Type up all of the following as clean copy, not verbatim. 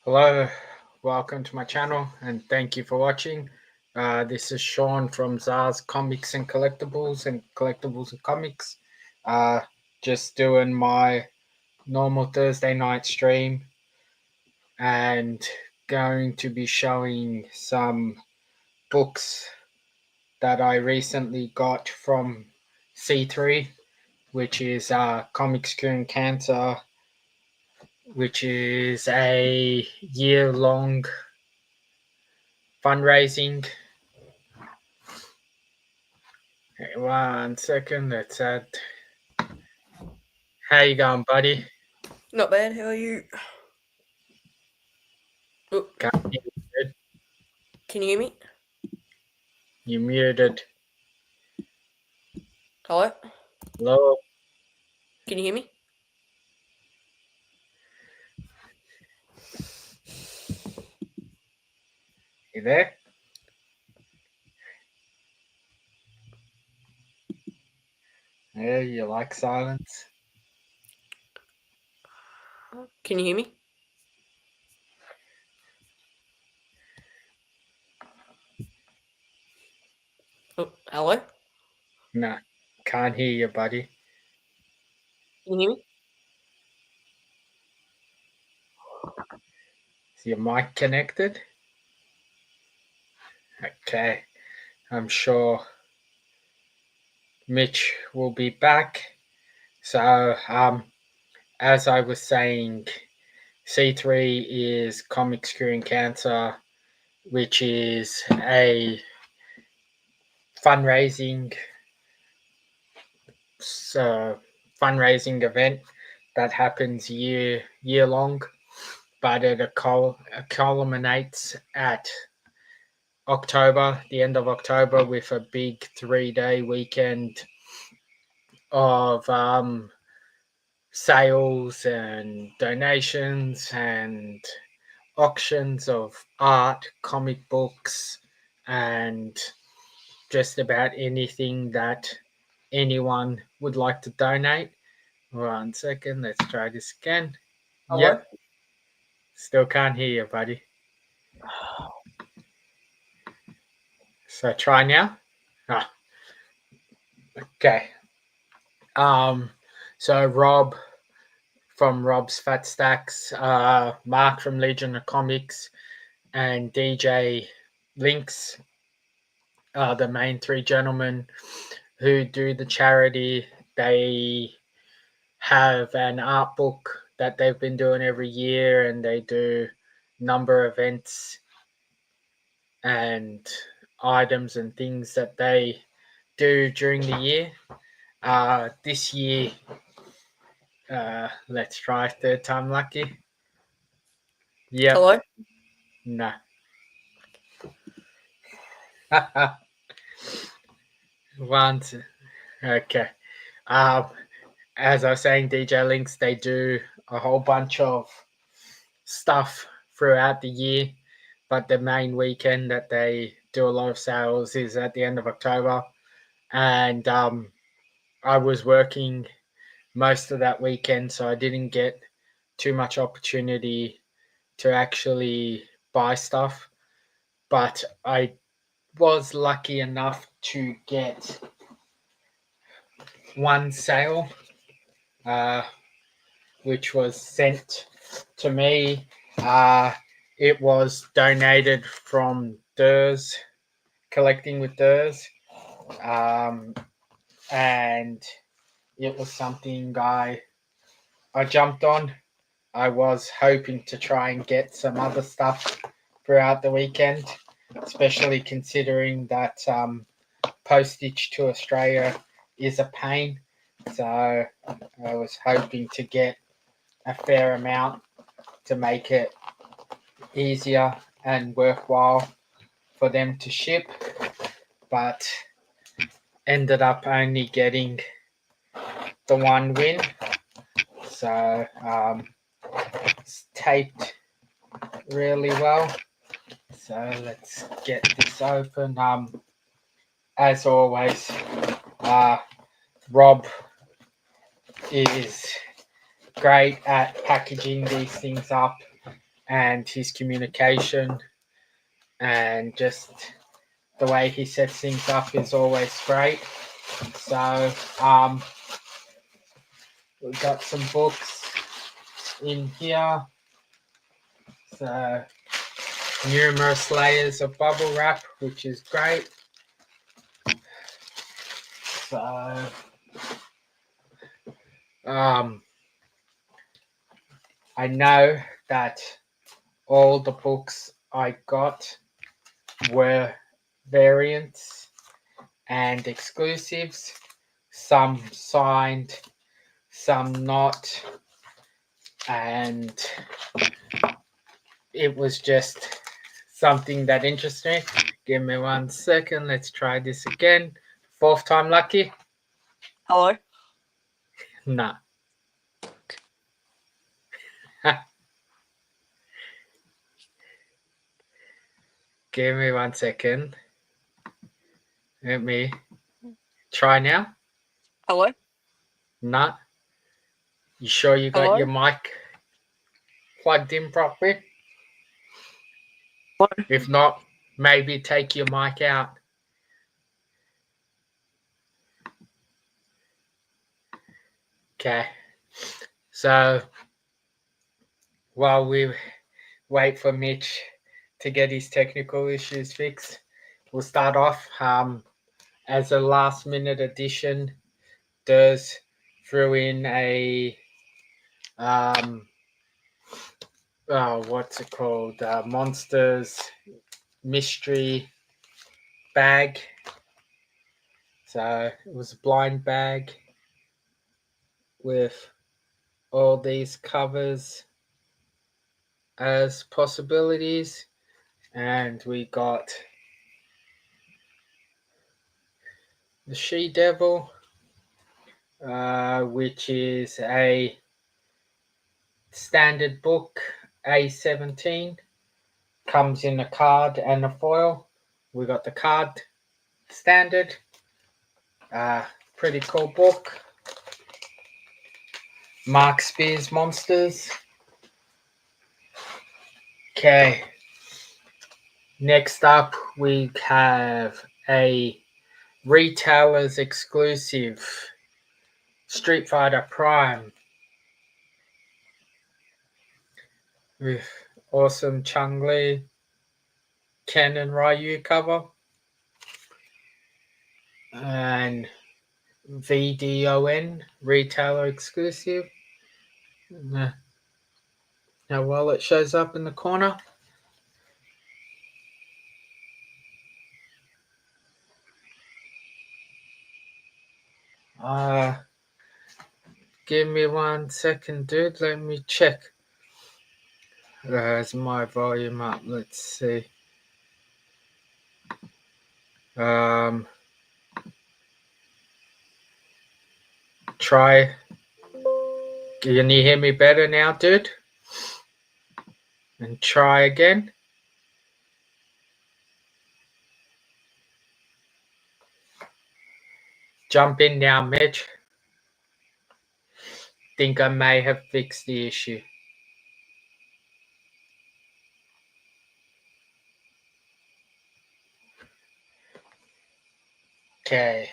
Hello, welcome to my channel and thank you for watching. This is Shaun from Zarz Comics and Collectibles and Comics. Uh, just doing my normal Thursday night stream and going to be showing some books that I recently got from C3, which is Comics Curing Cancer, which is a year-long fundraising. Okay, 1 second, let's add. How you going, buddy? Not bad. How are you? Oh, Can't hear you, dude. can you hear me? You muted. Hello? Hello? Can you hear me? You there? Yeah, you like silence? Can you hear me? Oh, hello? No, can't hear you, buddy. Can you hear me? Is your mic connected? Okay, I'm sure Mitch will be back. So, as I was saying, C3 is Comics Curing Cancer, which is a fundraising fundraising event that happens year long, but it culminates at October, the end of October, with a big 3-day weekend of sales and donations and auctions of art, comic books, and just about anything that anyone would like to donate. 1 second, let's try this again. Hello? Yep, still can't hear you, buddy. So try now. Ah, okay. So Rob from Rob's Fat Stacks, Mark from Legion of Comics, and DJ Links are the main three gentlemen who do the charity. They have an art book that they've been doing every year, and they do number of events and items and things that they do during the year. This year, let's try third time lucky. Yep, Hello? no. Once, okay. Um, as I was saying, DJ Links, they do a whole bunch of stuff throughout the year, but the main weekend that they do a lot of sales is at the end of October. And I was working most of that weekend, so I didn't get too much opportunity to actually buy stuff. But I was lucky enough to get one sale, uh, which was sent to me. It was donated from Durs, collecting with Durs, and it was something I jumped on. I was hoping to try and get some other stuff throughout the weekend, especially considering that postage to Australia is a pain. So I was hoping to get a fair amount to make it easier and worthwhile for them to ship, but ended up only getting the one win. So it's taped really well. So let's get this open. As always, Rob is great at packaging these things up and his communication and just the way he sets things up is always great. So we've got some books in here. So numerous layers of bubble wrap, which is great. So I know that all the books I got were variants and exclusives, some signed, some not, and it was just something that interested me. Give me 1 second, let's try this again. 4th time lucky? Hello? Nah. Give me 1 second. Let me try now. Hello? Nah. You sure you got Hello? your mic plugged in properly? Hello? If not, maybe take your mic out. Okay. So while we wait for Mitch to get his technical issues fixed, we'll start off as a last minute addition. Durs threw in a what's it called? Monsters mystery bag. So it was a blind bag with all these covers as possibilities, and we got the She Devil, which is a standard book, A17, comes in a card and a foil. We got the card standard, pretty cool book. Mark Spears Monsters. Okay, next up we have a retailer's exclusive Street Fighter Prime with awesome Chun-Li, Ken and Ryu cover, and VDON retailer exclusive. How well it shows up in the corner. Give me 1 second, dude. Let me check. Is my volume up? Let's see. Try. Can you hear me better now, dude? And try again. Jump in now, Mitch. Think I may have fixed the issue. Okay.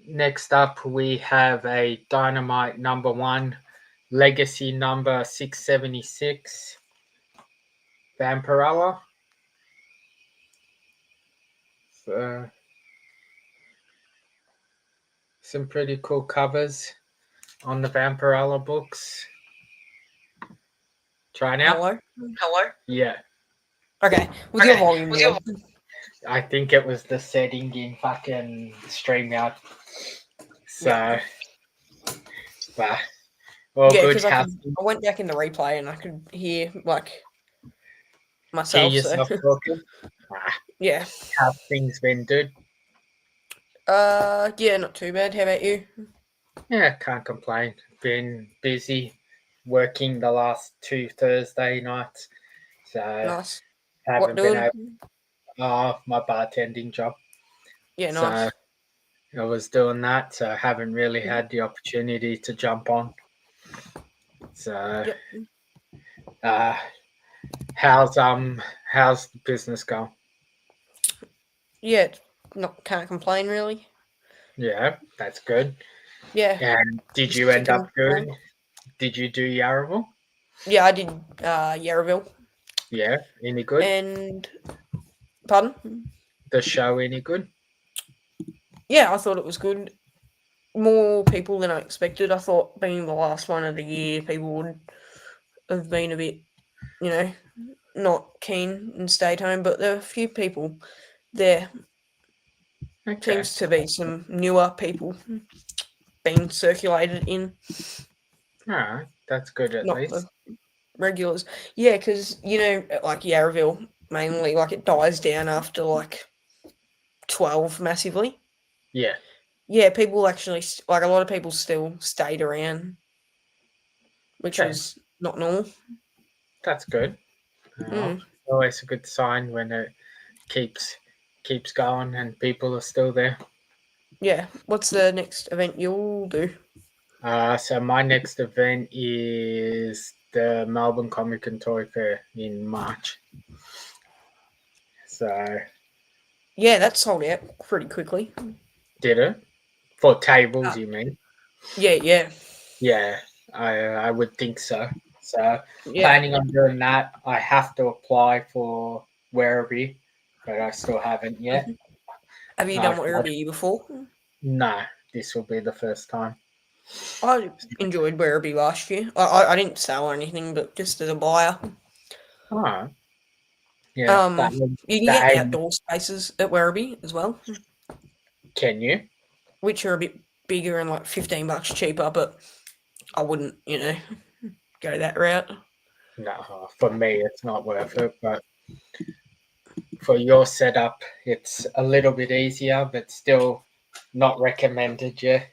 Next up, we have a Dynamite number 1, Legacy number 676, Vampirella. So, some pretty cool covers on the Vampirella books. Try now. Hello? Hello? Yeah. Okay, with your volume down. I think it was the setting in fucking StreamYard. So, Yeah. but all Yeah, good. because I went back in the replay and I could hear, like, Hear myself. yourself talking. Yeah. How things been, dude? Yeah, not too bad. How about you? Yeah, can't complain. Been busy working the last 2 Thursday nights. So Nice. haven't What been doing? able. My bartending job. Yeah, nice. So I was doing that. So I haven't really had the opportunity to jump on. So Yep. Uh, how's the business going? Yeah, not can't complain really. Yeah, that's good. Yeah, And did just you end up ticking good? along. Did you do Yarraville? Yeah, I did Yarraville Yeah, any good? and pardon. The show any good? Yeah, I thought it was good. More people than I expected. I thought being the last one of the year, people would have been a bit, you know, not keen and stayed home. But there were a few people there. Okay, Seems to be some newer people being circulated in, all right, that's good at not the least. regulars. Yeah, because like Yarraville mainly, like it dies down after like 12 massively. Yeah, Yeah, people actually like a lot of people still stayed around, which okay, was not normal. that's good. Well, Mm, it's always a good sign when it keeps keeps going and people are still there. yeah. What's the next event you'll do? So my next event is the Melbourne Comic and Toy Fair in March. So Yeah, that sold out pretty quickly. did it for tables? Uh, You mean? yeah, yeah, Yeah, I would think so. So yeah. planning on doing that. I have to apply for Werribee, but I still haven't yet. Mhm. Have you done I've what got, Werribee before? no, this will be the first time. I enjoyed Werribee last year. I didn't sell or anything, but just as a buyer. Oh, yeah, Um, you can that get aim. outdoor spaces at Werribee as well, Can you? which are a bit bigger and like $15 cheaper, but I wouldn't, go that route. No, for me it's not worth it, but for your setup, it's a little bit easier, but still not recommended. Yeah,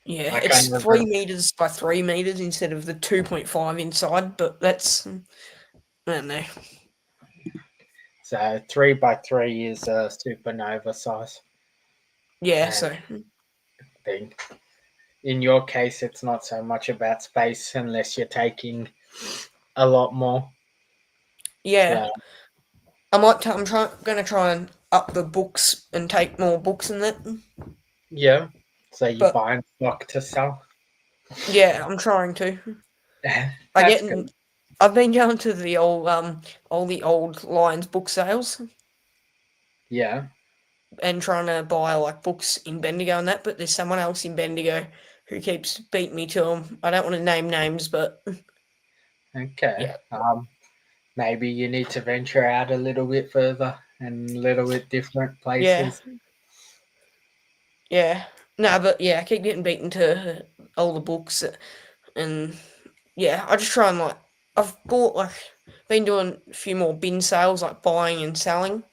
Yeah, I can't it's 3 meters by 3 meters instead of the 2.5 inside, but that's I don't know. So 3 by 3 is a supernova size Yeah, and so thing. In your case, it's not so much about space unless you're taking a lot more. yeah, So I'm gonna try and up the books and take more books in that. yeah, so you But buy in stock to sell. yeah, I'm trying to. I That's get. good. I've been going to the all the old Lions book sales Yeah. and trying to buy like books in Bendigo and that, but there's someone else in Bendigo who keeps beating me to them. I don't want to name names, but Okay. yeah, Maybe you need to venture out a little bit further and a little bit different yeah, places. yeah. No, but yeah, I keep getting beaten to all the books, and yeah, I just try and like I've bought like been doing a few more bin sales, like buying and selling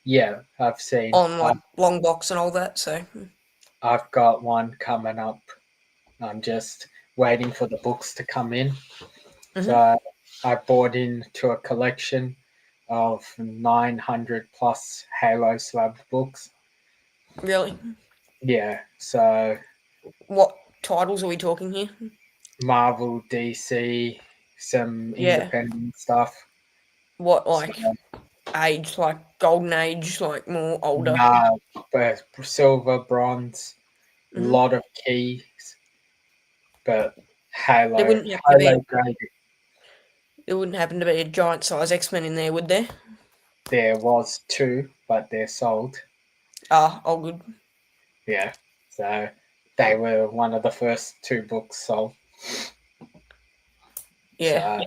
Yeah, I've seen. on like long box and all that. So I've got one coming up. I'm just waiting for the books to come in. hmm So I bought into a collection of 900 plus Halo slab books. really, Yeah, so what titles are we talking here? Marvel, DC, some Yeah, independent stuff. what So like age, like golden age, like more older. nah, but silver, bronze, a hmm lot of keys, but There Halo, wouldn't happen to be Halo grade. there wouldn't happen to be a giant size X-Men in there, would there? There was two, but they're sold. Ah, all good. Yeah, so they were one of the first two books sold. Yeah, So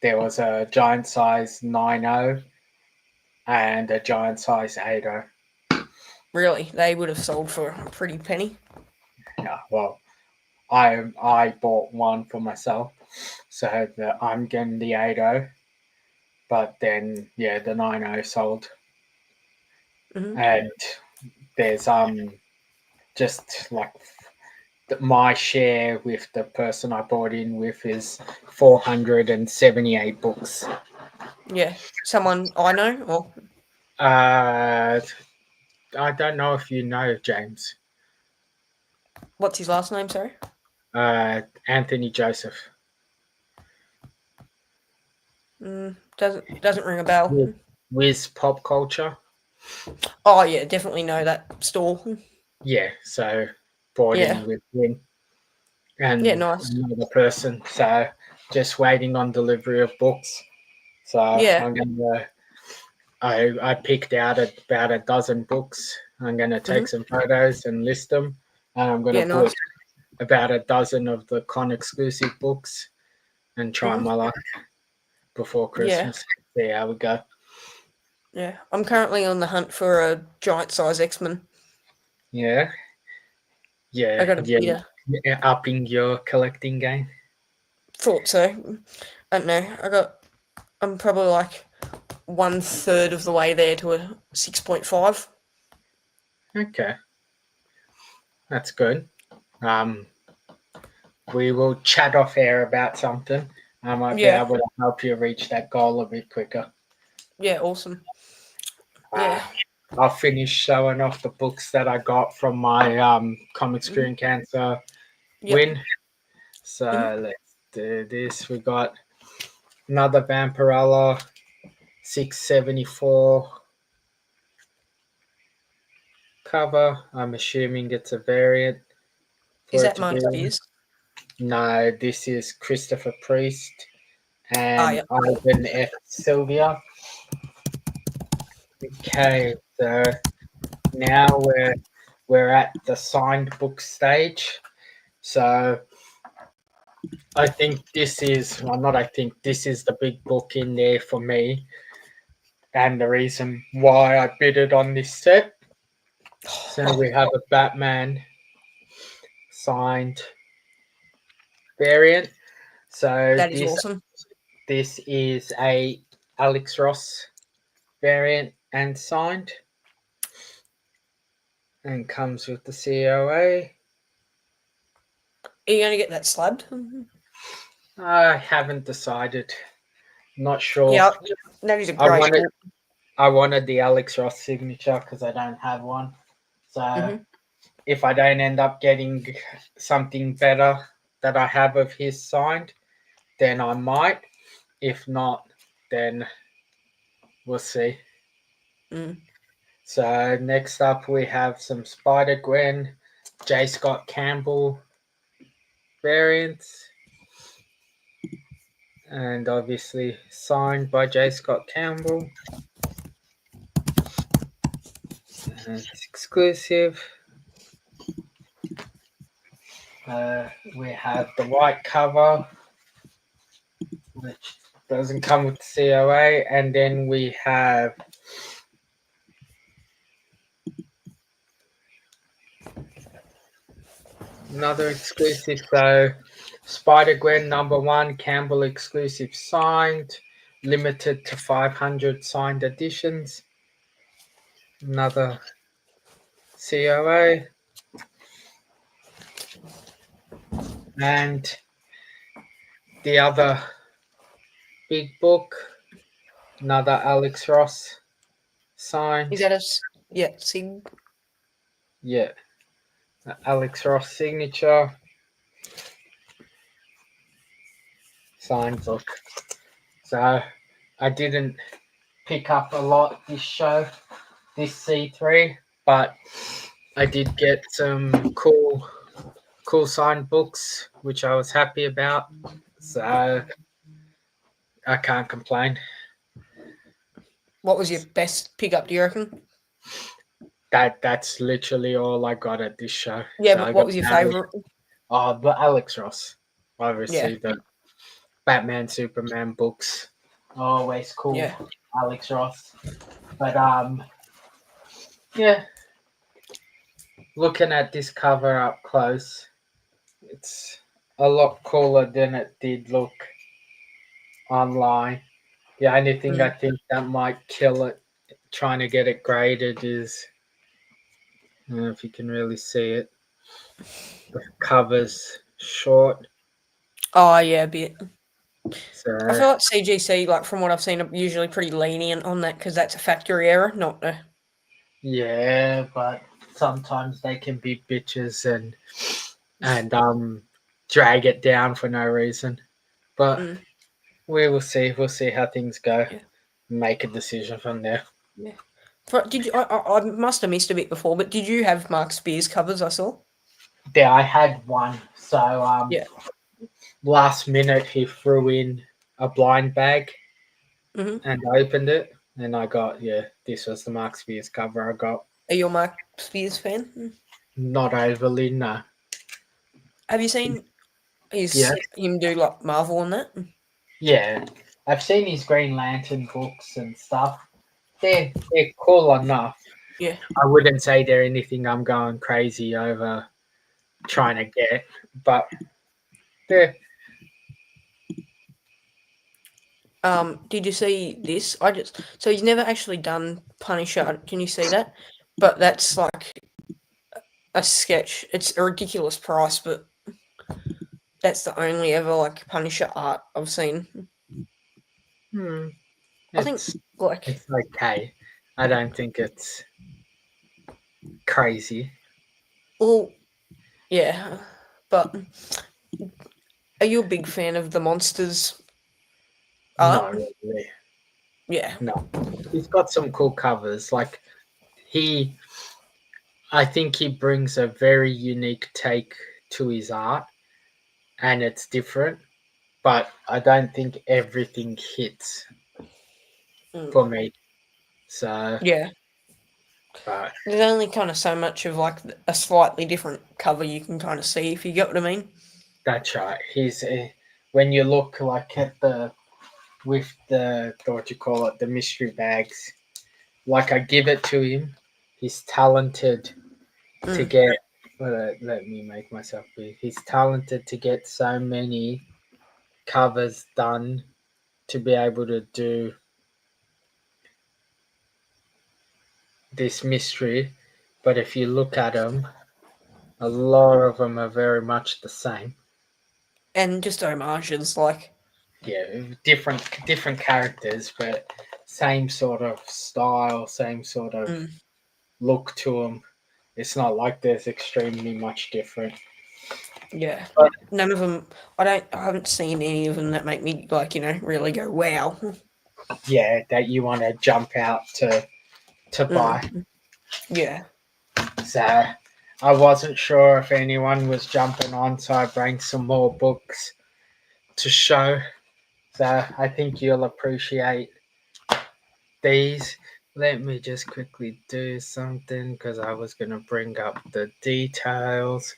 there was a giant size 9.0 and a giant size 8.0. really, they would have sold for a pretty penny. Yeah, well, I bought one for myself, so I'm getting the 8.0, but then yeah, the 9.0 sold, hmm and there's just like my share with the person I bought in with is 478 books. Yeah, someone I know, or Uh, I don't know if you know James. what's his last name? Sorry. Anthony Joseph. Doesn't ring a bell. With pop culture. Oh yeah, definitely know that store. Yeah, so bought Yeah, in with him yeah, and nice. another person. So just waiting on delivery of books. So Yeah, I'm gonna. I picked out about a dozen books. I'm gonna hmm take some photos and list them, and I'm gonna yeah, nice. put about a dozen of the con exclusive books and try hmm my luck before Yeah, Christmas. See how we go. yeah. I'm currently on the hunt for a giant size X-Men. Yeah, I yeah, got a yeah. yeah. Upping your collecting game. Thought so. I don't know. I'm probably like 1/3 of the way there to a 6.5. Okay, that's good. Um, we will chat off air about something. I might be Yeah, able to help you reach that goal a bit quicker. yeah, awesome. Uh, Yeah, I'll finish showing off the books that I got from my comic hmm screen cancer yep. win. hmm So let's do this. We got another Vampirella 674 cover. I'm assuming it's a variant Is for it that to be. Martyrs? No, this is Christopher Priest Ah, and yep. Ivan F. Sylvia. Okay, so now we're at the signed book stage. So I think this is well, not. I think this is the big book in there for me, and the reason why I bid it on this set. So we have a Batman signed variant. So That is this awesome. this is a Alex Ross variant and signed, and comes with the COA. Are you going to get that slabbed? I haven't decided. Not sure. Yeah, that is a I great wanted book. I wanted the Alex Ross signature because I don't have one. So hmm if I don't end up getting something better that I have of his signed, then I might. If not, then we'll see. Mm. So next up we have some Spider Gwen, J. Scott Campbell variants, and obviously signed by J. Scott Campbell. And it's exclusive. We have the white cover, which doesn't come with COA, and then we have another exclusive. So Spider Gwen #1 Campbell exclusive signed, limited to 500 signed editions. Another COA, and the other big book, another Alex Ross Is signed. that yeah, Sig? Yeah, Alex Ross signature signed book. So I didn't pick up a lot this show, this C3, but I did get some cool signed books, which I was happy about. So I can't complain. What was your best pickup, do you reckon? That's literally all I got at this show. Yeah, So but I what got was your favourite? the Alex Ross. Yeah, Obviously the Batman Superman books. Always cool. yeah. Alex Ross. But yeah, looking at this cover up close, it's a lot cooler than it did look online. The only thing I Mm. think that might kill it trying to get it graded is I don't know if you can really see it. The cover's short. Oh, yeah, a bit. I So feel like CGC, like from what I've seen, are usually pretty lenient on that because that's a factory error, not a. yeah, but sometimes they can be bitches and drag it down for no reason. But Mm. we will see. We'll see how things go. Yeah. Make a decision from there. Yeah. Did you? I must have missed a bit before, but did you have Mark Spears covers? I saw. Yeah, I had one. So Yeah. last minute he threw in a blind bag Hmm. and I opened it, and I got this was the Mark Spears cover I got. Are you a Mark Spears fan? Not overly, no. Have you seen Yeah, him do like Marvel and that? yeah. I've seen his Green Lantern books and stuff. They're cool enough. Yeah. I wouldn't say they're anything I'm going crazy over trying to get, but they're Did you see this? So he's never actually done Punisher. Can you see that? But that's like a sketch. It's a ridiculous price, but that's the only ever like Punisher art I've seen. hmm, I think it's like it's okay. I don't think it's crazy. well, yeah, but are you a big fan of the monsters art? No, really. Yeah. No. He's got some cool covers. Like he I think he brings a very unique take to his art and it's different, but I don't think everything hits Mm. for me. So, Yeah. but There's only kind of so much of like a slightly different cover you can kind of see if you get what I mean. that's right. He's when you look like at the with the what you call it, the mystery bags. Like I give it to him. He's talented to Mm. get. Let me make myself big. He's talented to get so many covers done to be able to do this mystery. But if you look at them, a lot of them are very much the same. And just homages, like Yeah, different characters, but same sort of style, same sort of mm, look to them. It's not like there's extremely much different. yeah. But None of them. I haven't seen any of them that make me like really go wow. yeah, that you want to jump out to buy. Mm, yeah. So I wasn't sure if anyone was jumping on, so I bring some more books to show. So I think you'll appreciate these. Let me just quickly do something because I was going to bring up the details.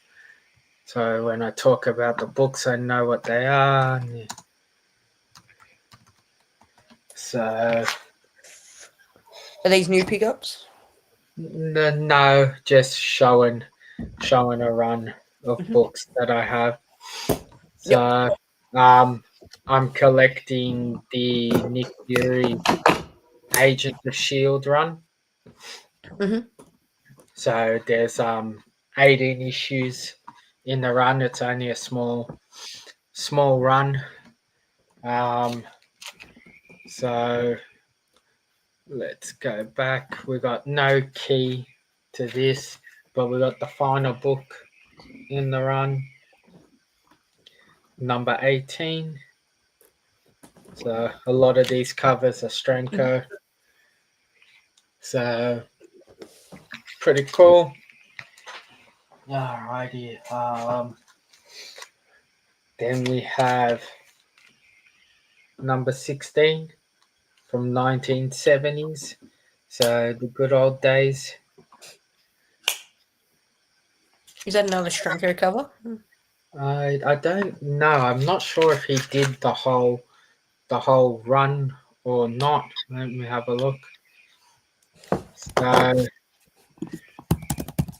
So when I talk about the books, I know what they are. So Are these new pickups? no, just showing a run of Hmm. books that I have. Yep. So um, I'm collecting the Nick Fury Agent of Shield run. Hmm. So there's 18 issues in the run. It's only a small run. Um, so let's go back. We got no key to this, but we got the final book in the run, number 18. So a lot of these covers are Stranko. So pretty cool. Alrighty. Then we have number 16 from 1970s. So the good old days. Is that another Stranko cover? I don't know. I'm not sure if he did the whole run or not. Let me have a look. So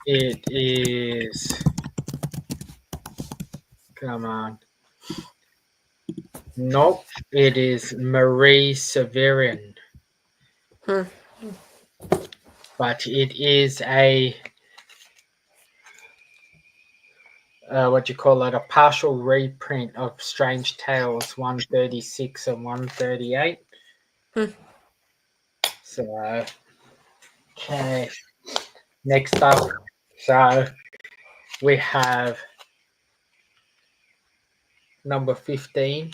it is. Come on. Nope. It is Marie Severian, Hmm. but it is a what you call it, a partial reprint of Strange Tales 136 and 138. Hmm. So okay, next up, so we have number 15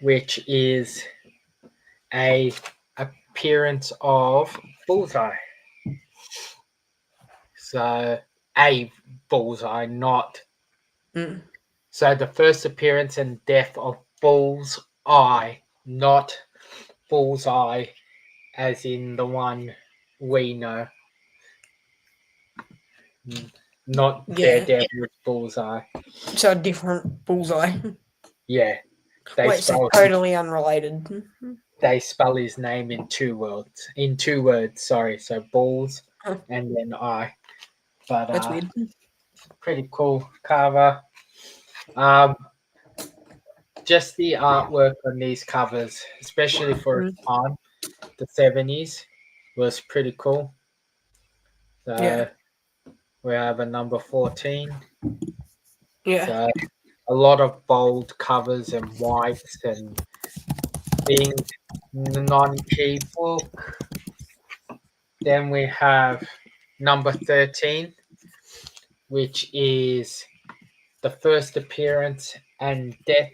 which is a appearance of Bullseye. So a Bullseye, not Mm. so the first appearance and death of Bullseye, not Bullseye, as in the one we know, not Yeah. Daredevil's Bullseye. So a different bullseye. Yeah, they Wait, so spell totally unrelated. his name in 2 words. In 2 words, sorry. So balls Huh, and then I. But that's weird. pretty cool cover. Um, just the artwork on these covers, especially for its Mm. time, the 70s, was pretty cool. Yeah. So we have a number 14. Yeah. So a lot of bold covers and whites and being non-key book. Then we have number 13, which is the first appearance and death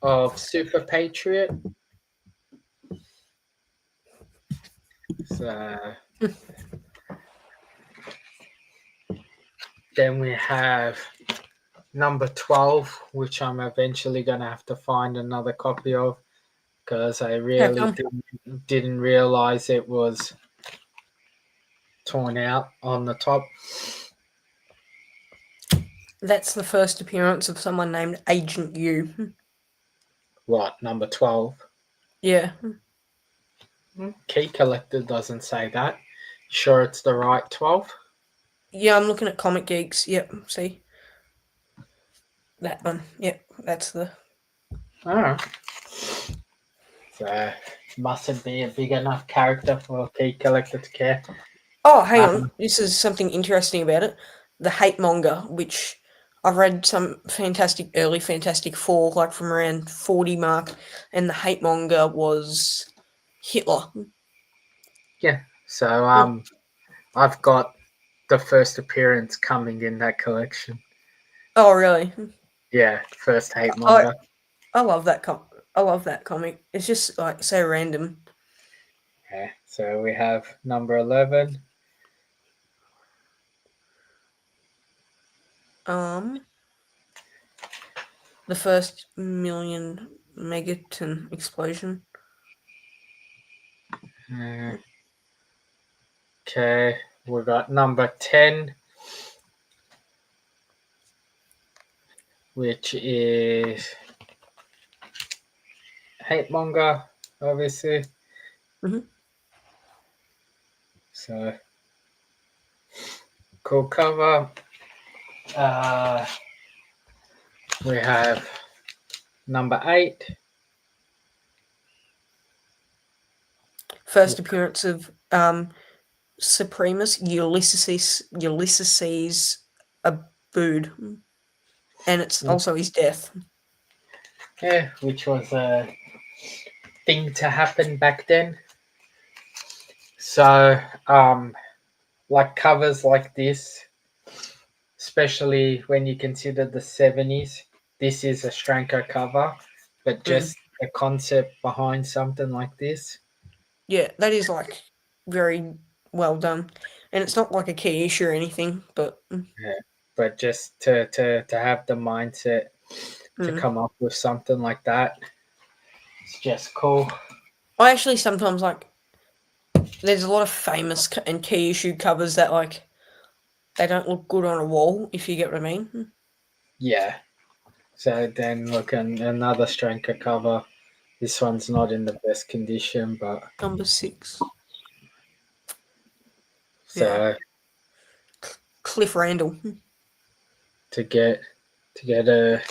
of Super Patriot. So then we have number 12, which I'm eventually going to have to find another copy of because I How really come? didn't realize it was torn out on the top. That's the first appearance of someone named Agent U. What, number 12? Yeah. Key Collector doesn't say that. Sure, it's the right 12? Yeah, I'm looking at Comic Geeks. Yep. See that one. Yep. That's the. Oh. So, mustn't be a big enough character for a Key Collector to care. Oh, hang on. This is something interesting about it. The hate monger, which I've read some early Fantastic Four, like from around 40 mark, and the hate monger was Hitler. Yeah. So, I've got the first appearance coming in that collection. Oh, really? Yeah, first hate I monger. I love that I love that comic. It's just like so random. Yeah. So we have number 11. The first million megaton explosion. Okay, we got number 10, which is hate monger, obviously. Mm-hmm. So cool cover. We have number 8. First appearance of Supremus Ulysses Abood, and it's also his death. Yeah, which was a thing to happen back then. So, like covers like this, especially when you consider the 70s, this is a Stranko cover, but just the concept behind something like this. Yeah, that is like very well done, and it's not like a key issue or anything, but Yeah. But just to have the mindset to come up with something like that, it's just cool. I actually sometimes like. There's a lot of famous and key issue covers that like they don't look good on a wall. If you get what I mean. Yeah. So then look, another Stranker cover. This one's not in the best condition, but Number 6. Yeah. so Cliff Randall. to get a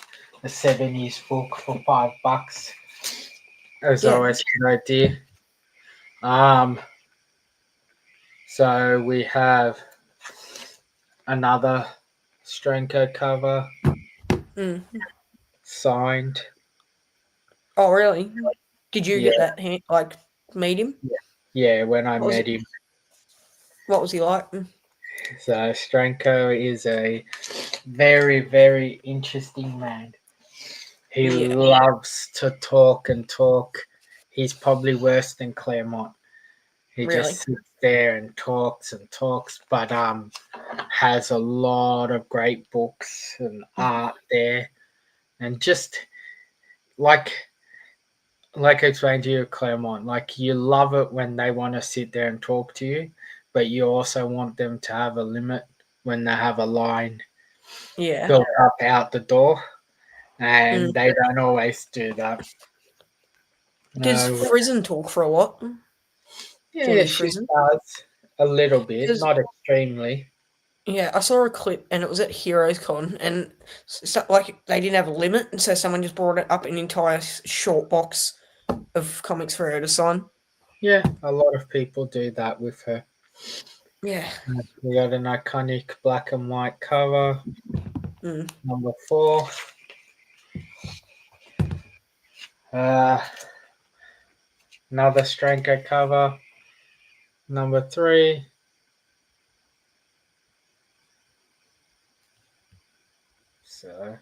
70s book for $5 is Yeah. always a good idea. So we have another Stranker cover signed. Oh, really? Did you Yeah, get that like meet him? yeah. When I What was met it? him, What was he like? so Stranko is a very, very interesting man. He Yeah, loves to talk and talk. He's probably worse than Claremont. He really. just sits there and talks, but has a lot of great books and art there, and just like I explained to you, Claremont, like you love it when they want to sit there and talk to you, but you also want them to have a limit when they have a line Yeah. built up out the door, Mm. and they don't always do that. Does Uh, Frizen talk for a lot? yeah, Jenny she Frizen? does a little bit, Because not extremely. yeah, I saw a clip and it was at Heroes Con, and like they didn't have a limit, and so someone just brought it up an entire short box of comics for her to sign. Yeah, a lot of people do that with her. Yeah. We got an iconic black and white cover, Mm. number 4. Uh, another Stranker cover, number 3. So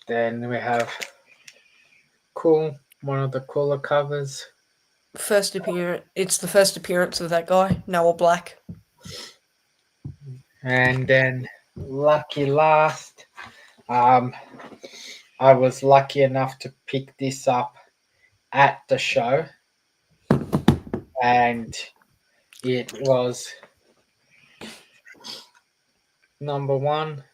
then we have Cool, one of the cooler covers. First appearance. It's the first appearance of that guy, Noah Black. And then lucky last, um, I was lucky enough to pick this up at the show, and it was number 1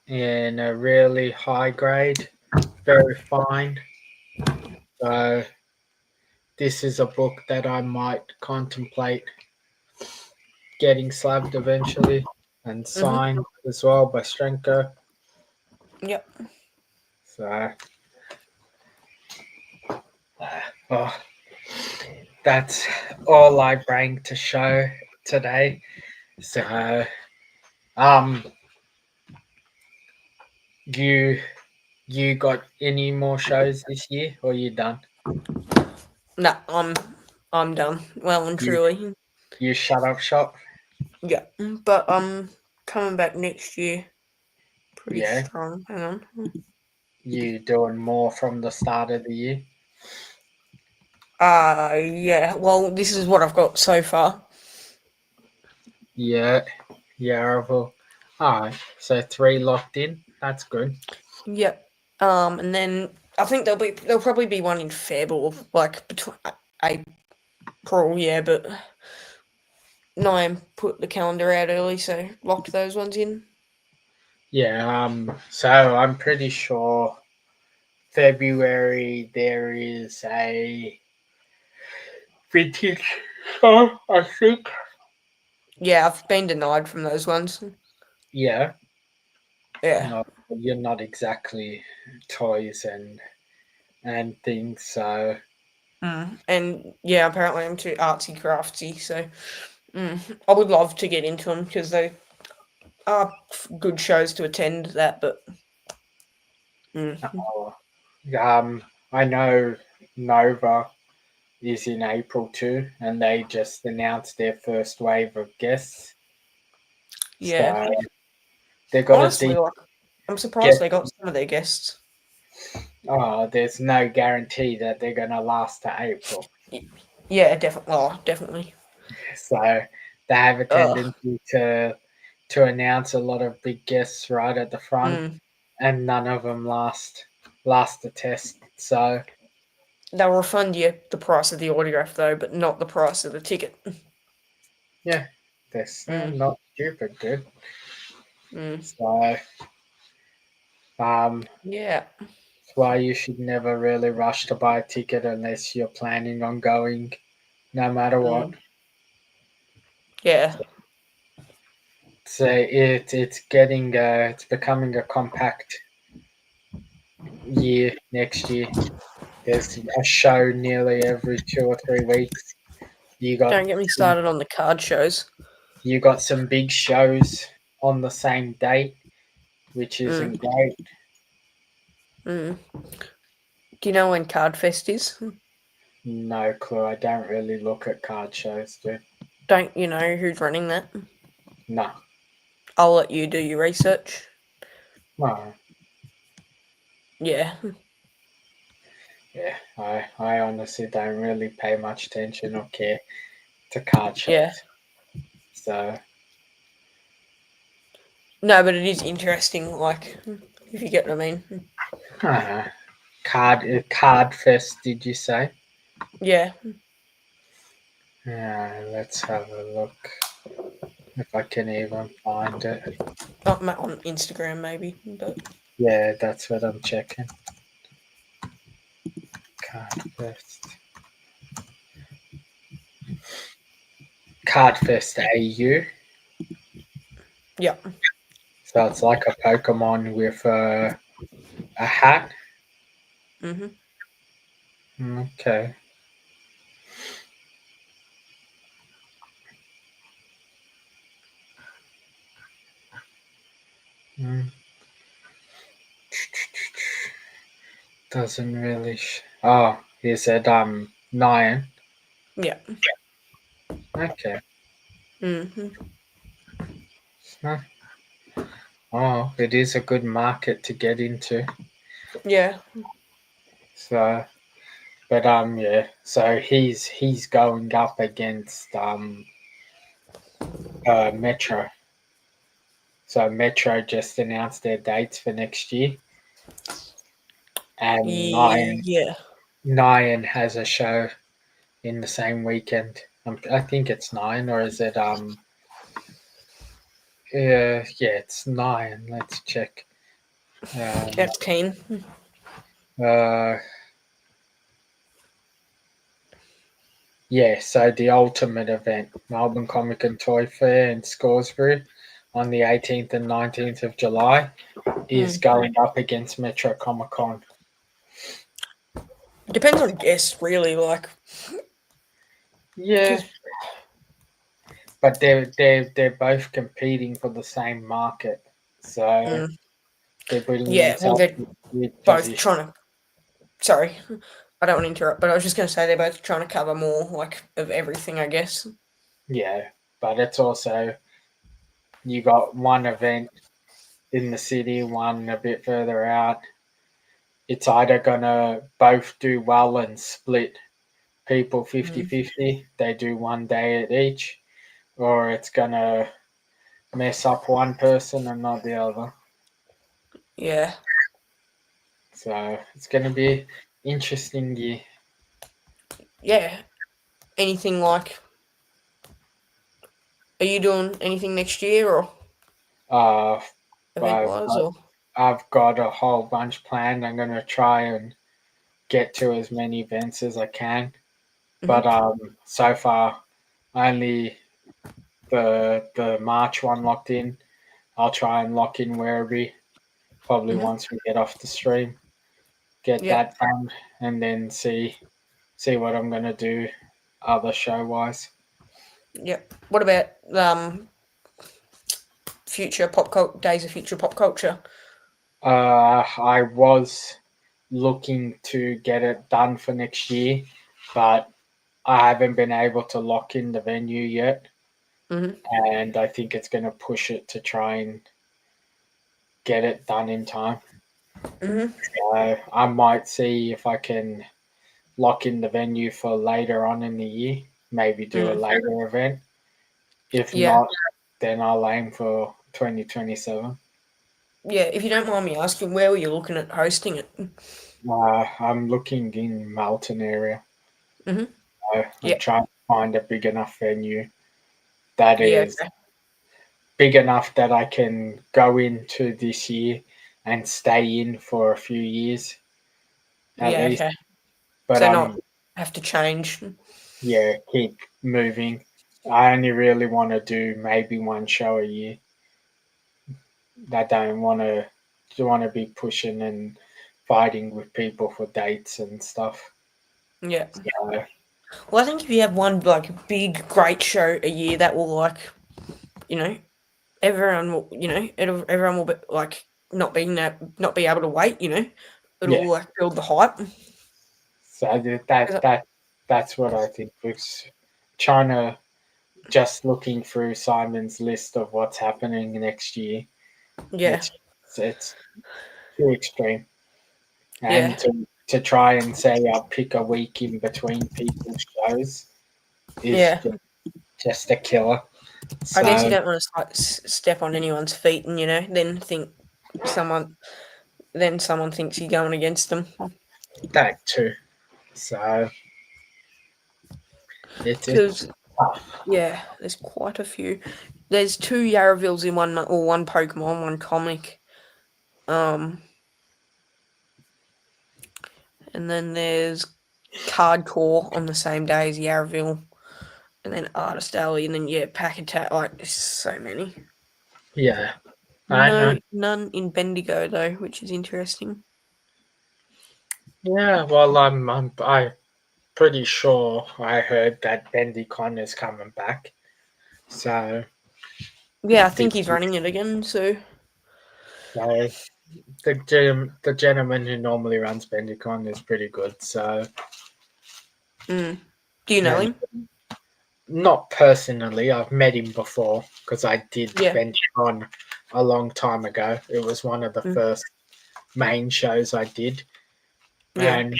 in a really high grade, very fine. So this is a book that I might contemplate getting slabbed eventually and Mm-hmm. signed as well by Strenko. Yep. So oh, that's all I bring to show today. So um you you got any more shows this year or you done? No, I'm done. Well and You truly. you shut up shop? Yeah. But coming back next year pretty Yeah. strong. Hang on. You doing more from the start of the year? Yeah. Well, this is what I've got so far. Yeah. Yeah, well, alright. So 3 locked in. That's good. Yep. And then I think there'll probably be one in Feb or like between April. Yeah, but Niam put the calendar out early, so locked those ones in. Yeah, so I'm pretty sure February there is a vintage show, I think. Yeah, I've been denied from those ones. Yeah, Yeah. no, you're not exactly toys and things, so And yeah, apparently I'm too artsy crafty, so I would love to get into them because they are good shows to attend. That, but oh, I know Nova is in April too, and they just announced their first wave of guests. yeah, So they got a honestly, deep like I'm surprised guest. they got some of their guests. Oh, there's no guarantee that they're gonna last to April. Yeah, definitely. Oh, definitely. So they have a Ugh. tendency to announce a lot of big guests right at the front, Mm. and none of them last the test. So They'll refund you the price of the autograph though, but not the price of the ticket. yeah, they're Mm. not stupid, dude. Mm. So Yeah. that's why you should never really rush to buy a ticket unless you're planning on going, no matter what. Mm. Yeah. So it's becoming a compact year next year. There's a show nearly every 2 or 3 weeks. You got Don't get me some, started on the card shows. you got some big shows on the same date, which Mm. isn't great. Mm. Do you know when Card Fest is? No clue. I don't really look at card shows, dude. Don't you know who's running that? No. I'll let you do your research. Well, Yeah, yeah. I honestly don't really pay much attention or care to card yeah. shows. So No, but it is interesting. Like, if you get what I mean. uh, card fest. Did you say? Yeah, Yeah. Let's have a look if I can even find it. on Instagram maybe, but Yeah, that's what I'm checking. Card fest. Card fest AU. yeah. So it's like a Pokemon with a hat. Mhm. Okay. Mm. Doesn't really. Oh, he said 9. Yeah. Okay. Mhm. Huh. Oh, it is a good market to get into. Yeah. So, but yeah. So he's going up against Metro. So Metro just announced their dates for next year, and Yeah. Nyan has a show in the same weekend. I think it's 9, or is it yeah, it's 9. Let's check. Um, That's keen. uh, yeah, so the ultimate event, Melbourne Comic and Toy Fair in Scoresbury on the 18th and 19th of July is Mm. going up against Metro Comic Con. Depends on guests, really. Like, Yeah, because but they're both competing for the same market, so they're putting yeah, well, themselves they're in a weird both position. trying to. Sorry, I don't want to interrupt, but I was just going to say they're both trying to cover more, like, of everything, I guess. Yeah, but it's also you got one event in the city, one a bit further out. It's either gonna both do well and split people Mm. 50-50. They do one day at each, or it's gonna mess up one person and not the other. Yeah, So it's gonna be interesting year. yeah. Anything like? Are you doing anything next year or Uh, event I've wise got, or? I've got a whole bunch planned. I'm gonna try and get to as many events as I can. Hmm. But so far only the March one locked in. I'll try and lock in Werribee probably Hmm. once we get off the stream. Get Yeah, that done, and then see what I'm gonna do other show wise. yeah. What about future pop cult days of future pop culture? I was looking to get it done for next year, but I haven't been able to lock in the venue yet, Hmm. and I think it's going to push it to try and get it done in time. Hmm. I might see if I can lock in the venue for later on in the year, maybe do a Mm. later event. If Yeah, not, then I'll aim for 2027. yeah. If you don't mind me asking, where were you looking at hosting it? I'm looking in Melton area. Hmm. I'm Yeah, trying to find a big enough venue that yeah, is okay. big enough that I can go into this year and stay in for a few years at Yeah, least. okay. But So not have to change. yeah, keep moving. I only really want to do maybe one show a year. I don't want to be pushing and fighting with people for dates and stuff. Yeah. So Well, I think if you have one like big great show a year, that will like you know everyone will everyone will be like not be able to wait. yeah, It'll like build the hype. so that's what I think. Because China just looking through Simon's list of what's happening next year, Yeah, it's too extreme. yeah, And to try and say I'll pick a week in between people's shows is yeah. just a killer. I guess you So don't want to like step on anyone's feet, and someone someone thinks you're going against them. that too. So it's Because tough. yeah, there's quite a few. There's two Yarravilles in one, or one Pokemon, one comic. Um, and then there's Cardcore on the same day as Yarraville, and then Artist Alley, and then yeah, Pack Attack. Like there's so many. Yeah, I know. No, none in Bendigo though, which is interesting. Yeah, well, I'm pretty sure I heard that BendyCon is coming back. So Yeah, I think this he's running it again. So, so the gentleman who normally runs BendyCon is pretty good. So do you know and him? not personally, I've met him before because I did Yeah, BendyCon a long time ago. It was one of the mm, first main shows I did, yeah, and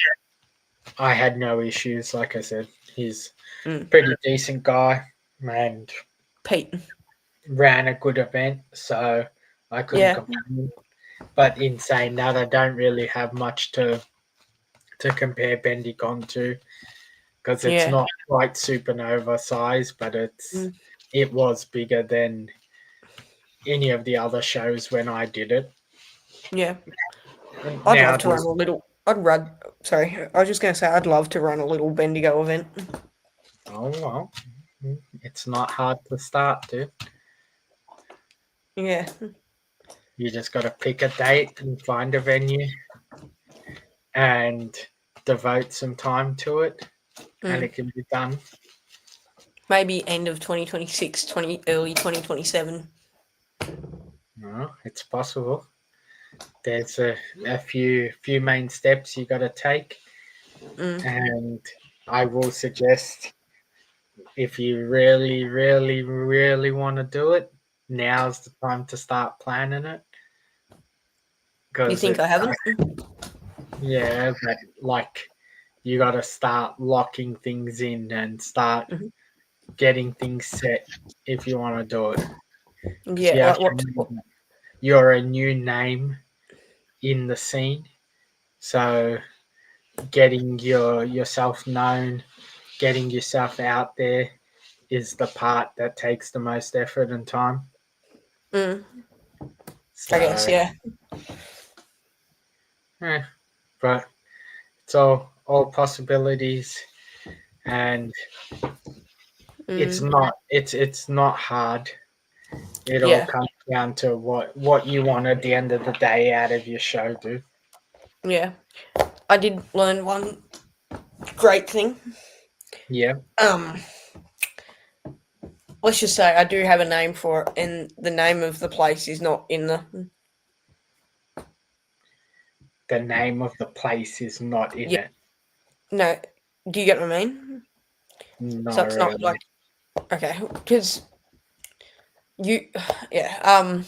I had no issues. Like I said, he's a mm. pretty decent guy and Pete. ran a good event, so I couldn't Yeah, complain. But in saying that, I don't really have much to compare BendyCon to because it's yeah, not quite supernova size, but mm, it was bigger than any of the other shows when I did it. yeah. And I'd now love to run there's a little. I'd run. Sorry, I was just going to say I'd love to run a little Bendigo event. oh well, it's not hard to start, dude. Yeah, You just got to pick a date and find a venue and devote some time to it, and mm. it can be done. Maybe end of 2026, early 2027. No, it's possible. There's a few main steps you got to take, Mm, and I will suggest if you really, really, really want to do it, now's the time to start planning it you because think I it's haven't? yeah, but like you got to start locking things in and start Mhm. getting things set if you want to do it because you Yeah, have like to what? remember you're a new name in the scene, so getting yourself known, getting yourself out there is the part that takes the most effort and time. Mm, I guess, So, yeah. eh, but it's all possibilities, and Mm, it's not hard. It all yeah, comes down to what you want at the end of the day out of your show, dude. yeah. I did learn one great thing. Yeah, Um, let's just say I do have a name for it, and the name of the place is not in the. the name of the place is not in Yeah, it. no. Do you get what I mean? So Not it's not like really. okay, because you, yeah,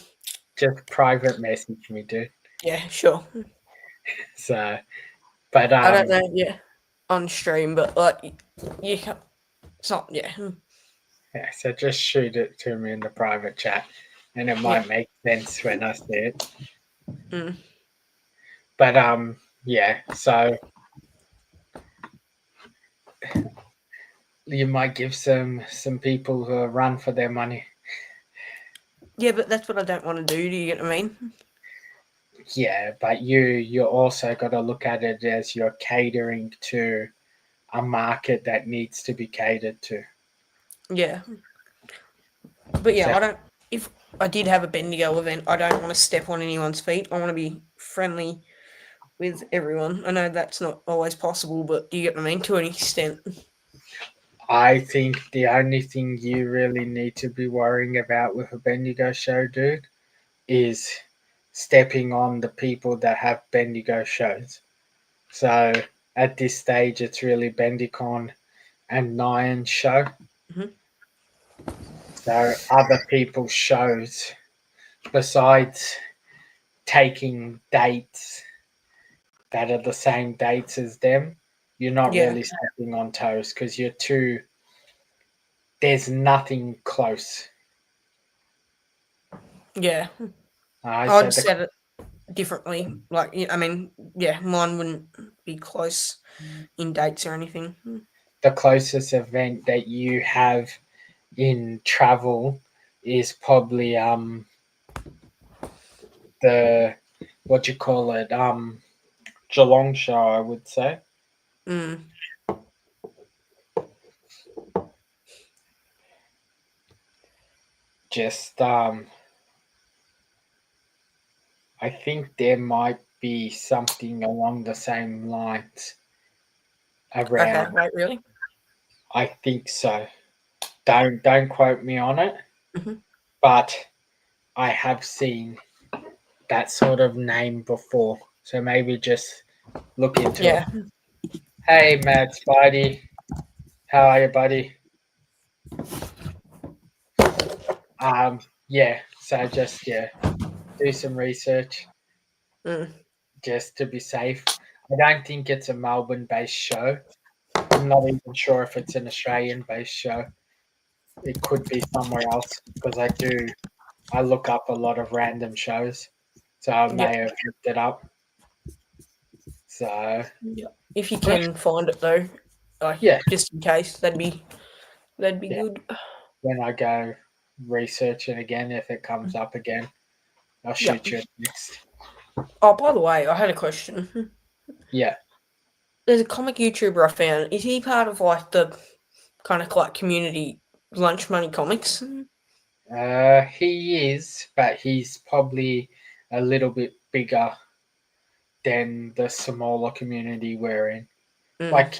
Just private message me, dude. yeah, sure. So, but I don't know, yeah, on stream, but like you can, it's not, yeah, yeah, so just shoot it to me in the private chat, and it yeah, might make sense when I see it. mm, But yeah. So you might give some people a run for their money. yeah, but that's what I don't want to do. Do you get what I mean? Yeah, but you also got to look at it as you're catering to a market that needs to be catered to. Yeah, but yeah, So I don't. If I did have a Bendigo event, I don't want to step on anyone's feet. I want to be friendly with everyone. I know that's not always possible, but do you get what I mean? To an extent. I think the only thing you really need to be worrying about with a Bendigo show, dude, is stepping on the people that have Bendigo shows. So at this stage, it's really Bendicon and Nyan's show. Mhm. So other people's shows, besides taking dates that are the same dates as them, you're not Yeah, really stepping on toes because you're too. There's nothing close. yeah. So I'd set it differently. Like, I mean, yeah, mine wouldn't be close in dates or anything. the closest event that you have in travel is probably the what you call it Geelong show, I would say. Mm. Just I think there might be something along the same lines Okay, around. wait, really? I think so. Don't quote me on it, Hmm. but I have seen that sort of name before. So maybe just look into it. Yeah, Hey, Mad Spidey, how are you, buddy? Yeah. So just do some research mm. just to be safe. I don't think it's a Melbourne-based show. I'm not even sure if it's an Australian-based show. It could be somewhere else because I look up a lot of random shows, so I Yeah, may have looked it up. So yeah. If you can find it though, like yeah, just in case, that'd be yeah. good. When I go research it again, if it comes up again, I'll Yeah. shoot you a text. Oh, by the way, I had a question. Yeah, There's a comic YouTuber I found. Is he part of like the kind of like community lunch money comics? he is, but he's probably a little bit bigger than the smaller community we're in. Mm. Like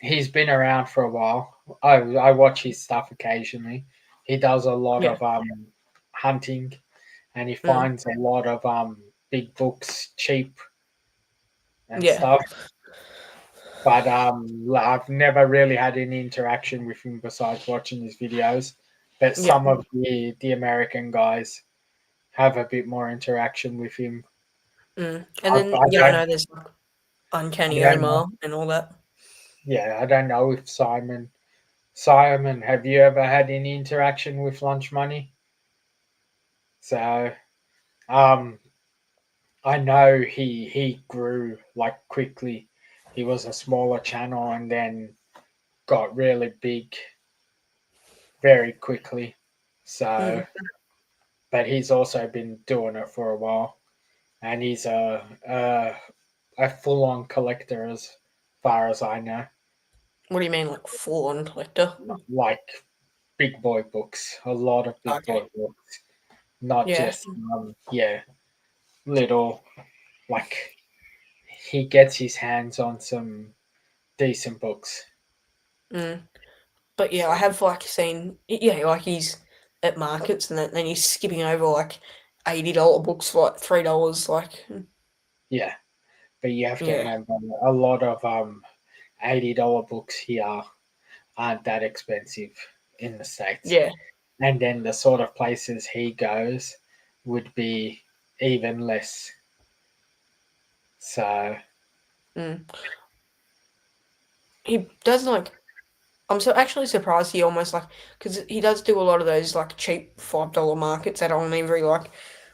he's been around for a while. I watch his stuff occasionally. He does a lot Yeah. of hunting, and he Mm. finds a lot of big books cheap and Yeah. stuff. But I've never really had any interaction with him besides watching his videos. But Yeah. some of the American guys have a bit more interaction with him. Mm. And I, then I yeah, I don't know there's like I Uncanny don't know. Omar and all that. Yeah, I don't know if Simon, have you ever had any interaction with Lunch Money? So um I know he grew like quickly. He was a smaller channel and then got really big very quickly. So Mm. but he's also been doing it for a while, and he's a full on collector as far as I know, What do you mean, like full on collector? like big boy books, a lot of big Okay. boy books, not Yeah. just little like he gets his hands on some decent books. Mm. But yeah, So I have like seen yeah, like he's at markets and then he's skipping over like $80 books for like $3. Like yeah, but you have to yeah, remember a lot of $80 books here aren't that expensive in the States. yeah. And then the sort of places he goes would be even less. So Mm. He does like. I'm so actually surprised he almost like because he does do a lot of those like cheap $5 markets that on every like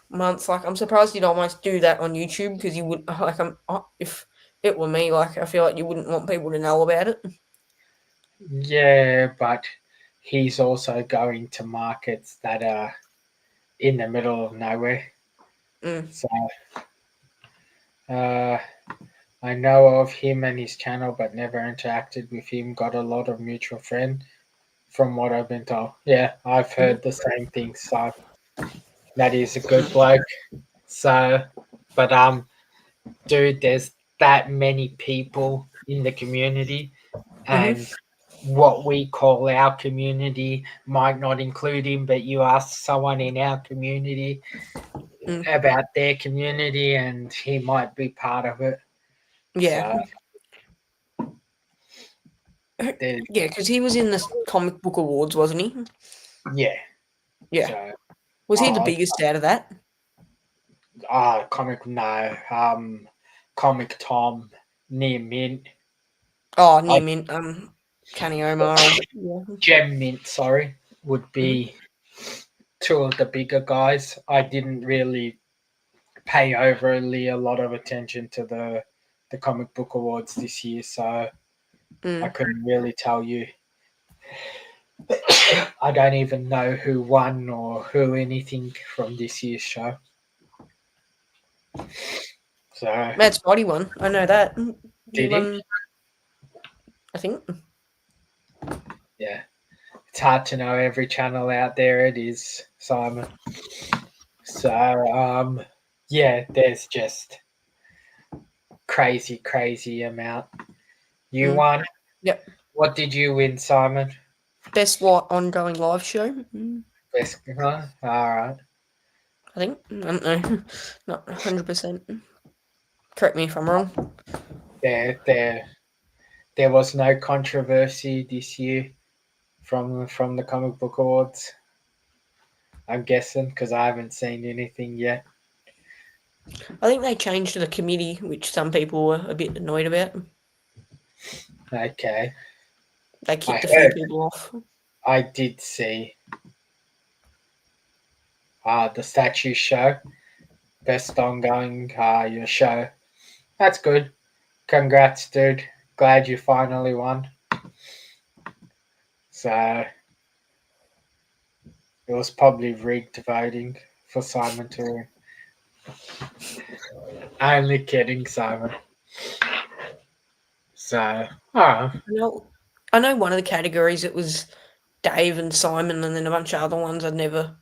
month. Like I'm surprised he'd almost do that on YouTube because you would like if it were me, like I feel like you wouldn't want people to know about it. yeah, but he's also going to markets that are in the middle of nowhere. Mm. So uh, I know of him and his channel, but never interacted with him. Got a lot of mutual friend from what I've been told. Yeah, I've Hmm. heard the same thing. So that is a good bloke. So, but dude, there's that many people in the community, Hmm. and what we call our community might not include him, but you ask someone in our community Mm. about their community, and he might be part of it. Yeah. So, there's, Yeah, because he was in the comic book awards, wasn't he? Yeah. Yeah. So, Was he the oh, biggest out of that? comic no. Comic Tom, near mint. Oh, Oh, near mint. Kenny Omar. Yeah. Gem Mint, sorry, would be two of the bigger guys. I didn't really pay overly a lot of attention to the comic book awards this year, so I Mm. couldn't really tell you. I don't even know who won or who anything from this year's show. So Matt Spotty won. I know that. He did he? won, I think. Yeah. It's hard to know every channel out there. It is, Simon. So yeah, there's just crazy amount. You Mm. won. Yep. What did you win, Simon? Best what ongoing live show? Best. Huh? All right. I think. I don't know. Not 100%. Correct me if I'm wrong. There was no controversy this year from the comic book awards. I'm guessing because I haven't seen anything yet. I think they changed the committee, which some people were a bit annoyed about. Okay, They I kicked a few heard. people off. I did see the statue show, best ongoing your show. That's good. Congrats, dude. Glad you finally won. So it was probably rigged voting for Simon to win. Only kidding, Simon. So, oh, I know one of the categories it was Dave and Simon, and then a bunch of other ones I'd never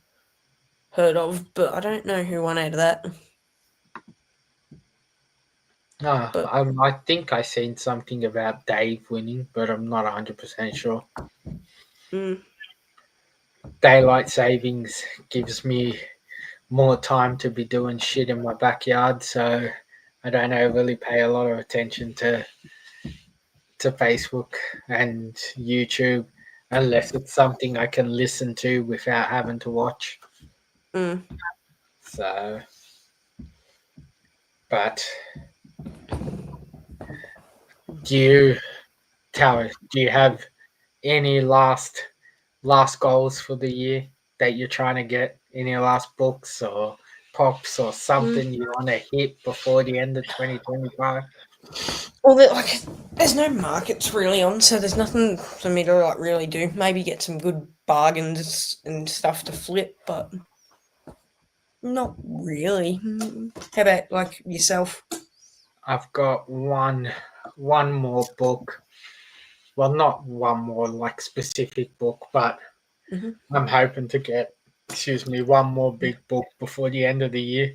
heard of, but I don't know who won out of that. no, But I think I seen something about Dave winning, but I'm not 100% sure. mm, Daylight savings gives me more time to be doing shit in my backyard, so I don't overly pay a lot of attention to Facebook and YouTube unless it's something I can listen to without having to watch. mm. So, but do you do you have any last goals for the year that you're trying to get? Any last books or pops or Mm. something you want to hit before the end of 2025? Well, there's no markets really on, so there's nothing for me to like really do. Maybe get some good bargains and stuff to flip, but not really. How about like yourself? I've got one more book. Well, not one more like specific book, but Hmm. I'm hoping to get, excuse me, one more big book before the end of the year.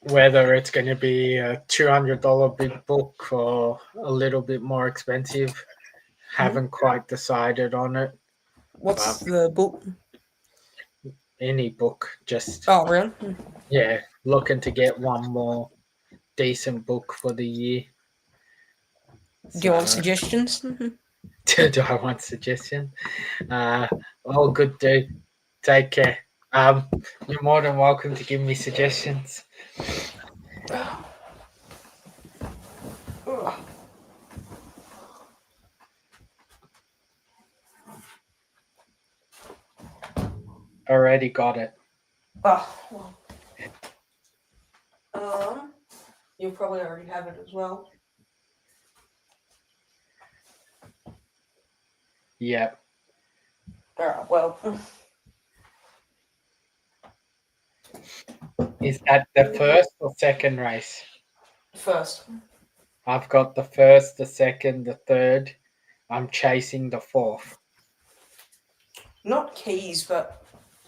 Whether it's going to be a $200 big book or a little bit more expensive, Hmm. haven't quite decided on it. What's But the book? any book, just Oh, really? yeah, looking to get one more decent book for the year. Do you want So, suggestions? do I want suggestion? All good, dude. Take care. You're more than welcome to give me suggestions. Already got it. Oh, well, you'll probably already have it as well. Yeah. All right. Well, Is that the first or second race? first, I've got the first, the second, the third. I'm chasing the fourth. not keys, but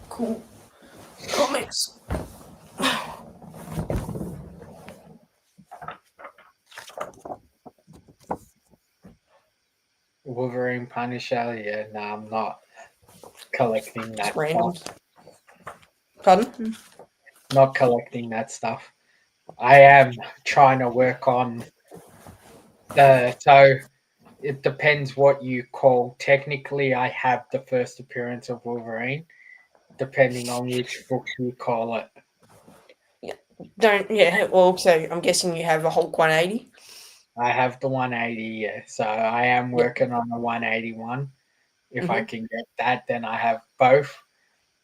cool comics. Wolverine Punisher. Yeah, no, I'm not collecting Just that random. stuff. Pardon? Not collecting that stuff. I am trying to work on the so it depends what you call. Technically, I have the first appearance of Wolverine, depending on which book you call it. Well, so I'm guessing you have a Hulk 180. I have the 180, yeah. So I am Yeah. working on the 181. If I Mhm. can get that, then I have both.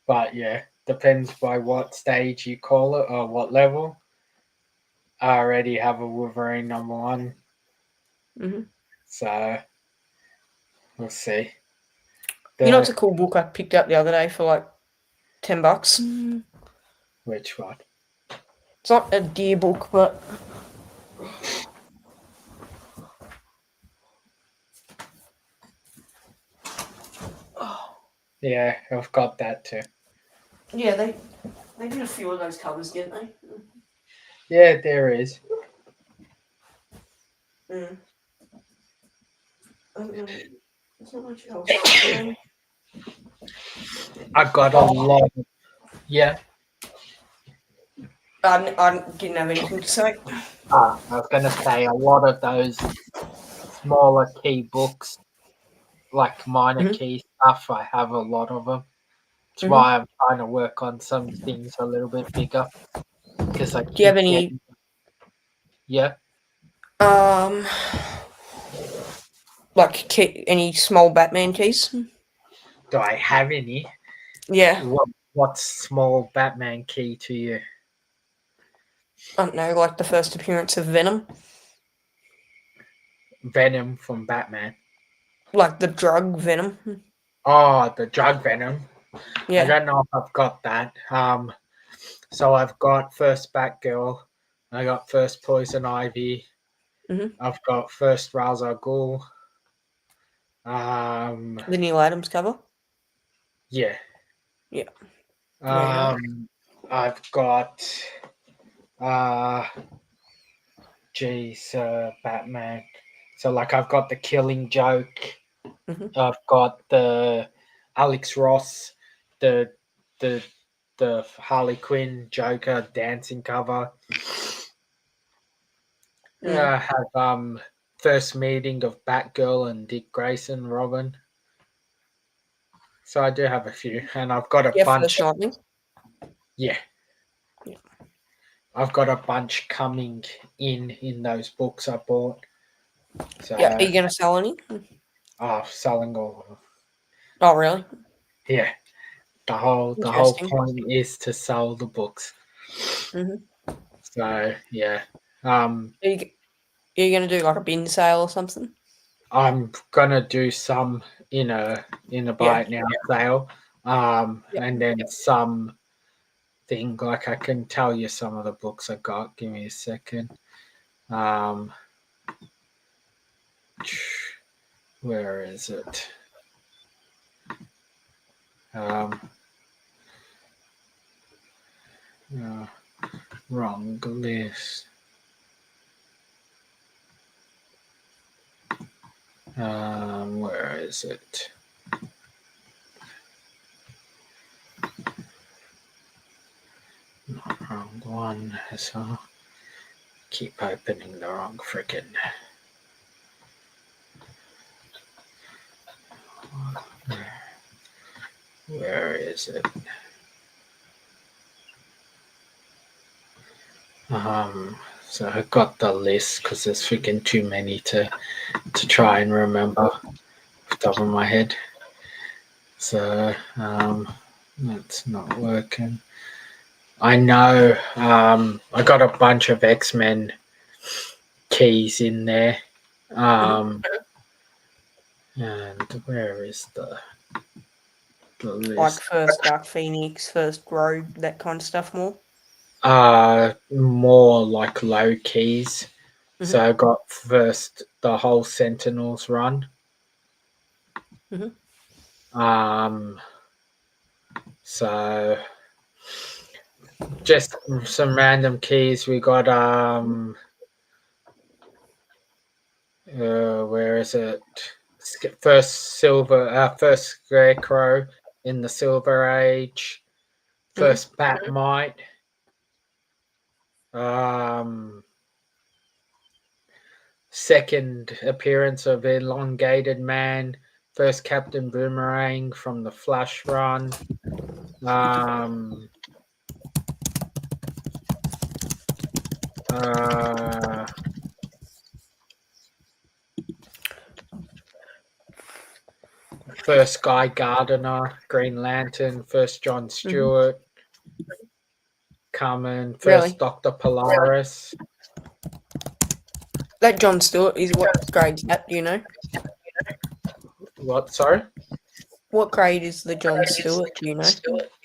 But yeah, depends by what stage you call it or what level. I already have a Wolverine number one, Mhm. so we'll see. You know, it's The a cool book I picked up the other day for like $10. which one? It's not a deer book, but Yeah, I've got that too. yeah, they did a few of those covers, didn't they? Yeah, there is. Mm. There's not much else. I got a Oh, lot. Yeah. I didn't have anything to say. I was gonna say a lot of those smaller key books, like minor Mhm. key stuff. I have a lot of them. That's Mhm. why I'm trying to work on some things a little bit bigger because I Do you have keep any getting. Yeah. um any small Batman keys? Do I have any? Yeah, What's small Batman key to you? I don't know, like the first appearance of Venom, Venom from Batman. like the drug Venom. Oh, the drug Venom. I Yeah. don't know if I've got that. So I've got first Batgirl. I got first Poison Ivy. Mhm. I've got first Ra's al Ghul. Um, The Neil Adams cover. yeah. Yeah. Very nice. I've got Batman. So like I've got the Killing Joke. Mhm. I've got the Alex Ross, the the the Harley Quinn Joker dancing cover. Mm. I have first meeting of Batgirl and Dick Grayson, Robin. So I do have a few, and I've got a Yeah, bunch. first Nightwing. Yeah, Yeah. I've got a bunch coming in those books I bought. Yeah. Are So you gonna sell any? selling all of them. Oh, really? Yeah, the whole Interesting. point is to sell the books. Mhm. So yeah, um, Are you gonna do like a bin sale or something? I'm gonna do some in a buy Yeah. it now sale, Yeah. and then some thing like I can tell you some of the books I got. Give me a second. Um, where is it? Um, uh, wrong list. Where is it? Not wrong one. So keep opening the wrong freaking. Where is it? So I got the list because there's freaking too many to try and remember off the top of my head. So that's not working. I know I got a bunch of X-Men keys in there. Mhm. And where is the Like list? first Dark Phoenix, first Rogue, that kind of stuff more. More like low keys. Mhm. So I got first the whole Sentinels run. Mhm. Um, so just some random keys. We got where is it? First Scarecrow in the Silver Age. Mhm. First Batmite. Um, second appearance of Elongated Man, first Captain Boomerang from the Flash run. First Guy Gardner, Green Lantern, first John Stewart, coming, first Really? Dr. Polaris. That John Stewart is what grade's that? Do you know? What, sorry? What grade is the John Stewart? Do you know?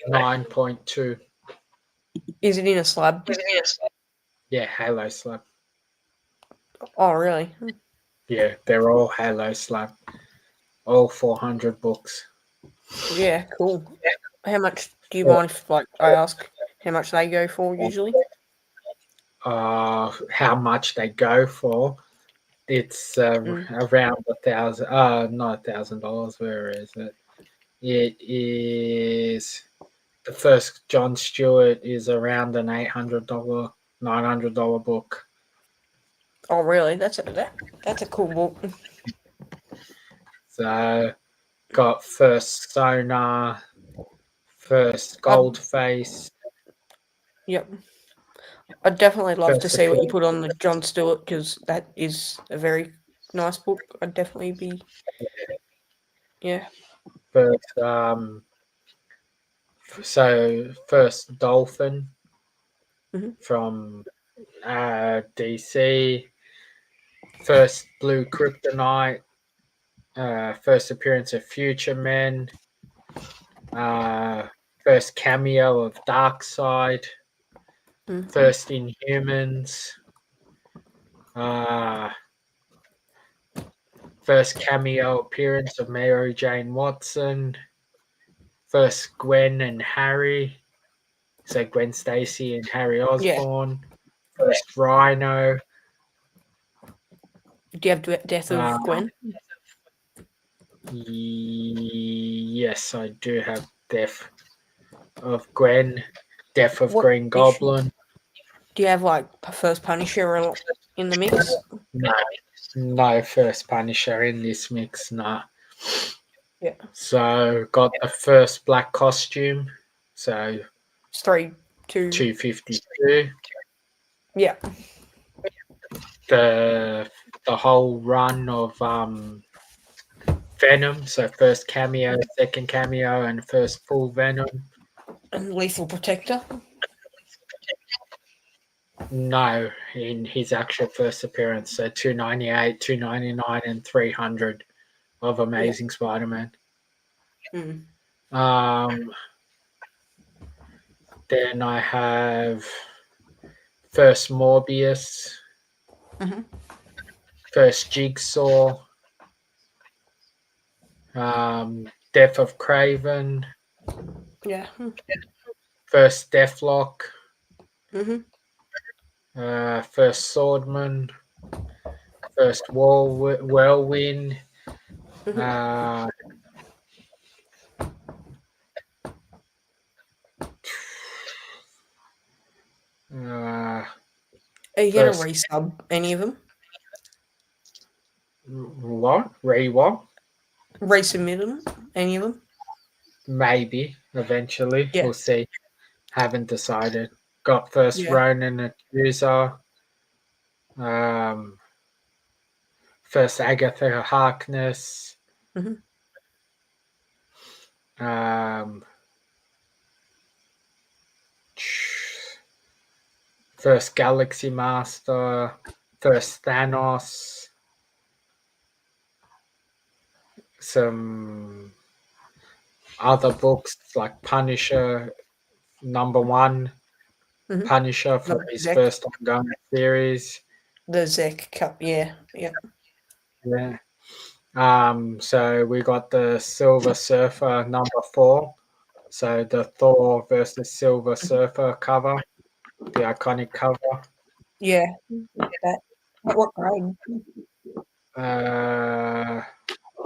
9.2. Is it in a slab? Yeah, Halo slab. Oh, really? Yeah, they're all Halo slab. All 400 books. Yeah, cool. How much do you mind if, like, I ask how much they go for usually? How much they go for? It's around $1,000. Not $1,000. Where is it? It is the first John Stewart is around an $800, $900 book. Oh, really? That's a cool book. So got first Sonar, first Goldface. Yep. I'd definitely love to First see what you put on the John Stewart because that is a very nice book. I'd definitely be. Yeah. First, so first Dolphin from DC. First Blue Kryptonite. First appearance of Future Men. First cameo of Darkseid. First Inhumans. First cameo appearance of Mary Jane Watson. First Gwen and Harry. So Gwen Stacy and Harry Osborn. Yeah. First Rhino. Do you have Death of Gwen? Yes, I do have Death of Gwen. Death of Green Goblin. Do you have like first Punisher in the mix? No first Punisher in this mix, no. Yeah. So got the first black costume. So it's 252. Yeah. The whole run of Venom. So first cameo, second cameo, and first full Venom. And Lethal Protector. No, in his actual first appearance. So 298, 299, and 300 of Amazing Spider-Man. Then I have first Morbius, first Jigsaw, Death of Kraven, first Deathlock, first Swordman, first Whirlwind, are you going to resub any of them? What? What? Resubmit them? Any of them? Maybe, eventually. Yeah. We'll see. Haven't decided. Got first Ronan Accuser. First Agatha Harkness. First Galaxy Master. First Thanos. Some other books like Punisher #1. Punisher for his first ongoing series. The Zek Cup, yeah. So we got the Silver Surfer #4. So the Thor versus Silver Surfer cover, the iconic cover. Yeah. What grade?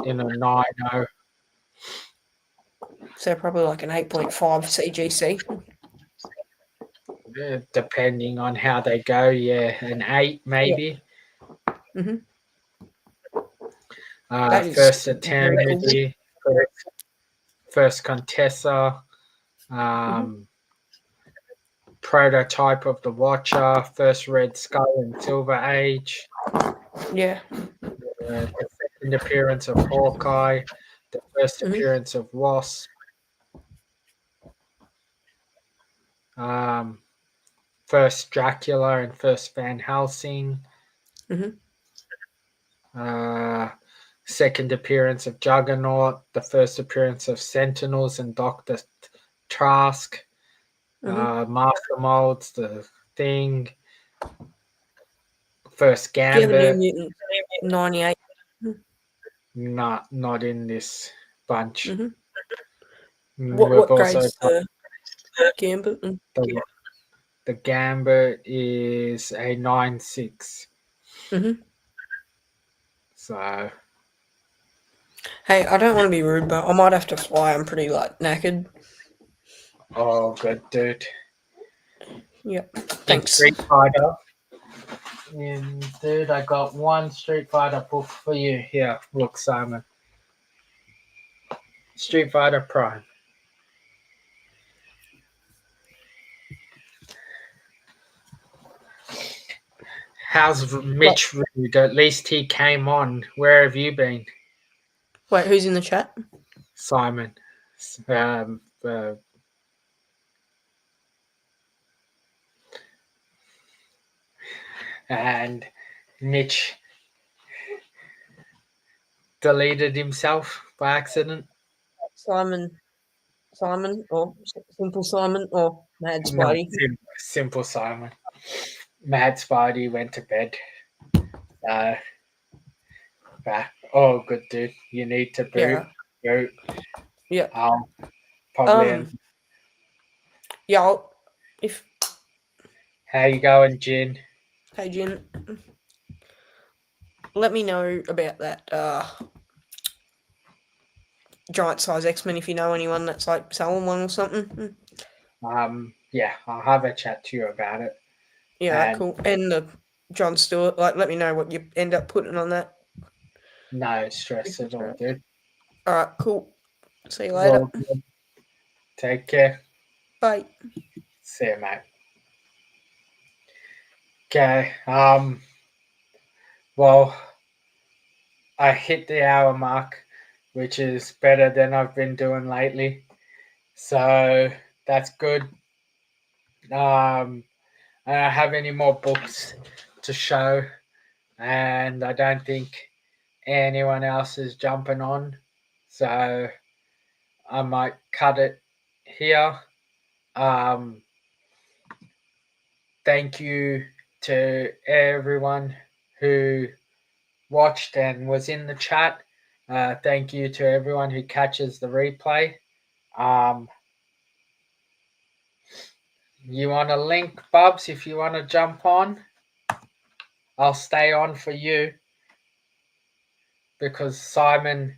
In a 9.0. So probably like an 8.5 CGC. Depending on how they go, an 8 maybe. That is First incredible. Eternity, First Contessa, Hmm. Prototype of the Watcher, First Red Skull and Silver Age, Yeah. the second appearance of Hawkeye, the first Hmm. appearance of Wasp, um, first Dracula and first Van Helsing, Hmm. uh, second appearance of Juggernaut, the first appearance of Sentinels and Doctor Trask, Hmm. Master Molds, the Thing, first Do you have a New Gambit. Mutant 98? Not in this bunch. Mm-hmm. We've What also grade's got the Gambit? the the Gambit is a 9.6. Mm-hmm. So Hey, I don't want to be rude, but I might have to fly. I'm pretty knackered. oh good dude. Yep. In Thanks. Street Fighter. Dude, I got one Street Fighter book for you. Here, look, Simon. Street Fighter Prime. How's What? Mitch Rude? At least he came on. Where have you been, Wait, who's in the chat? Simon? And Mitch deleted himself by accident. Simon, or Simple Simon, or Mad No, Spidey. simple Simon. Mad Spidey went to bed. Uh, oh, good dude. You need to boot. Yeah. Boot. Yeah. I'll probably. Um. Yeah. If How you going, Jin? Hey Jen, let me know about that giant size X-Men if you know anyone that's like selling one or something. Yeah, I'll have a chat to you about it. Yeah, And cool. And the John Stewart, let me know what you end up putting on that. no stress at all, dude. All right, cool. See you later. Well, take care. Bye. See you, mate. Okay. Well, I hit the hour mark, which is better than I've been doing lately. So that's good. I don't have any more books to show, and I don't think anyone else is jumping on. So I might cut it here. Um, Thank you to everyone who watched and was in the chat. Thank you to everyone who catches the replay. Um, you want a link, Bubs, if you want to jump on? I'll stay on for you because Simon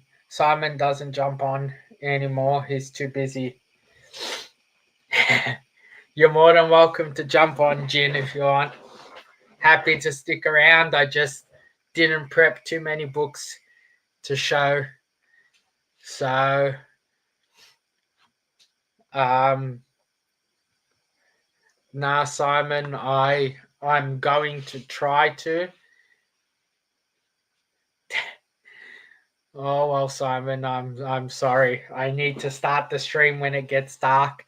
doesn't jump on anymore. He's too busy. You're more than welcome to jump on, Jin, if you want. Happy to stick around. I just didn't prep too many books to show. So nah, Simon, I'm going to try to. Oh well, Simon, I'm sorry. I need to start the stream when it gets dark,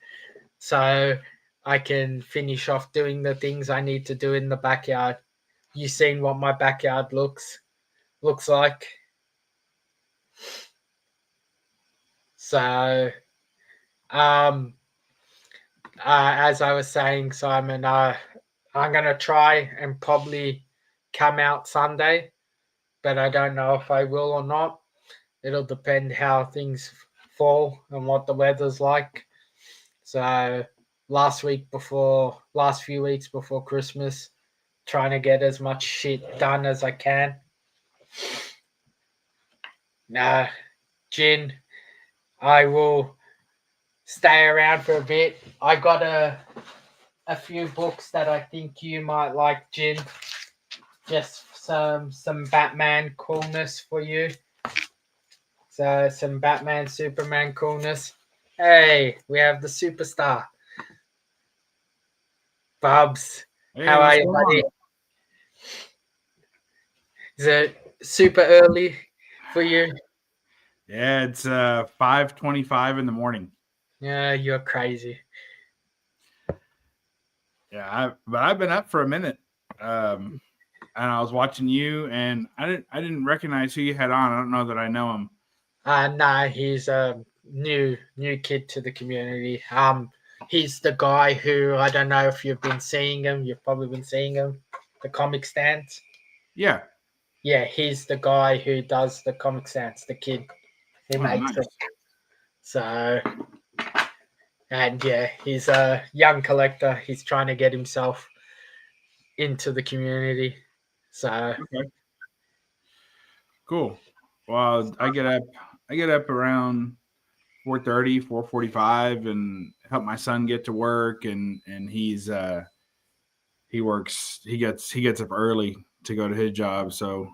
so I can finish off doing the things I need to do in the backyard. You seen what my backyard looks like? So, as I was saying, Simon, I'm gonna try and probably come out Sunday, but I don't know if I will or not. It'll depend how things fall and what the weather's like. So last few weeks before Christmas, trying to get as much shit done as I can. Nah, Jin, I will stay around for a bit. I got a few books that I think you might like, Jin. Just some Batman coolness for you. some Batman, Superman coolness. Hey, we have the superstar. Bubs, Hey, how are what's you, going buddy? on? Is it super early for you? Yeah, it's 5:25 in the morning. Yeah, you're crazy. Yeah, but I've been up for a minute. And I was watching you, and I didn't recognize who you had on. I don't know that I know him. Nah, he's a new kid to the community. He's the guy who I don't know if you've been seeing him. You've probably been seeing him, the comic stands. Yeah. Yeah, he's the guy who does the comic stands. The kid who Oh, makes it. nice. So, and yeah, he's a young collector. He's trying to get himself into the community. So, Okay. Cool. Well, I get up around 4:30, 4:45, and help my son get to work, and he gets up early to go to his job, so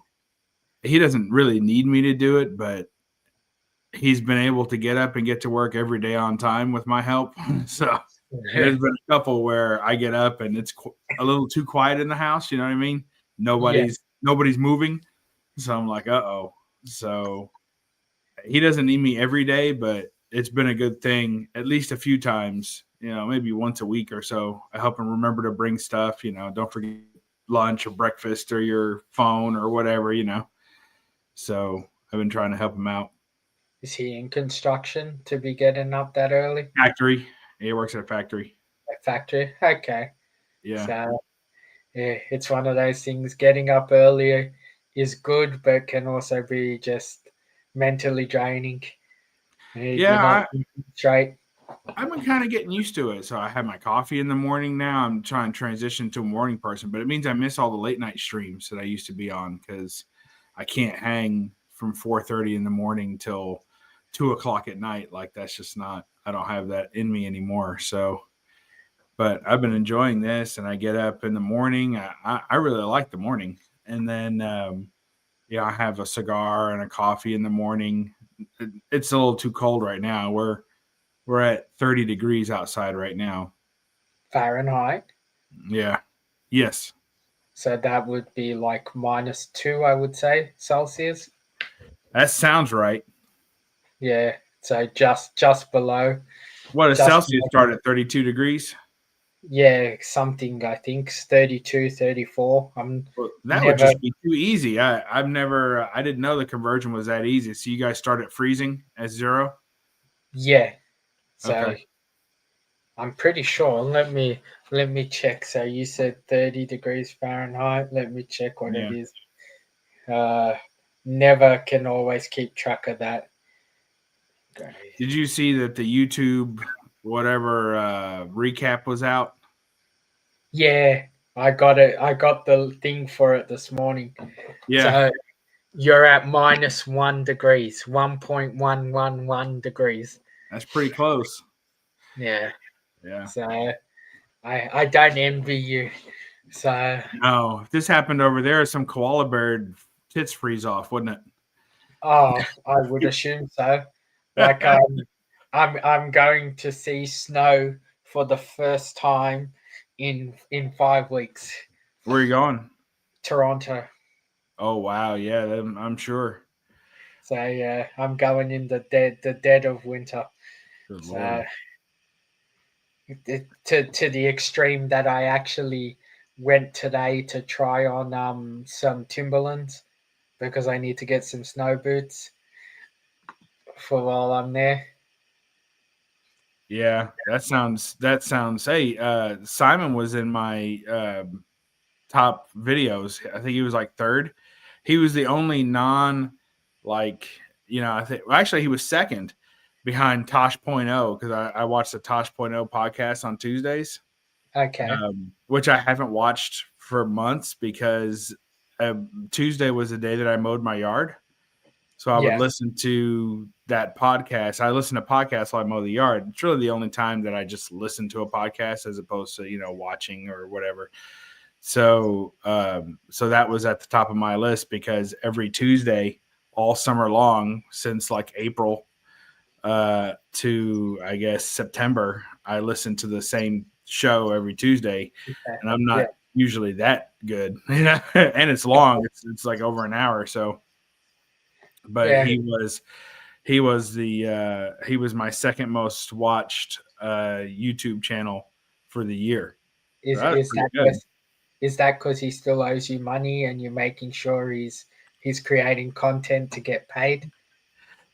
he doesn't really need me to do it, but he's been able to get up and get to work every day on time with my help. So there's been a couple where I get up and it's a little too quiet in the house. You know what I mean? yeah, Nobody's moving. So I'm like, uh-oh. So he doesn't need me every day, but it's been a good thing at least a few times, maybe once a week or so. I help him remember to bring stuff, don't forget lunch or breakfast or your phone or whatever. So I've been trying to help him out. is he in construction to be getting up that early? Factory. He works at a factory. A factory? Okay. Yeah. So, yeah, it's one of those things. Getting up earlier is good, but can also be just mentally draining. You're not Yeah, thinking straight. I've been kind of getting used to it. So I have my coffee in the morning now. I'm trying to transition to a morning person, but it means I miss all the late night streams that I used to be on because I can't hang from 4:30 in the morning till 2 o'clock at night. Like that's just not. I don't have that in me anymore. So, but I've been enjoying this, and I get up in the morning. I really like the morning, and then I have a cigar and a coffee in the morning. It's a little too cold right now. We're at 30 degrees outside right now. Fahrenheit. Yeah. Yes. So that would be like -2, I would say, Celsius. That sounds right. Yeah. So just below, What does just Celsius below, start at 32 degrees? yeah, something I think 32, 34. I'm Well, that would never, just be too easy. I didn't know the conversion was that easy. So you guys start at freezing at 0? yeah. So Okay. I'm pretty sure. Let me check. So you said 30 degrees Fahrenheit. Let me check what it Yeah. is. Uh, never can always keep track of that. Okay. Did you see that the YouTube whatever recap was out? Yeah, I got it. I got the thing for it this morning. Yeah. So you're at -1 degrees, 1.111 degrees. That's pretty close. Yeah. Yeah. So I don't envy you. So No, if this happened over there, some koala bear tits freeze off, wouldn't I would assume so. Like it? I'm going to see snow for the first time in 5 weeks. Where are you going? Toronto. Oh wow, yeah, I'm sure. So yeah, I'm going in the dead of winter. Good So lord. to the extreme that I actually went today to try on some Timberlands because I need to get some snow boots for while I'm there. Yeah, that sounds. Hey, Simon was in my top videos. I think he was like third. He was the only non like I think well, actually he was second behind Tosh Point oh because I watched the Tosh Point oh podcast on Tuesdays, Okay. which I haven't watched for months because Tuesday was the day that I mowed my yard. So I would Yeah. listen to that podcast. I listen to podcasts while I mow the yard. It's really the only time that I just listen to a podcast as opposed to, watching or whatever. So that was at the top of my list because every Tuesday all summer long since like April to I guess September. I listen to the same show every Tuesday, and I'm not usually that good, you know. And it's long; it's like over an hour. So, but he was he was my second most watched YouTube channel for the year. So that was pretty good. Is that because he still owes you money and you're making sure he's creating content to get paid?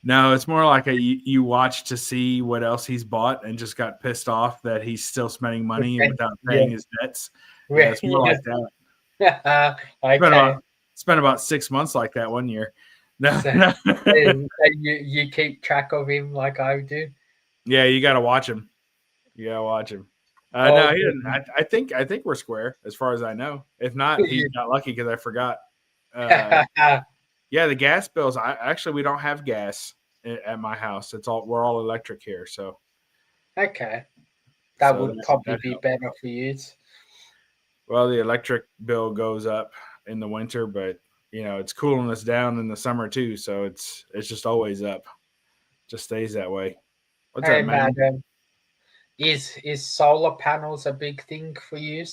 No, it's more like you watch to see what else he's bought and just got pissed off that he's still spending money without paying his debts. Yeah, it's more like that. Okay. Spent about 6 months like that one year. No, So, no. you keep track of him like I do? Yeah, you got to watch him. You got to watch him. Oh, no, he didn't. I think we're square as far as I know. If not, he got lucky because I forgot. Yeah, the gas bills. We don't have gas at my house. We're all electric here. So okay, that would probably be helped. better for you. Well, the electric bill goes up in the winter, but you know it's cooling us down in the summer too. So it's just always up. Just stays that way. What's Hey, up, man? madam, is solar panels a big thing for you?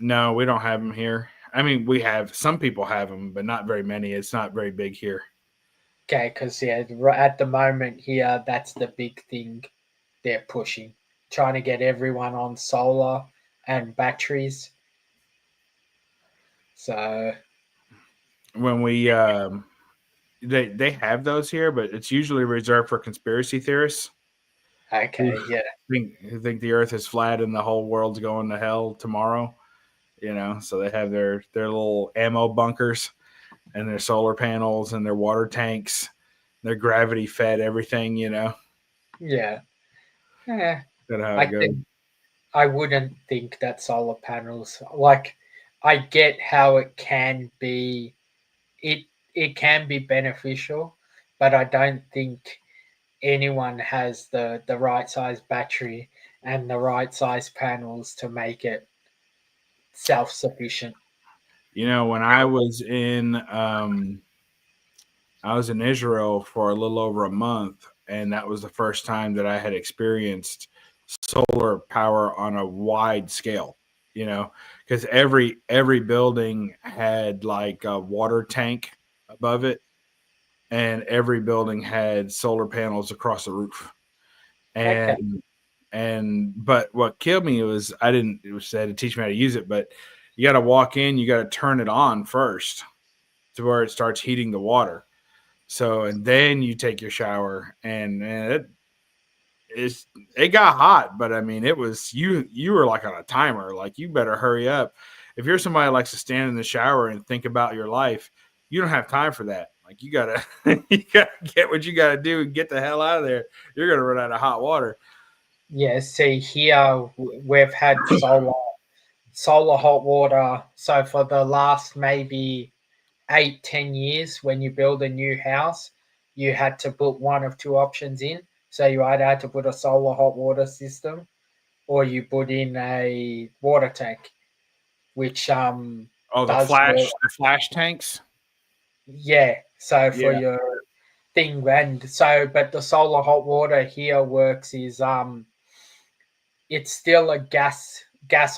No, we don't have them here. I mean, we have some people have them, but not very many. It's not very big here. Okay, because at the moment here, that's the big thing they're pushing, trying to get everyone on solar and batteries. So when we they have those here, but it's usually reserved for conspiracy theorists. okay, yeah, Who think the Earth is flat and the whole world's going to hell tomorrow. You know, so they have their little ammo bunkers and their solar panels and their water tanks, their gravity fed everything. You know, yeah. that's how it goes. I wouldn't think that solar panels, like, I get how it can be, it can be beneficial, but I don't think anyone has the right size battery and the right size panels to make it self sufficient. You know, when I was in Israel for a little over a month, and that was the first time that I had experienced solar power on a wide scale. You know, because every building had like a water tank above it, and every building had solar panels across the roof. Okay. But what killed me was I didn't. It was said to teach me how to use it, but you got to walk in, you got to turn it on first to where it starts heating the water. So, and then you take your shower, and it got hot, but I mean, it was you were like on a timer. Like, you better hurry up. If you're somebody who likes to stand in the shower and think about your life, you don't have time for that. Like, you gotta you gotta get what you gotta do and get the hell out of there. You're gonna run out of hot water. Yeah, see here we've had solar hot water. So for the last maybe 8-10 years, when you build a new house, you had to put one of two options in. So you either had to put a solar hot water system or you put in a water tank, which Oh, does work. the flash tanks. Yeah. So for Yeah, your thing, and so but the solar hot water here works is it's still a gas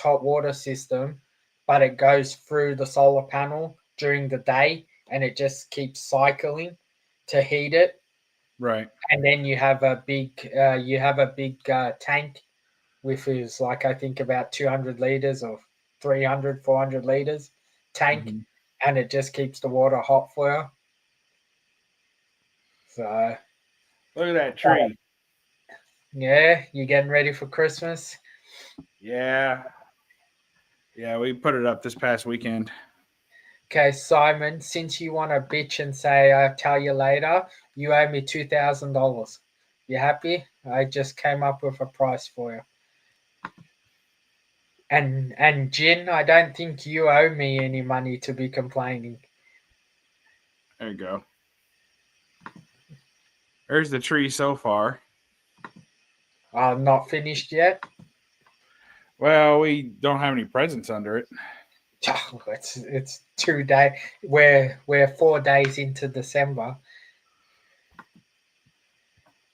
hot water system, but it goes through the solar panel during the day and it just keeps cycling to heat it. right. And then you have a big tank, which is like, I think, about 200 liters or 300, 400 liters tank, Mm-hmm. and it just keeps the water hot for you. So Look at that tree. yeah, you getting ready for Christmas? Yeah, yeah. We put it up this past weekend. Okay, Simon, since you want to bitch and say I'll tell you later, you owe me $2,000. You happy? I just came up with a price for you. And Jin, I don't think you owe me any money to be complaining. There you go. There's the tree so far. I'm not finished yet. Well, we don't have any presents under it. Oh, it's 2 days. We're 4 days into December.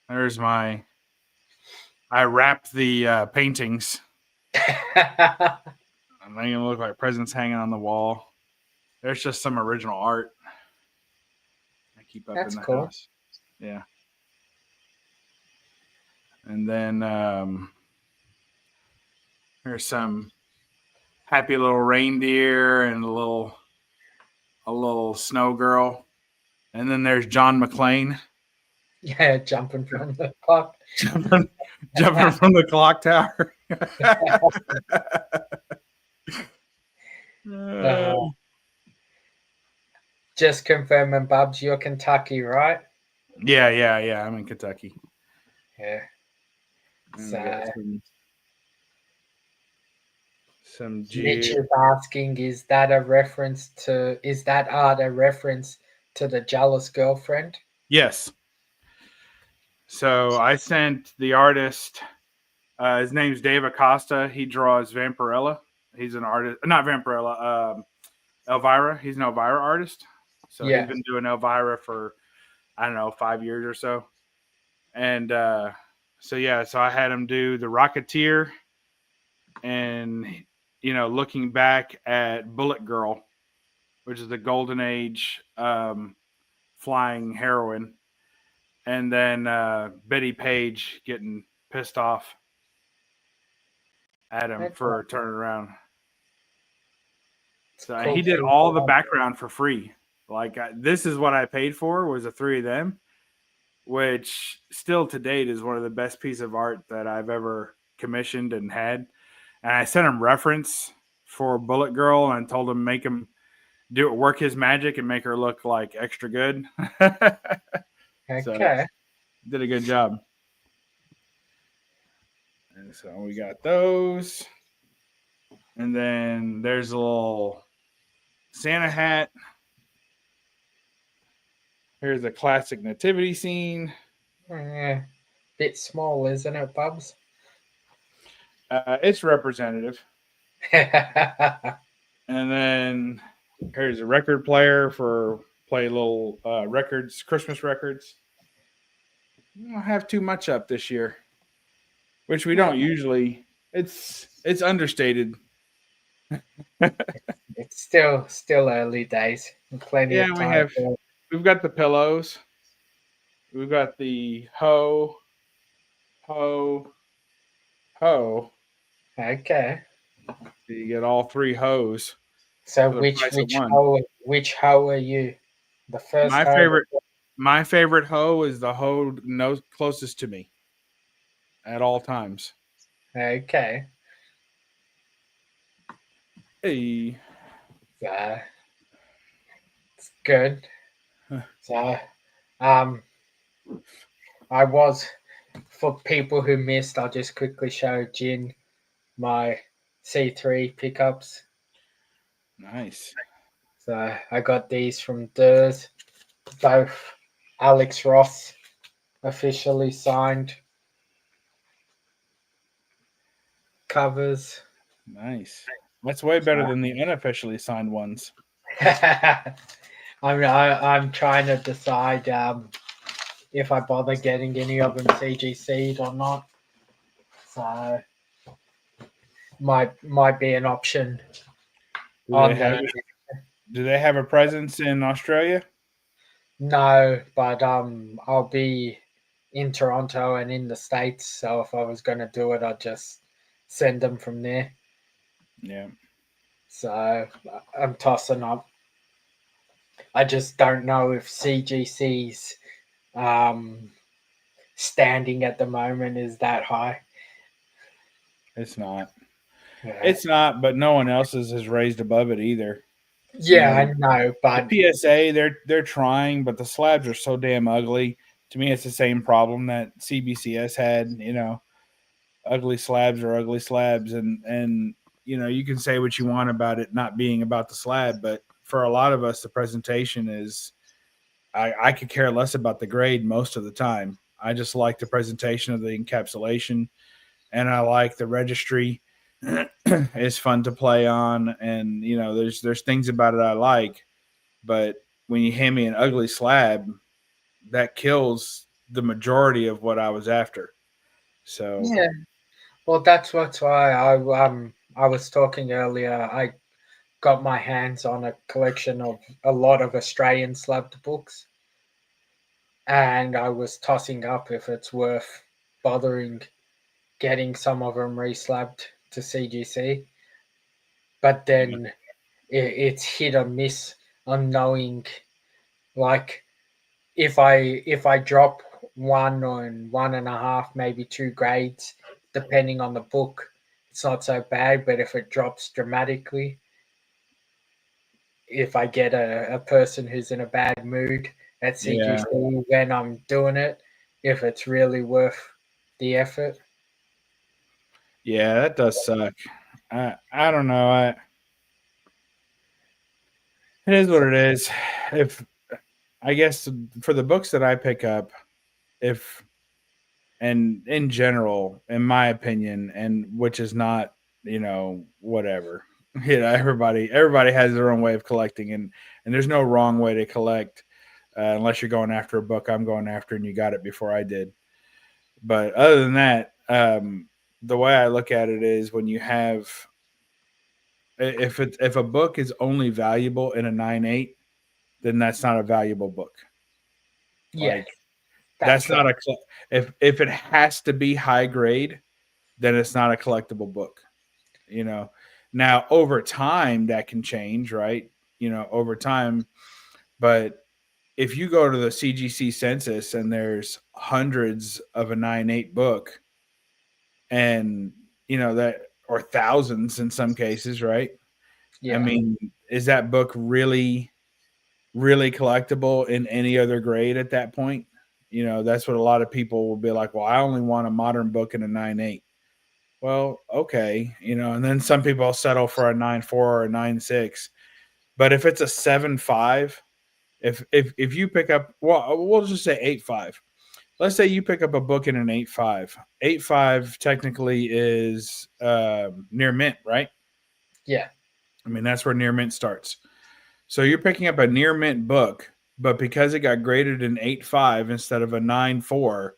There's my. I wrapped the paintings. I'm making them look like presents hanging on the wall. There's just some original art I keep up That's in the cool. house. Yeah. And then there's some happy little reindeer and a little snow girl. And then there's John McClane Yeah, jumping from the clock. jumping from the clock tower. Just confirming, Bubs, you're Kentucky, right? Yeah. I'm in Kentucky. Yeah. And So we got some Mitch G. is asking, is that art a reference to the jealous girlfriend? Yes. So I sent the artist. His name's Dave Acosta. He draws Vampirella. He's an artist, not Vampirella. Elvira. He's an Elvira artist. So Yeah. he's been doing Elvira for, I don't know, 5 years or so. And so I had him do the Rocketeer, and looking back at Bullet Girl, which is the Golden Age flying heroine, and then Betty Page getting pissed off at him for turning around. So Cool he did thing. all the background for free. Like this is what I paid for, was the three of them, which still to date is one of the best pieces of art that I've ever commissioned and had. And I sent him reference for Bullet Girl and told him make him work his magic and make her look like extra good. Okay. So did a good job. And so we got those. And then there's a little Santa hat. Here's a classic nativity scene. Bit small, isn't it, Bubs? It's representative. And then here's a record player for play little records, Christmas records. We don't have too much up this year, which we don't usually. It's understated. It's still early days. Plenty of time. We've got the pillows. We've got the ho. Okay. So you get all three hoes. So which hoe are you? The first My favorite hoe is the hoe closest to me at all times. Okay. Hey. It's good. So I was, for people who missed, I'll just quickly show Jin my C3 pickups. Nice. So I got these from Durs, both Alex Ross officially signed covers. Nice. That's way better than the unofficially signed ones. I'm trying to decide if I bother getting any of them CGC'd or not. So might be an option. Do they have a presence in Australia? No, but I'll be in Toronto and in the States. So if I was going to do it, I'd just send them from there. Yeah. So I'm tossing up. I just don't know if CGC's standing at the moment is that high. It's not. Yeah. It's not, but no one else's has raised above it either. Yeah, I know, but the PSA they're trying, but the slabs are so damn ugly. To me, it's the same problem that CBCS had. Ugly slabs are ugly slabs, and you can say what you want about it not being about the slab, but for a lot of us, the presentation is. I could care less about the grade most of the time. I just like the presentation of the encapsulation, and I like the registry is fun to play on, and there's things about it I like, but when you hand me an ugly slab, that kills the majority of what I was after. So Yeah. Well, that's why I was talking earlier. I got my hands on a collection of a lot of Australian slabbed books, and I was tossing up if it's worth bothering getting some of them reslabbed to CGC. But then it's hit or miss on knowing, like, if I drop one and one and a half, maybe two grades, depending on the book, it's not so bad. But if it drops dramatically, if I get a person who's in a bad mood at yeah, CGC when I'm doing it, if it's really worth the effort. yeah, that does suck. I don't know. It is what it is. If I guess for the books that I pick up, if and in general, in my opinion, and which is not, whatever. Everybody has their own way of collecting, and there's no wrong way to collect, unless you're going after a book I'm going after and you got it before I did. But other than that, the way I look at it is when you have, if a book is only valuable in a 9.8, then that's not a valuable book. Yeah, Like that's that's not right. if it has to be high grade, then it's not a collectible book. You know. Now over time that can change, right? Over time, but if you go to the CGC census and there's hundreds of a 9.8 book, and that, or thousands in some cases, right? I Yeah, mean, is that book really really collectible in any other grade at that point? That's what a lot of people will be like, well, I only want a modern book in a 9.8. Well, okay, and then some people settle for a 9.4 or a 9.6. But if it's a 7.5, if you pick up, well, we'll just say 8.5. Let's say you pick up a book in an 8.5. 8.5 technically is near mint, right? yeah, I mean, that's where near mint starts. So you're picking up a near mint book, but because it got graded an 8.5 instead of a 9.4,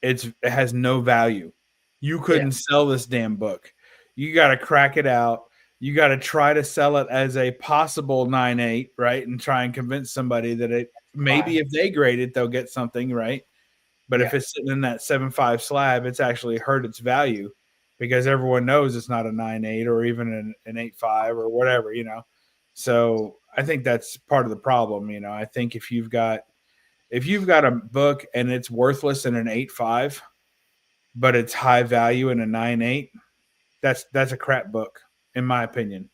it has no value. You yeah, couldn't sell this damn book. You got to crack it out. You got to try to sell it as a possible 9.8, right? And try and convince somebody that it maybe right. if they grade it, they'll get something, right? But if Yeah, it's sitting in that 7.5 slab, it's actually hurt its value because everyone knows it's not a 9.8 or even an 8.5 or whatever. So I think that's part of the problem. I think if you've got a book and it's worthless in an 8.5, but it's high value in a 9.8, that's a crap book, in my opinion.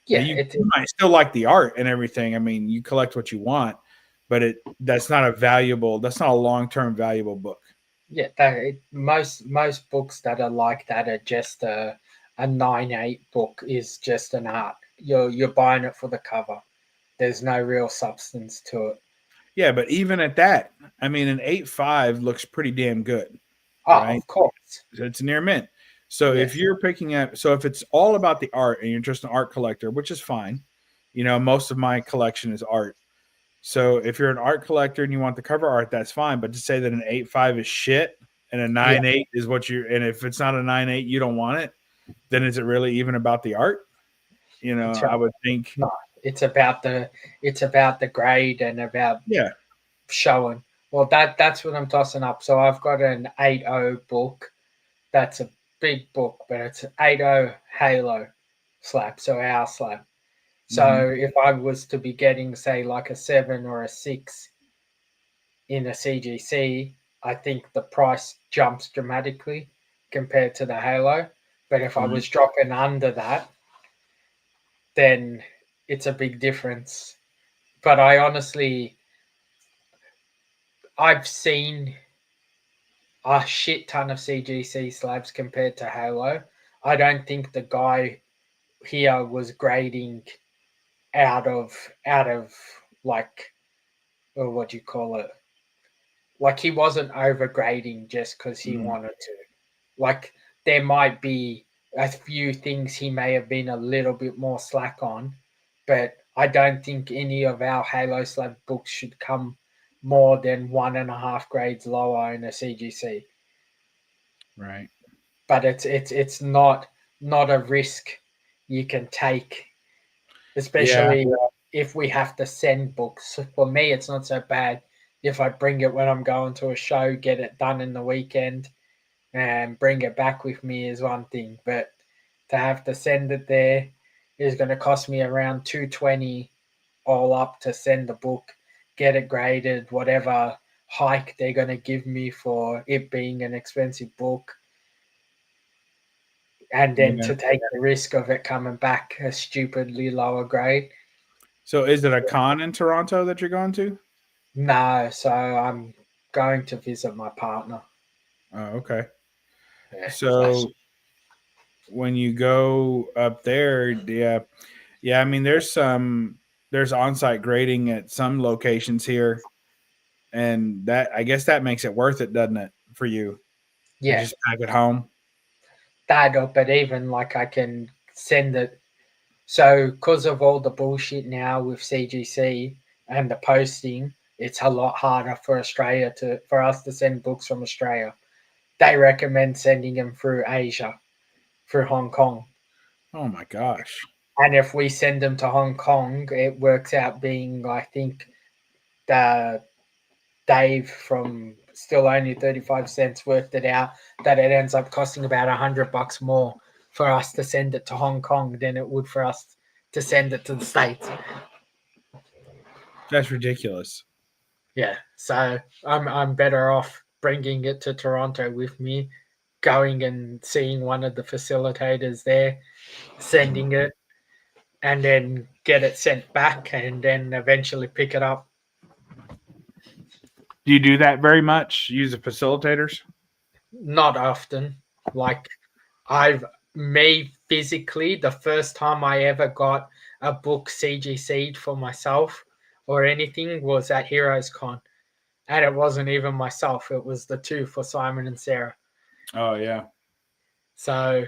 Now yeah. you might still like the art and everything. I mean, you collect what you want, but that's not a long-term valuable book. Yeah, most books that are like that are just a 9.8 book is just an art. You're buying it for the cover. There's no real substance to it. Yeah, but even at that, I mean, an 8.5 looks pretty damn good, Oh, right? of course. It's near mint. So if Yes. you're if it's all about the art and you're just an art collector, which is fine, most of my collection is art. So if you're an art collector and you want the cover art, that's fine. But to say that an 8.5 is shit and a Yeah. 9.8 is and if it's not a 9.8, you don't want it, then is it really even about the art? It's right. I would think, No, it's about the grade and about yeah. showing. Well, that's what I'm tossing up. So I've got an 8.0 book. That's a big book, but it's an 8.0 Halo slab, so our slab. So Hmm. if I was to be getting, say, like a 7 or a 6 in a CGC, I think the price jumps dramatically compared to the Halo. But if I Hmm. was dropping under that, then it's a big difference. But I've seen a shit ton of CGC slabs compared to Halo. I don't think the guy here was grading out of like, what do you call it? Like, he wasn't overgrading just because he Hmm. wanted to. Like, there might be a few things he may have been a little bit more slack on, but I don't think any of our Halo Slab books should come more than 1.5 grades lower in a CGC. Right. But it's not a risk you can take, Yeah. especially if we have to send books. For me, it's not so bad if I bring it when I'm going to a show, get it done in the weekend, and bring it back with me is one thing. But to have to send it there is going to cost me around 220 all up to send the book, get it graded, whatever hike they're going to give me for it being an expensive book, and then Yeah. to take the risk of it coming back a stupidly lower grade. So is it a con in Toronto that you're going to? No, so I'm going to visit my partner. Oh, okay. Yeah, So when you go up there, yeah, I mean, there's on-site grading at some locations here, and that I guess that makes it worth it, doesn't it, for you to yeah, just pack it home? that up, but even like I can send it. So because of all the bullshit now with CGC and the posting, it's a lot harder for Australia for us to send books from Australia. They recommend sending them through Asia, through Hong Kong. Oh my gosh. And if we send them to Hong Kong, it works out being, I think, the Dave from Still Only 35 Cents worked it out that it ends up costing about $100 more for us to send it to Hong Kong than it would for us to send it to the States. That's ridiculous. Yeah, so I'm better off bringing it to Toronto with me, going and seeing one of the facilitators there, sending it, and then get it sent back, and then eventually pick it up. Do you do that very much? Use the facilitators? Not often. Like I've me physically, the first time I ever got a book CGC'd for myself or anything was at Heroes Con. And it wasn't even myself, it was the two for Simon and Sarah. Oh yeah. So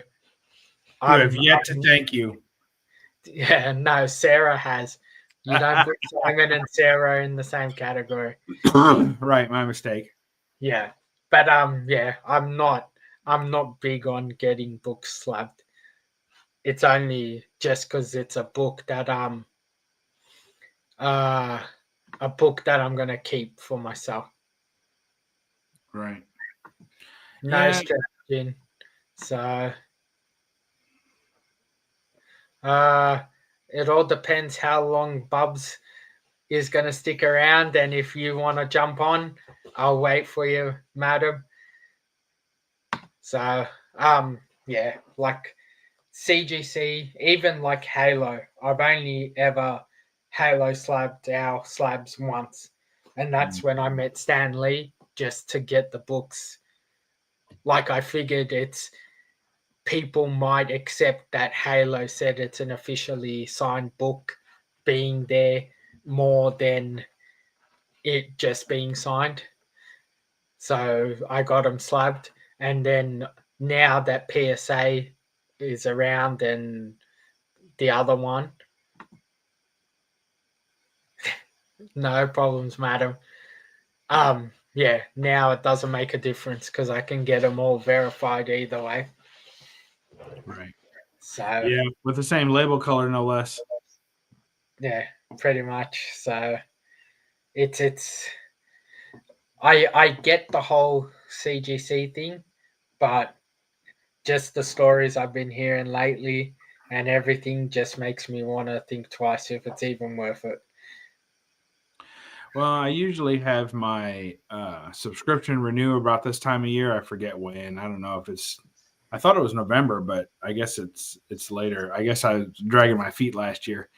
Who have I'm, yet to I'm thank you. yeah, no, Sarah has. You don't put Simon and Sarah in the same category. Right, my mistake. Yeah. But yeah, I'm not big on getting books slabbed. It's only just because it's uh a book that I'm gonna keep for myself. Right. No Yeah. stretching. So uh it all depends how long Bubs is gonna stick around, and if you wanna jump on, I'll wait for you, madam. So yeah, like CGC, even like Halo. I've only ever Halo slabbed our slabs once, and that's when I met Stan Lee just to get the books. Like I figured it's people might accept that Halo said it's an officially signed book being there more than it just being signed. So I got them slabbed, and then now that PSA is around and the other one, no problems, madam. Yeah, now it doesn't make a difference because I can get them all verified either way. Right. So Yeah, with the same label color, no less. yeah, pretty much. So it's I get the whole CGC thing, but just the stories I've been hearing lately and everything just makes me want to think twice if it's even worth it. Well, I usually have my subscription renew about this time of year. I forget when. I don't know if it's. I thought it was November, but I guess it's later. I guess I was dragging my feet last year,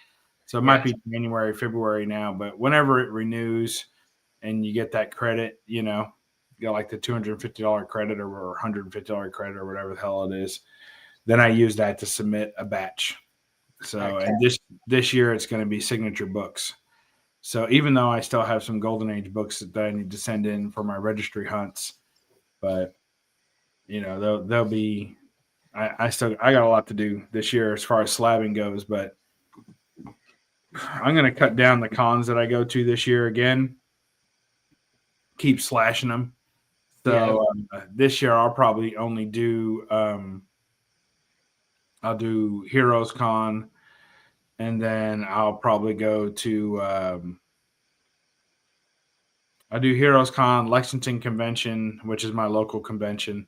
so it might be January, February now. But whenever it renews, and you get that credit, you got like the $250 credit or $150 credit or whatever the hell it is. Then I use that to submit a batch. So, Okay. and this year it's going to be signature books. So even though I still have some Golden Age books that I need to send in for my registry hunts, but they'll be I got a lot to do this year as far as slabbing goes, but I'm going to cut down the cons that I go to this year again. Keep slashing them. So this year I'll probably only do I'll do Heroes Con, and then I'll probably go to I do Heroes Con, Lexington Convention, which is my local convention,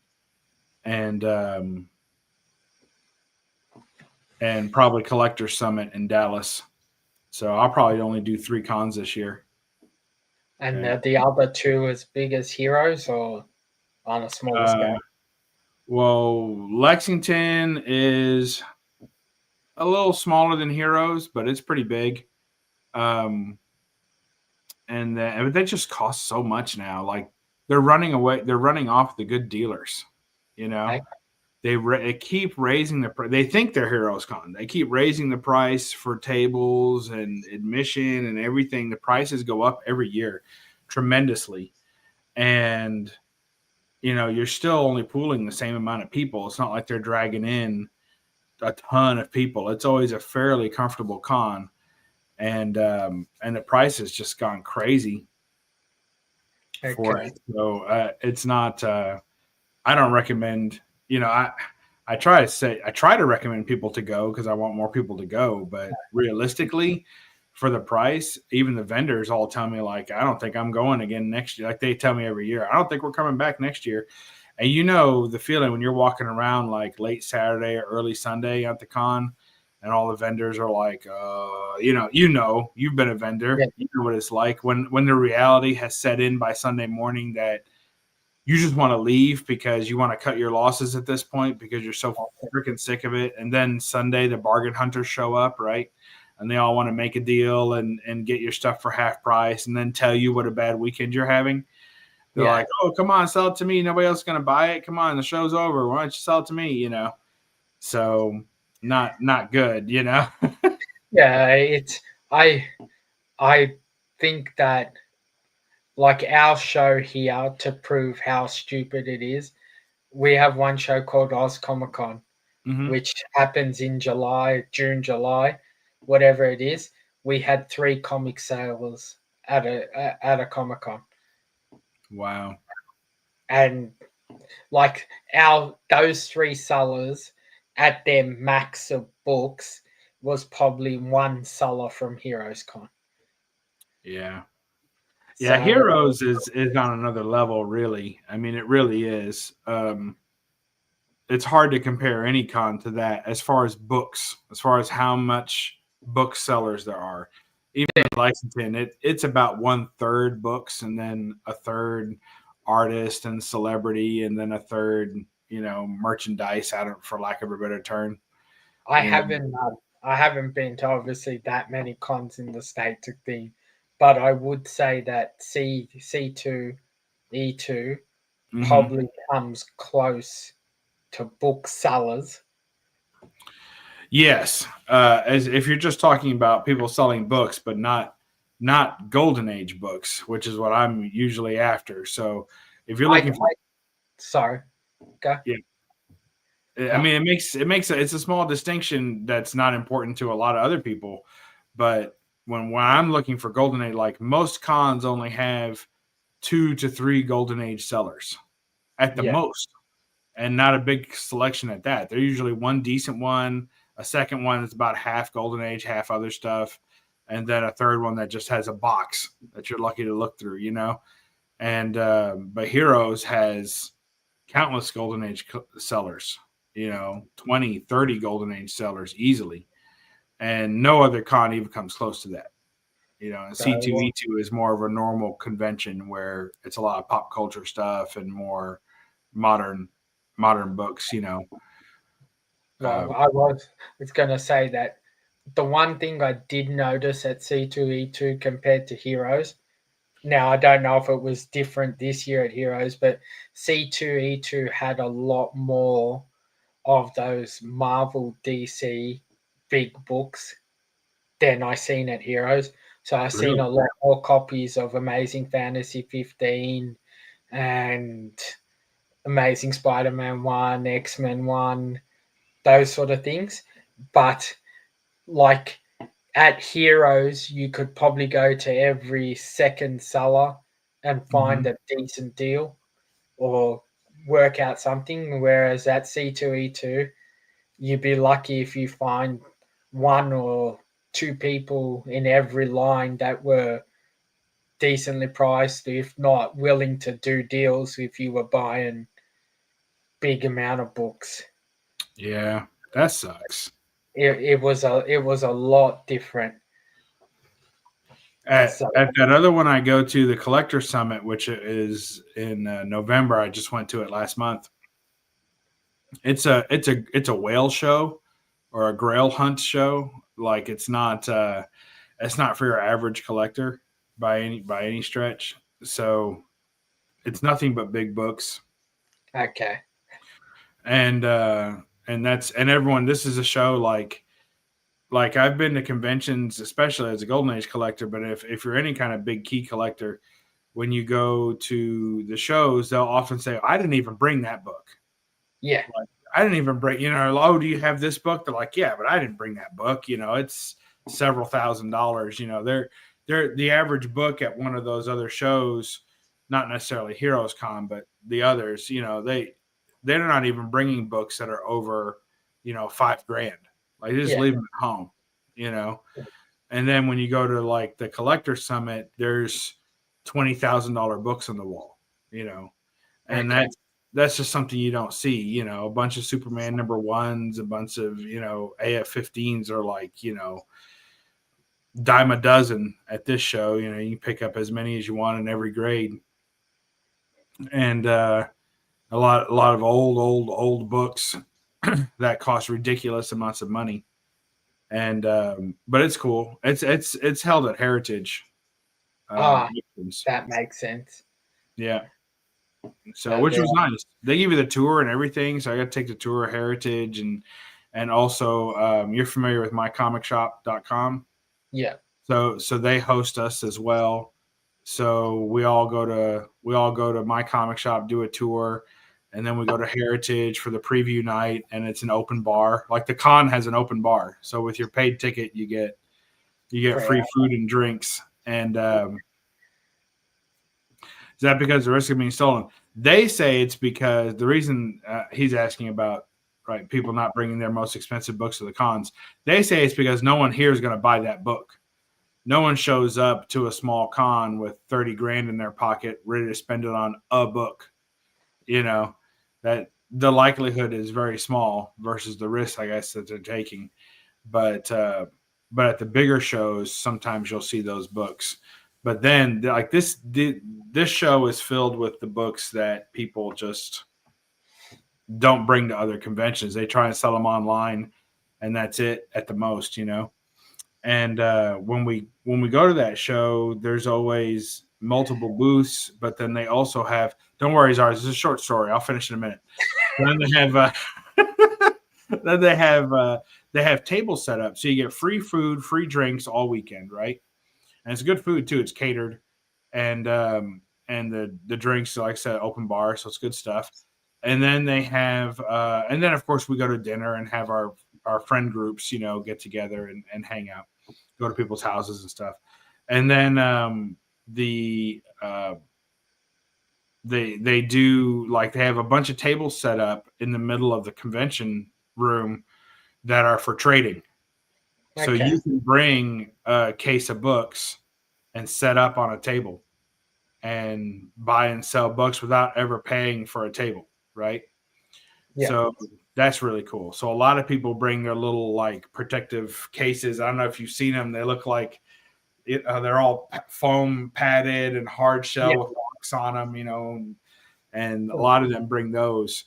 and probably Collector Summit in Dallas. So I'll probably only do 3 cons this year. And the other 2 as big as Heroes or on a smaller scale? Well, Lexington is a little smaller than Heroes, but it's pretty big. And they just cost so much now. Like they're running off the good dealers. You know, Okay. they keep raising the price. They think they're Heroes Con. They keep raising the price for tables and admission and everything. The prices go up every year tremendously, and you're still only pooling the same amount of people. It's not like they're dragging in a ton of people. It's always a fairly comfortable con, and the price has just gone crazy for it. So it's not. I don't recommend. I try to recommend people to go because I want more people to go. But realistically, for the price, even the vendors all tell me like, I don't think I'm going again next year. Like they tell me every year, I don't think we're coming back next year. And the feeling when you're walking around like late Saturday or early Sunday at the con, and all the vendors are like, you've been a vendor, you know what it's like when the reality has set in by Sunday morning that you just want to leave because you want to cut your losses at this point because you're so freaking sick of it. And then Sunday, the bargain hunters show up, right? And they all want to make a deal and get your stuff for half price and then tell you what a bad weekend you're having. They're like, oh, come on, sell it to me. Nobody else is going to buy it. Come on, the show's over. Why don't you sell it to me, So not good, Yeah, I think that like our show here, to prove how stupid it is, we have one show called Oz Comic Con, which happens in June, July, whatever it is. We had 3 comic sales at a Comic Con. Wow. And like those 3 sellers at their max of books was probably 1 seller from Heroes Con. Yeah. Yeah, So, Heroes is on another level, really. I mean, it really is. It's hard to compare any con to that as far as books, as far as how much booksellers there are. Even in Lexington, it's about 1/3 books and then a third artist and celebrity and then a third, merchandise, for lack of a better term. I haven't been to obviously that many cons in the States thing, but I would say that C2E2 probably comes close to booksellers. Yes, as if you're just talking about people selling books, but not Golden Age books, which is what I'm usually after. So if you're looking for, sorry, go. Yeah. I mean, it's a small distinction that's not important to a lot of other people, but when I'm looking for Golden Age, like most cons only have 2 to 3 Golden Age sellers at the most, and not a big selection at that. They're usually one decent one, a second one that's about half Golden Age, half other stuff, and then a third one that just has a box that you're lucky to look through, And but Heroes has countless Golden Age sellers, 20, 30 Golden Age sellers easily, and no other con even comes close to that. C2E2 is more of a normal convention where it's a lot of pop culture stuff and more modern books. Well, I was going to say that the one thing I did notice at C2E2 compared to Heroes, now I don't know if it was different this year at Heroes, but C2E2 had a lot more of those Marvel DC big books than I seen at Heroes. So I've seen a lot more copies of Amazing Fantasy 15 and Amazing Spider-Man 1, X-Men 1, those sort of things. But like at Heroes, you could probably go to every second seller and find a decent deal or work out something. Whereas at C2E2, you'd be lucky if you find one or two people in every line that were decently priced, if not willing to do deals if you were buying big amount of books. Yeah, that sucks. It was a lot different. So At that other one I go to, the Collector Summit, which is in November. I just went to it last month. It's a whale show or a grail hunt show. Like it's not for your average collector by any stretch. So it's nothing but big books. okay, And everyone, this is a show like I've been to conventions, especially as a Golden Age collector, but if you're any kind of big key collector, when you go to the shows, they'll often say, I didn't even bring that book. yeah, Like, I didn't even bring, oh, do you have this book? They're like, yeah, but I didn't bring that book. It's several $1,000s. They're the average book at one of those other shows, not necessarily Heroes Con, but the others, they're not even bringing books that are over, $5,000. Like they just leave them at home, And then when you go to like the Collector Summit, there's $20,000 books on the wall, and okay. that's just something you don't see. A bunch of Superman #1s, a bunch of AF-15s are like dime a dozen at this show. You can pick up as many as you want in every grade, and a lot of old books that cost ridiculous amounts of money. And but it's cool. It's held at Heritage. That makes sense. Yeah. So which was nice. They give you the tour and everything. So I got to take the tour of Heritage and also you're familiar with mycomicshop.com. Yeah. So they host us as well. So we all go to My Comic Shop, do a tour, and then we go to Heritage for the preview night, and it's an open bar. Like the con has an open bar. So with your paid ticket, you get free food and drinks. And is that because the risk of being stolen? They say it's because the reason he's asking about, right, people not bringing their most expensive books to the cons. They say it's because no one here is going to buy that book. No one shows up to a small con with $30,000 in their pocket, ready to spend it on a book. That the likelihood is very small versus the risk, I guess, that they're taking. But at the bigger shows, sometimes you'll see those books. But then, like this show is filled with the books that people just don't bring to other conventions. They try and sell them online, and that's it at the most, And when we go to that show, there's always multiple booths, but then they also have. Don't worry, Zarz. It's a short story. I'll finish in a minute. Then they have tables set up, so you get free food, free drinks all weekend, right? And it's good food too. It's catered, and the drinks, like I said, open bar, so it's good stuff. And then they have, and then of course we go to dinner and have our friend groups, get together and hang out, go to people's houses and stuff. And then they do, like, they have a bunch of tables set up in the middle of the convention room that are for trading. Okay. So you can bring a case of books and set up on a table and buy and sell books without ever paying for a table, right? Yeah. So that's really cool. So a lot of people bring their little like protective cases. I don't know if you've seen them. They look like they're all foam padded and hard shell with locks on them, and a lot of them bring those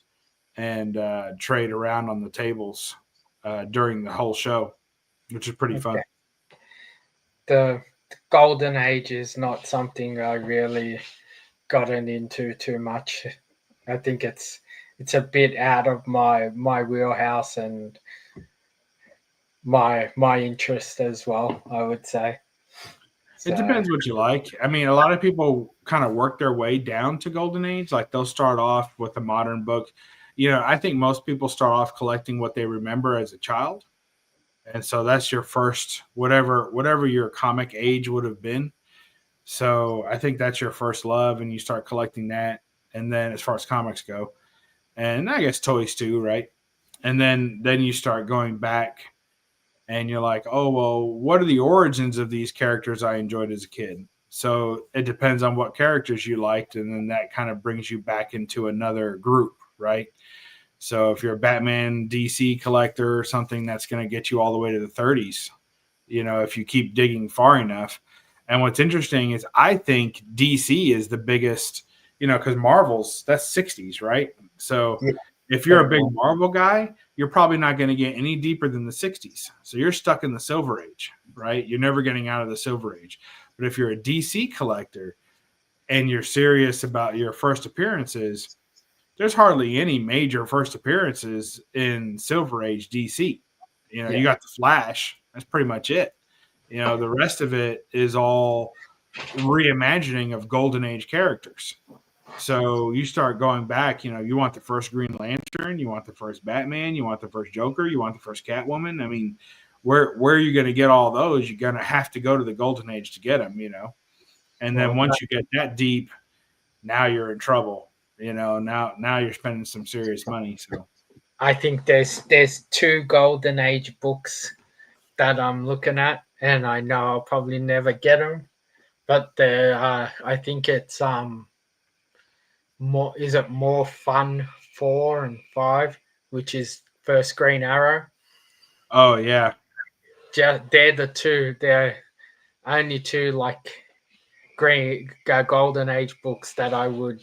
and trade around on the tables during the whole show, which is pretty fun. The Golden Age is not something I really gotten into too much. I think it's a bit out of my wheelhouse and my interest as well, I would say. So, it depends what you like. I mean, a lot of people kind of work their way down to Golden Age. Like they'll start off with a modern book. I think most people start off collecting what they remember as a child. And so that's your first, whatever your comic age would have been. So I think that's your first love, and you start collecting that. And then as far as comics go, and I guess toys too, right? And then you start going back, and you're like, oh, well, what are the origins of these characters I enjoyed as a kid? So it depends on what characters you liked, and then that kind of brings you back into another group, right? So if you're a Batman DC collector or something, that's going to get you all the way to the 30s, if you keep digging far enough. And what's interesting is I think DC is the biggest, because Marvel's, that's 60s, right? So Yeah. if you're a big Marvel guy, you're probably not going to get any deeper than the 60s. So you're stuck in the Silver Age, right? You're never getting out of the Silver Age. But if you're a DC collector and you're serious about your first appearances, there's hardly any major first appearances in Silver Age DC. You got the Flash. That's pretty much it. The rest of it is all reimagining of Golden Age characters. So you start going back, you want the first Green Lantern, you want the first Batman, you want the first Joker, you want the first Catwoman. I mean, where are you going to get all those? You're going to have to go to the Golden Age to get them, And then once you get that deep, now you're in trouble. Now you're spending some serious money. So I think there's 2 Golden Age books that I'm looking at, and I know I'll probably never get them. But I think it's more fun 4 and 5, which is first Green Arrow. Oh yeah, They're the 2. They're only 2 like Golden Age books that I would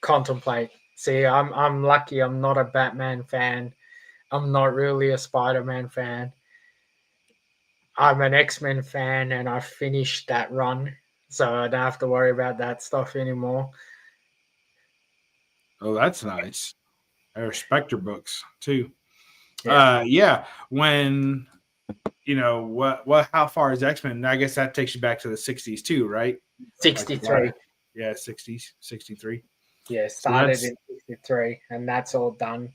contemplate. See, I'm lucky. I'm not a Batman fan. I'm not really a Spider-Man fan. I'm an X-Men fan, and I finished that run, so I don't have to worry about that stuff anymore. Oh, that's nice. Or Spectre books too. Yeah. When how far is X-Men? I guess that takes you back to the 60s too, right? 63. Yeah, 60s, 63. Yeah, started in 63, and that's all done.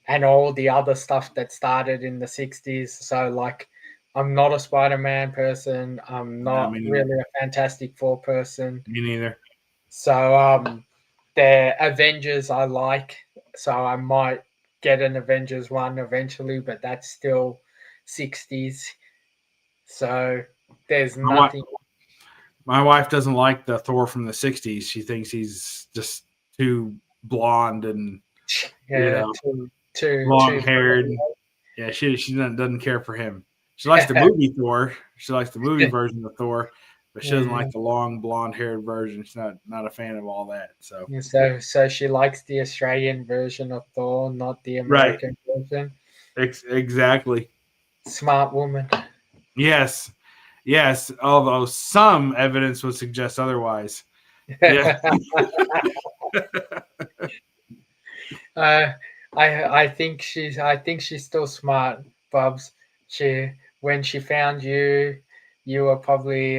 And all the other stuff that started in the 60s. So, like, I'm not a Spider-Man person. I'm not really a Fantastic Four person. Me neither. So, the Avengers I like. So, I might get an Avengers one eventually, but that's still 60s. So, there's nothing. My wife doesn't like the Thor from the 60s. She thinks he's just too blonde and too long-haired. Yeah, she doesn't care for him. She likes the movie Thor. She likes the movie version of Thor, but she doesn't like the long blonde-haired version. She's not a fan of all that. So she likes the Australian version of Thor, not the American version. Exactly. Smart woman. Yes. Although some evidence would suggest otherwise. Yeah. I think she's still smart, Bubs. When she found you were probably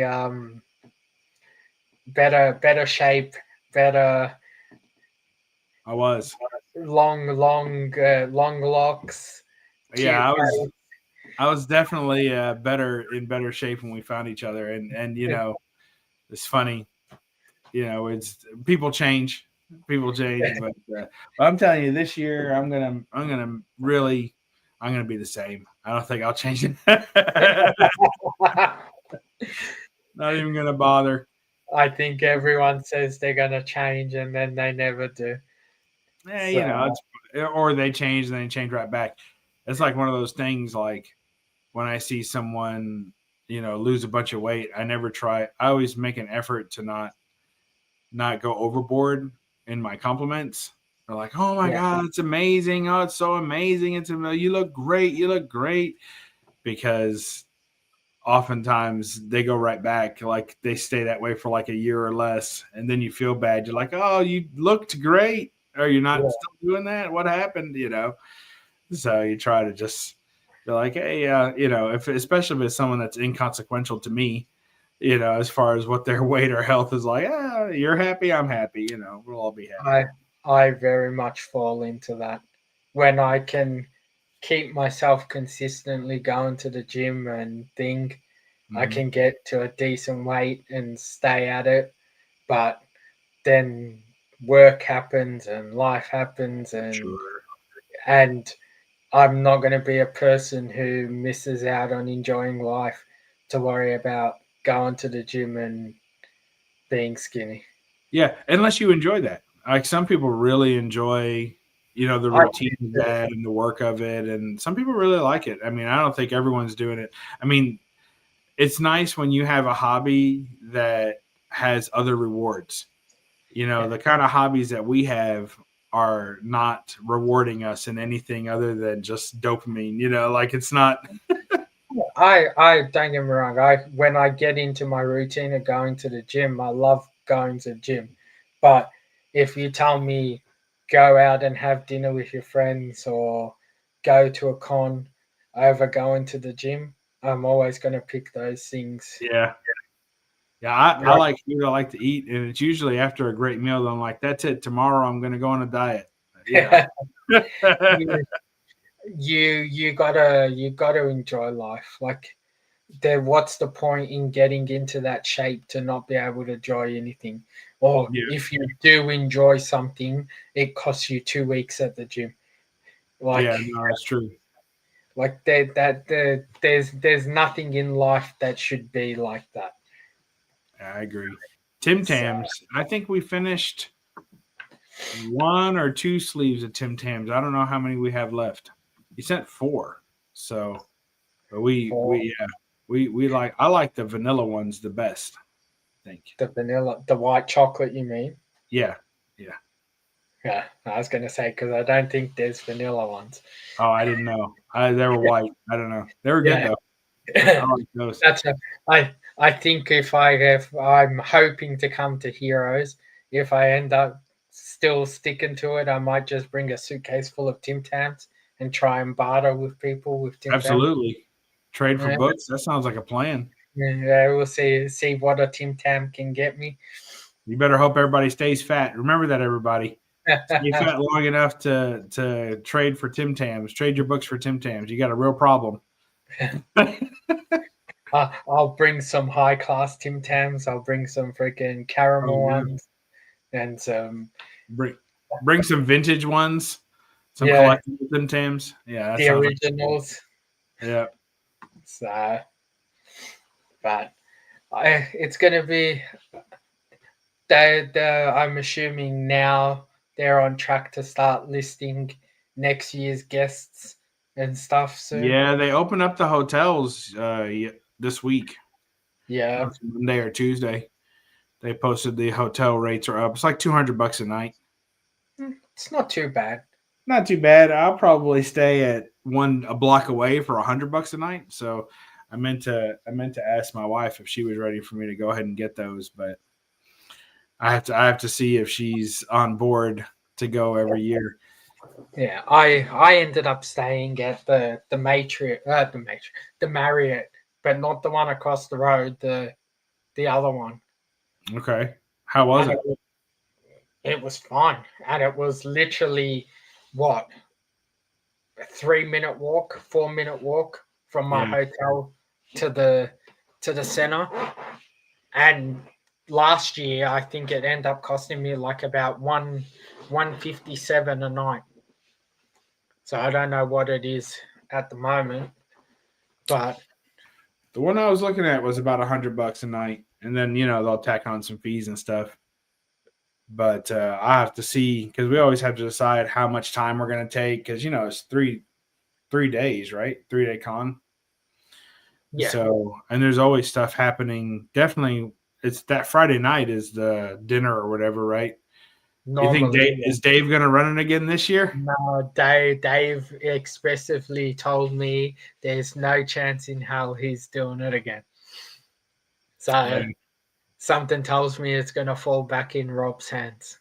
better shape, better. I was long locks. Yeah, I was definitely in better shape when we found each other, and it's funny, it's people change, but I'm telling you, this year I'm gonna be the same. I don't think I'll change it. Not even gonna bother. I think everyone says they're gonna change, and then they never do. Yeah, or they change and then they change right back. It's like one of those things. Like when I see someone, lose a bunch of weight, I never try. I always make an effort to not go overboard in my compliments. They're like, "Oh my God, it's amazing! Oh, it's so amazing! You look great! You look great!" Because oftentimes they go right back, like they stay that way for like a year or less, and then you feel bad. You're like, "Oh, you looked great. Are you not still doing that? What happened?" So you try to just be like, "Hey, especially if it's someone that's inconsequential to me, as far as what their weight or health is like, you're happy, I'm happy, we'll all be happy." I very much fall into that. When I can keep myself consistently going to the gym and thing, I Mhm. can get to a decent weight and stay at it. But then work happens and life happens, Sure. and I'm not going to be a person who misses out on enjoying life to worry about going to the gym and being skinny. Yeah, unless you enjoy that. Like some people really enjoy, the I routine of that and the work of it, and some people really like it. I mean, I don't think everyone's doing it. I mean, it's nice when you have a hobby that has other rewards. The kind of hobbies that we have are not rewarding us in anything other than just dopamine. Like it's not. I don't get me wrong. When I get into my routine of going to the gym, I love going to the gym. But if you tell me go out and have dinner with your friends or go to a con over going to the gym, I'm always going to pick those things. Yeah. Yeah, I Like, like food. I like to eat, and it's usually after a great meal that I'm like, that's it. Tomorrow I'm going to go on a diet. Yeah. you, you gotta enjoy life. Like, what's the point in getting into that shape to not be able to enjoy anything? Or Yeah. if you do enjoy something, it costs you 2 weeks at the gym. Yeah, Like no, that's true. there's nothing in life that should be like that. I agree. Tim So, Tams. I think we finished one or two sleeves of Tim Tams. I don't know how many we have left. He sent 4. So, but for I like the vanilla ones the best, I think. the white chocolate, you mean? Yeah. Yeah. Yeah, I was gonna say because I don't think there's vanilla ones. Oh, I didn't know. They were white. I don't know. They were good Yeah. though. I like those. That's a, I think if I'm hoping to come to Heroes, if I end up still sticking to it, I might just bring a suitcase full of Tim Tams and try and barter with people with Tim Tams. Absolutely. Trade for Yeah, books. That sounds like a plan. yeah, we'll see what a Tim Tam can get me. You better hope everybody stays fat. Remember that, everybody. Stay fat long enough to trade for Tim Tams. Trade your books for Tim Tams. You got a real problem. I'll bring some high class Tim Tams. I'll bring some freaking Oh caramel yeah. ones and some Bring some vintage ones, some yeah collectible Tim Tams. Yeah, that the sounds like originals. yeah. So, but it's gonna be I'm assuming now they're on track to start listing next year's guests and stuff soon. Yeah, they open up the hotels this week. Yeah, Monday or Tuesday. They posted the hotel rates are up. It's like $200 a night. it's not too bad. Not too bad. I'll probably stay at a block away for $100 a night. So I meant to ask my wife if she was ready for me to go ahead and get those, but I have to see if she's on board to go every year. Yeah, I ended up staying at the Marriott, but not the one across the road. The other one. Okay. How was And it? it was fun, and it was literally what a 3 minute walk, 4 minute walk from my Yeah. hotel to the center. And last year, I think it ended up costing me like about 157 a night. So I don't know what it is at the moment, but The one I was looking at was about $100 a night, and then they'll tack on some fees and stuff. But I have to see because we always have to decide how much time we're going to take because it's 3 days, right? 3-day con. yeah, So, and there's always stuff happening. Definitely, it's that Friday night is the dinner or whatever, right? You think normally. Dave going to run it again this year? No, Dave expressively told me there's no chance in hell he's doing it again. So something tells me it's going to fall back in Rob's hands,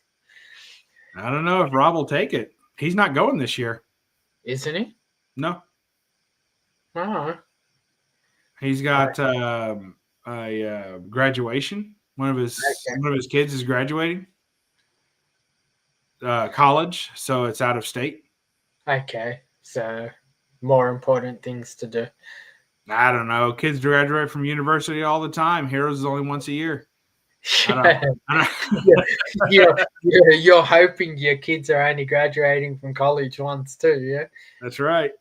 I don't know if Rob will take it. He's not going this year. isn't he? No, Oh, he's got a graduation. One of his okay. kids is graduating. college, so it's out of state. Okay, so more important things to do. I don't know. Kids graduate from university all the time. Heroes is only once a year. I Yeah, don't. I you're hoping your kids are only graduating from college once too, yeah? That's right.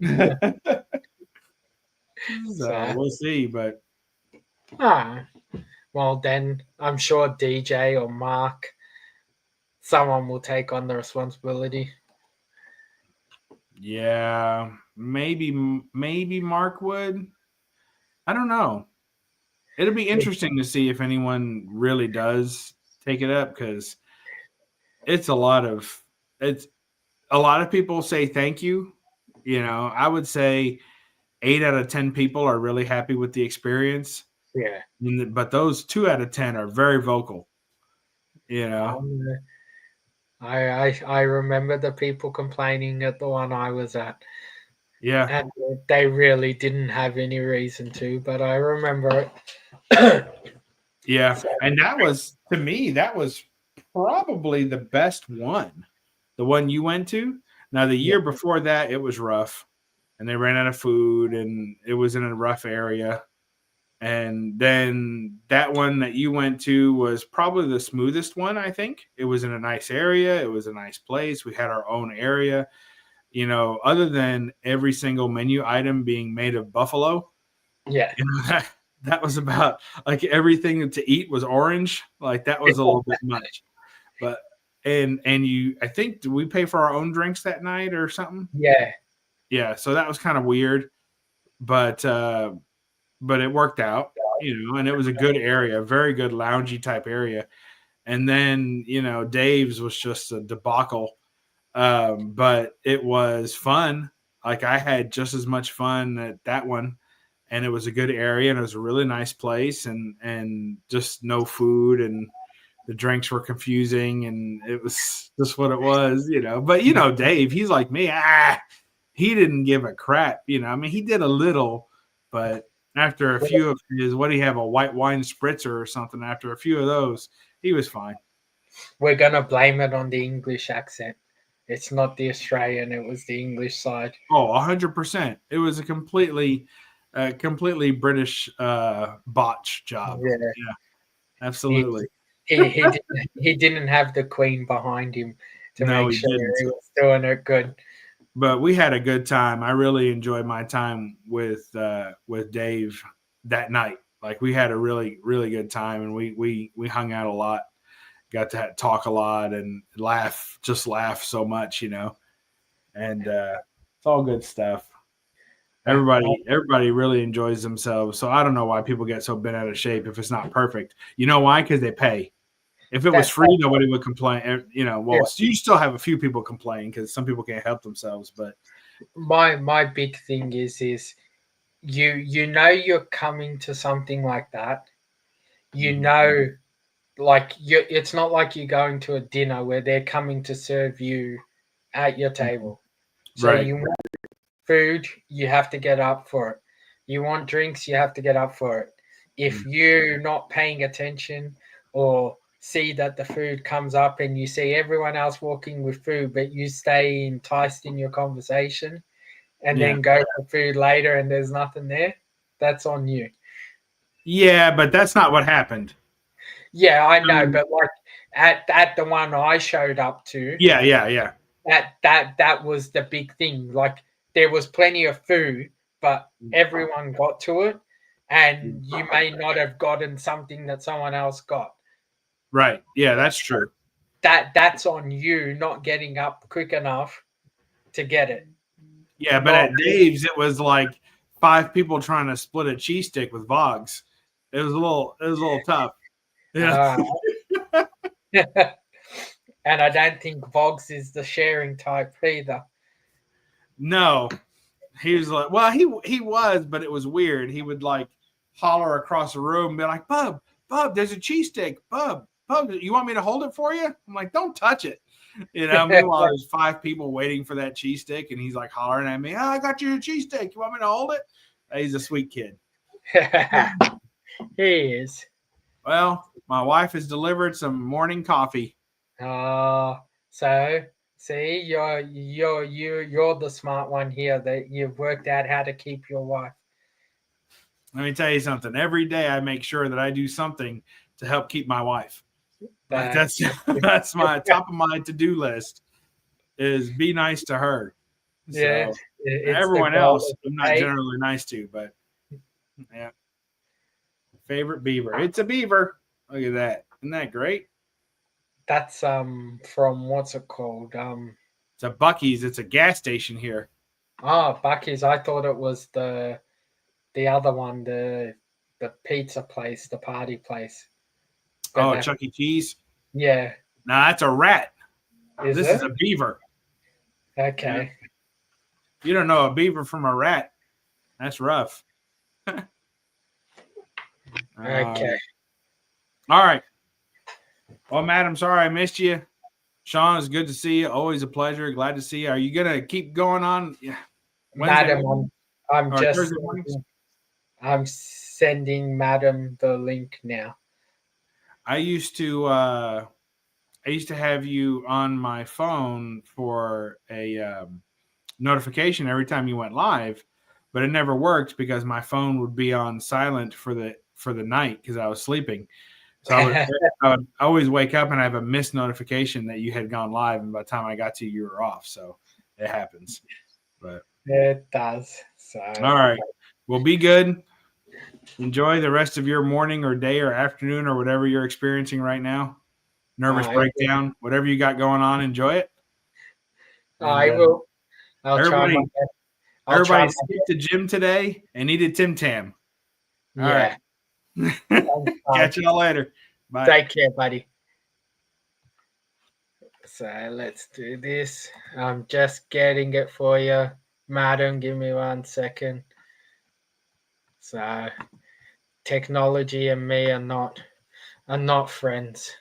So So, we'll see, but ah, well then I'm sure DJ or Mark, someone will take on the responsibility. yeah, maybe Mark would. I don't know. It'll be interesting to see if anyone really does take it up because it's a lot of it's a lot of people say thank you. You know, I would say 8 out of 10 people are really happy with the experience, Yeah. but those 2 out of 10 are very vocal. You know, Um, I remember the people complaining at the one I was at, yeah, and they really didn't have any reason to, but I remember it. yeah, So, and that was to me that was probably the best one, the one you went to. Now the yeah, year before that, it was rough, and they ran out of food, and it was in a rough area. And then that one that you went to was probably the smoothest one, I think. It was in a nice area. It was a nice place. We had our own area. You know, other than every single menu item being made of buffalo, yeah, you know, that was about like everything to eat was orange. Like that was a little bit much. But and you I think did we pay for our own drinks that night or something? yeah, Yeah, so that was kind of weird. But but it worked out, you know, and it was a good area, very good loungy type area. And then, you know, Dave's was just a debacle. But it was fun. Like I had just as much fun at that one, and it was a good area, and it was a really nice place, and just no food, and the drinks were confusing, and it was just what it was, you know. But you know, Dave, he's like me. He didn't give a crap, you know. I mean, he did a little, but after a few of his, what do you have, a white wine spritzer or something? After a few of those, he was fine. we're gonna blame it on the English accent. It's not the Australian; it was the English side. Oh, 100%. It was a completely British botch job. Yeah, Yeah, he absolutely. he didn't have the Queen behind him to No, make he sure didn't. he was doing it good. But we had a good time. I really enjoyed my time with Dave that night. Like we had a really good time, and we hung out a lot, got to talk a lot, and laugh so much, you know. And it's all good stuff. Uh, Everybody really enjoys themselves. So I don't know why people get so bent out of shape if it's not perfect. You know why? Because they pay. If it was that, free, nobody would complain. You know, yeah, well, you still have a few people complain because some people can't help themselves. But my big thing is you know you're coming to something like that. You Mhm. know, like you, it's not like you're going to a dinner where they're coming to serve you at your table. So Right, you want food, you have to get up for it. You want drinks, you have to get up for it. If Mm. you're not paying attention or see that the food comes up and you see everyone else walking with food, but you stay enticed in your conversation and Yeah, then go for food later and there's nothing there, that's on you. yeah, but that's not what happened. Yeah, I know, Um, but like at the one I showed up to, yeah. that was the big thing. Like there was plenty of food, but everyone got to it, and you may not have gotten something that someone else got. Right, yeah, that's true. That's on you not getting up quick enough to get it. Yeah, but Not at Dave's, it was like 5 people trying to split a cheese stick with Vogs. It was a little tough. Yeah. uh, and I don't think Vogs is the sharing type either. No, he was like, well, he was, but it was weird. He would like holler across the room and be like, Bub, there's a cheese stick. Bub, you want me to hold it for you? I'm like, don't touch it. You know, meanwhile, there's 5 people waiting for that cheese stick, and he's like hollering at me, oh, I got you a cheese stick. You want me to hold it? He's a sweet kid. He is. Well, my wife has delivered some morning coffee. Uh, So see, you're the smart one here that you've worked out how to keep your wife. Let me tell you something. Every day I make sure that I do something to help keep my wife. Like that's that's my top of my to-do list is be nice to her. Yeah, So it's everyone the goal else of the I'm not day. generally nice to, but yeah. Favorite beaver. It's a beaver. Look at that. Isn't that great? That's from what's it called? It's a Bucky's. It's a gas station here. Bucky's. I thought it was the other one, the pizza place, the party place. But Oh, Chuck E. Cheese. yeah, Nah, that's a rat. is This it? is a beaver. Okay. You don't know a beaver from a rat. That's rough. Okay. All right. Well, Matt, I'm sorry I missed you. Shaun, it's good to see you. Always a pleasure. Glad to see you. Are you gonna keep going on? Yeah. Madam, I'm or just Thursday mornings? I'm sending Madam the link now. I used to have you on my phone for a notification every time you went live, but it never worked because my phone would be on silent for the night because I was sleeping. So I would always wake up and I have a missed notification that you had gone live, and by the time I got to you, you were off. So it happens. But It does. So all right, well, be good. Enjoy the rest of your morning or day or afternoon or whatever you're experiencing right now. Nervous breakdown, whatever you got going on, enjoy it. And, I will. I'll try my best. Everybody skipped the gym today and eated Tim Tam. All right. Catch y'all later. Bye. Take care, buddy. So let's do this. I'm just getting it for you, Madam. Give me 1 second. So technology and me are not friends.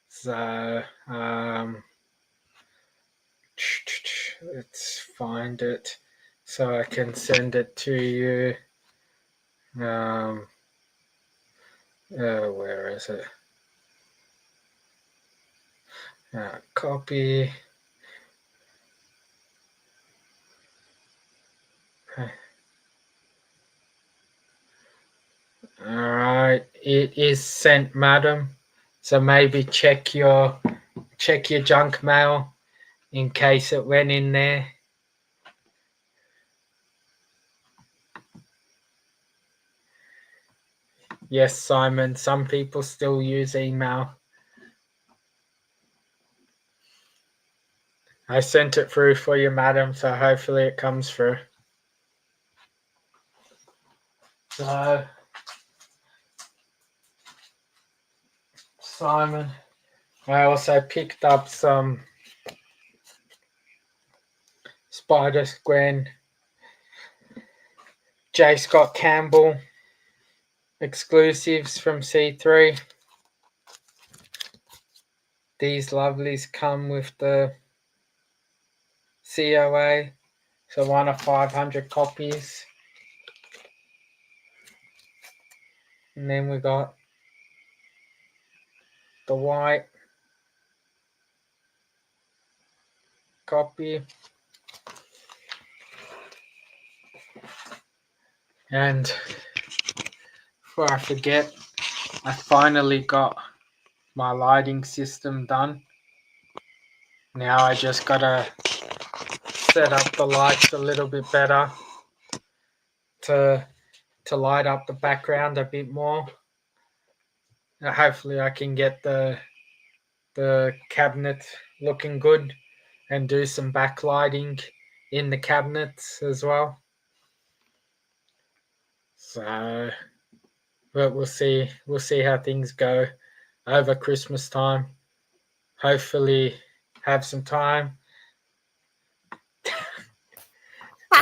So let's find it so I can send it to you. Where is it? Copy. All right, it is sent, Madam. So maybe check your junk mail in case it went in there. Yes, Simon, some people still use email. I sent it through for you, Madam, so hopefully it comes through. So, Simon, I also picked up some Spider Gwen, J. Scott Campbell exclusives from C3. These lovelies come with the COA, so 1 of 500 copies. And then we got the white copy. And before I forget, I finally got my lighting system done. Now I just gotta set up the lights a little bit better to light up the background a bit more. Hopefully I can get the cabinet looking good and do some backlighting in the cabinets as well. So, but we'll see how things go over Christmas time. Hopefully have some time.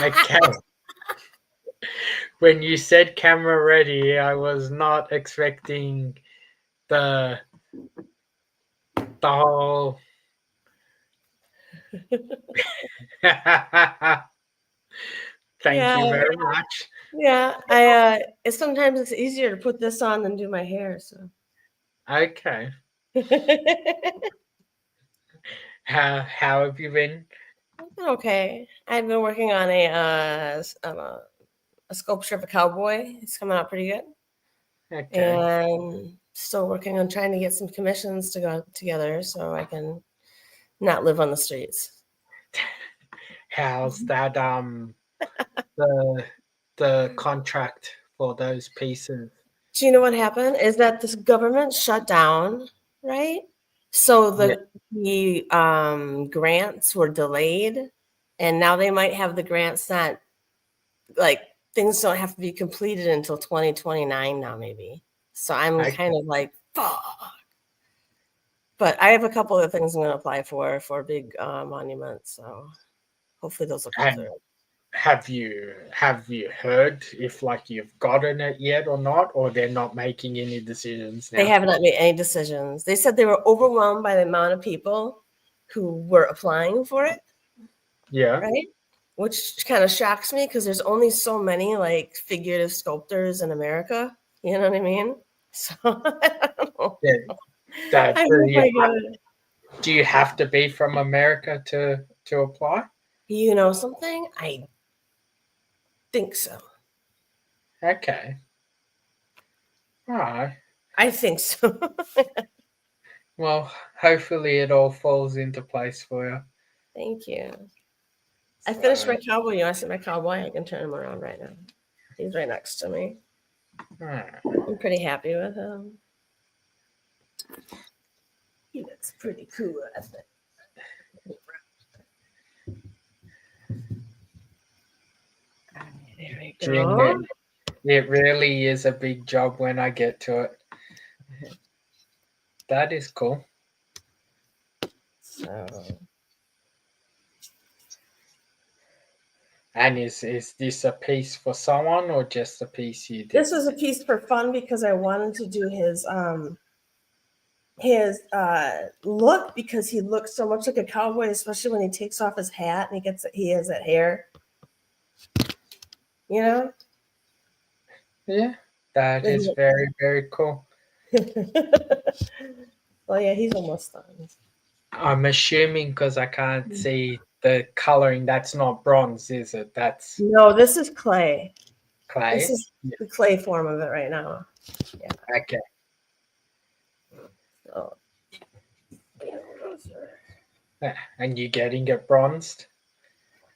Okay. When you said camera ready, I was not expecting the whole Thank you very much. Yeah, I sometimes it's easier to put this on than do my hair, so Okay. How have you been? Okay. I've been working on a sculpture of a cowboy. It's coming out pretty good. Okay. And still working on trying to get some commissions to go together so I can not live on the streets. How's that the contract for those pieces? Do you know what happened? Is that this government shut down, right? So the grants were delayed, and now they might have the grants not like things don't have to be completed until 2029 now, maybe. So I'm Okay. kind of like, fuck. But I have a couple of things I'm going to apply for big monuments. So hopefully those will come And through. have you heard if like you've gotten it yet or not, or they're not making any decisions They now? have not made any decisions. They said they were overwhelmed by the amount of people who were applying for it, Yeah. right? Which kind of shocks me because there's only so many like figurative sculptors in America. You know what I mean? So I don't know. Yeah. That, I hope yeah. I get it. Do you have to be from America to apply? You know something? I think so. Okay. All right. I think so. Well, hopefully it all falls into place for you. Thank you. I finished my So, cowboy. You want to see my cowboy? I can turn him around right now. He's right next to me. all right. I'm pretty happy with him. He looks pretty cool, I think. There we June, go. it really is a big job when I get to it. That is cool. So And is this a piece for someone or just a piece you did? this was a piece for fun because I wanted to do his look because he looks so much like a cowboy, especially when he takes off his hat and he has that hair. You know? Yeah, that is very, very cool. Well, yeah, he's almost done. I'm assuming because I can't see the coloring, that's not bronze, is it? That's No, this is clay. clay. This is the clay form of it right now. Yeah. Okay. So. Yeah, and you getting it bronzed?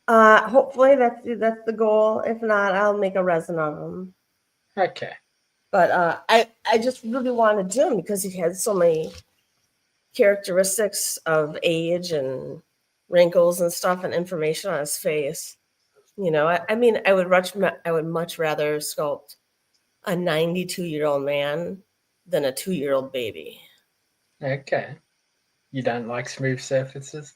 Hopefully that's the goal. If not, I'll make a resin of him. Okay. But I just really want to do him because he has so many characteristics of age and wrinkles and stuff and information on his face. You know, I mean, I would much rather sculpt a 92-year-old man than a 2-year-old baby. Okay. You don't like smooth surfaces?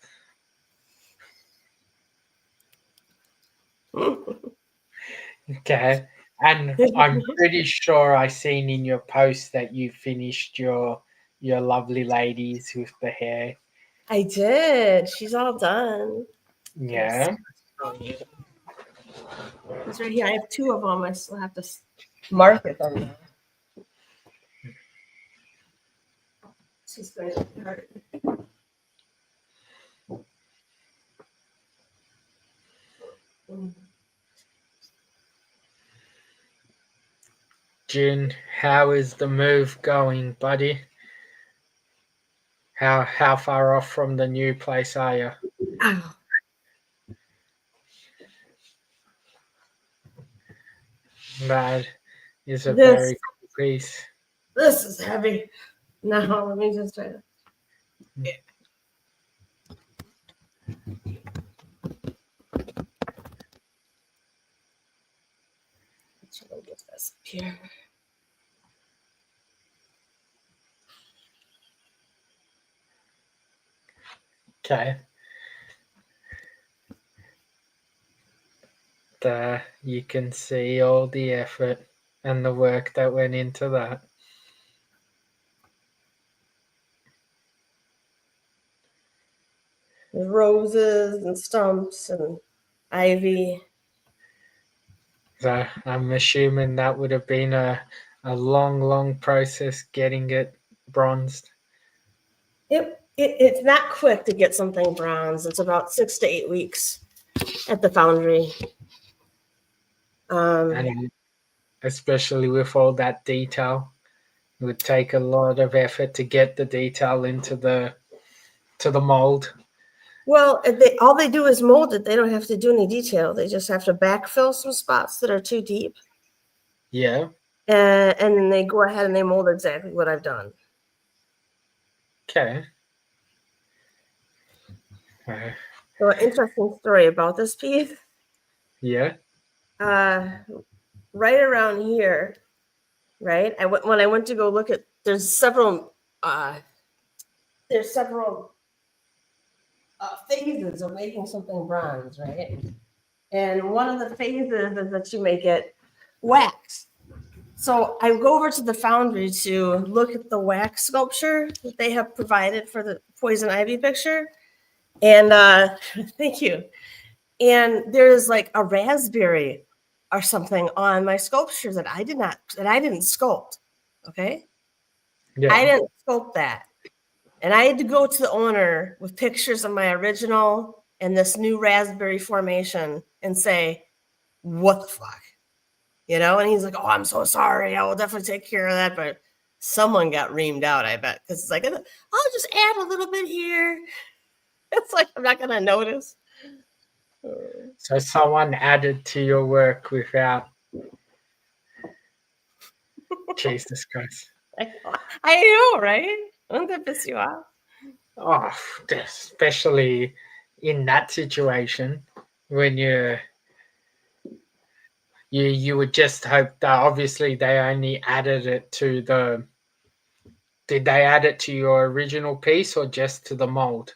Okay. And I'm pretty sure I seen in your post that you finished your lovely ladies with the hair. I did. She's all done. Yeah. It's right here. I have 2 of them. I still have to mark it on there. She's going to hurt. June, how is the move going, buddy? How far off from the new place are you? Ow. That is a This- very cool piece. This is heavy. Now, let me just try to. Yeah. Try to get this up here. Okay. You can see all the effort and the work that went into that. There's roses and stumps and ivy. So I'm assuming that would have been a long process getting it bronzed. It It's not quick to get something bronze. It's about 6 to 8 weeks at the foundry. And especially with all that detail, it would take a lot of effort to get the detail into the mold. Well, all they do is mold it. They don't have to do any detail. They just have to backfill some spots that are too deep. Yeah. And then they go ahead and they mold exactly what I've done. Okay. So an interesting story about this piece. Yeah. Right around here, right? When I went to go look at, there's several phases of making something bronze, right? And one of the phases is that you make it wax. So I go over to the foundry to look at the wax sculpture that they have provided for the poison ivy picture. And thank you. And there's like a raspberry or something on my sculpture that I didn't sculpt. Okay. Yeah. I didn't sculpt that. And I had to go to the owner with pictures of my original and this new raspberry formation and say, what the fuck? You know? And he's like, oh, I'm so sorry. I will definitely take care of that. But someone got reamed out, I bet. Because it's like, I'll just add a little bit here. It's like, I'm not going to notice. So someone added to your work without. Jesus Christ. I know, right? Wouldn't that piss you off? Oh, especially in that situation when you would just hope that obviously they only added it to the. Did they add it to your original piece or just to the mold?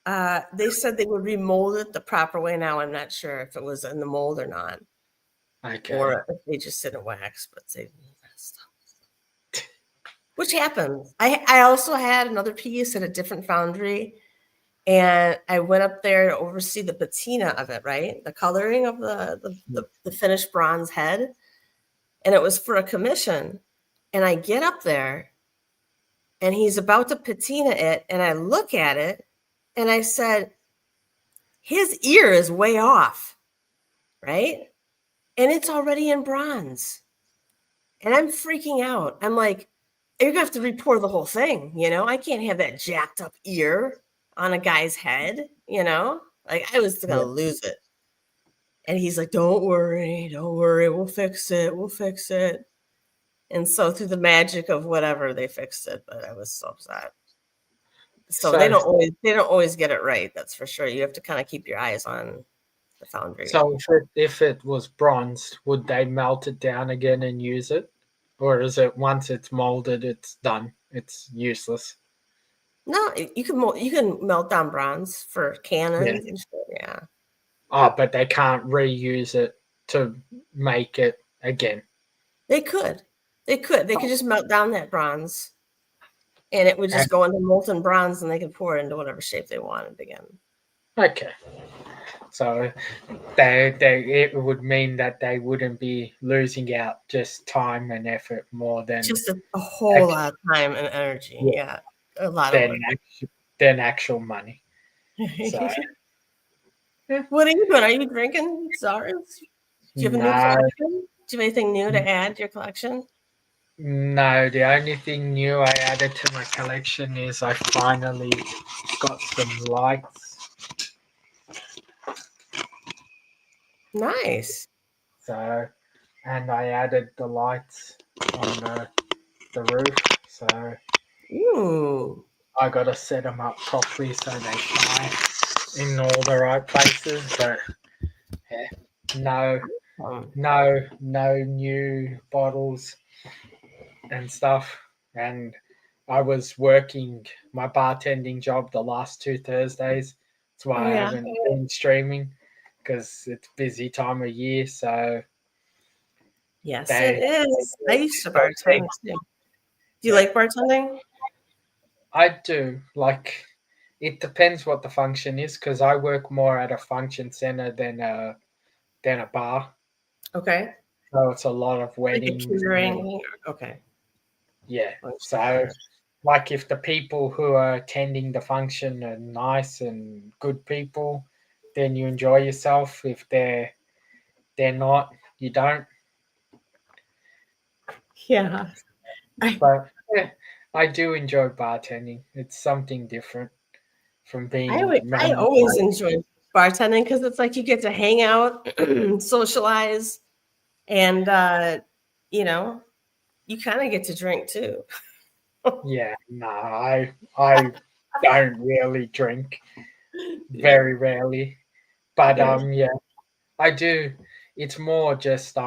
They said they would remold it the proper way. Now I'm not sure if it was in the mold or not. Okay. Or if they just didn't wax, but they stuff. Which happens. I also had another piece at a different foundry, and I went up there to oversee the patina of it, right? The coloring of the finished bronze head. And it was for a commission. And I get up there and he's about to patina it, and I look at it and I said, his ear is way off, right? And it's already in bronze. And I'm freaking out. I'm like, you're going to have to repour the whole thing, you know? I can't have that jacked up ear on a guy's head, you know? Like, I was going to lose it. And he's like, don't worry, we'll fix it. And so through the magic of whatever, they fixed it, but I was so upset. So they don't always get it right, that's for sure. You have to kind of keep your eyes on the foundry. So if it was bronzed, would they melt it down again and use it? Or is it once it's molded, it's done? It's useless. No, you can melt down bronze for cannons and shit, yeah. Oh, but they can't reuse it to make it again. They could just melt down that bronze, and it would just go into molten bronze, and they could pour it into whatever shape they wanted again. Okay. So it would mean that they wouldn't be losing out just time and effort more than just a whole lot of time and energy. Yeah, a lot of work. Than actual money. So. What are you doing? Are you drinking, Zarz? Do you have a new collection? Do you have anything new to add to your collection? No, the only thing new I added to my collection is I finally got some lights. Nice. So, and I added the lights on the roof. So, ooh, I got to set them up properly so they shine in all the right places. But yeah, no new bottles and stuff. And I was working my bartending job the last 2 Thursdays. That's why I haven't been streaming, because it's busy time of year. So yes, it is. I used to bartend too. Do you like bartending? I do. Like, it depends what the function is, because I work more at a function center than a bar. Okay. So it's a lot of weddings. Like okay. Yeah. So like if the people who are attending the function are nice and good people, then you enjoy yourself. If they're not, you don't. Yeah. But yeah, I do enjoy bartending. It's something different from being I normal. always enjoy bartending because it's like you get to hang out, socialize, and you kind of get to drink too. Yeah, no, I don't really drink, very rarely. But Yeah. yeah, I do. It's more just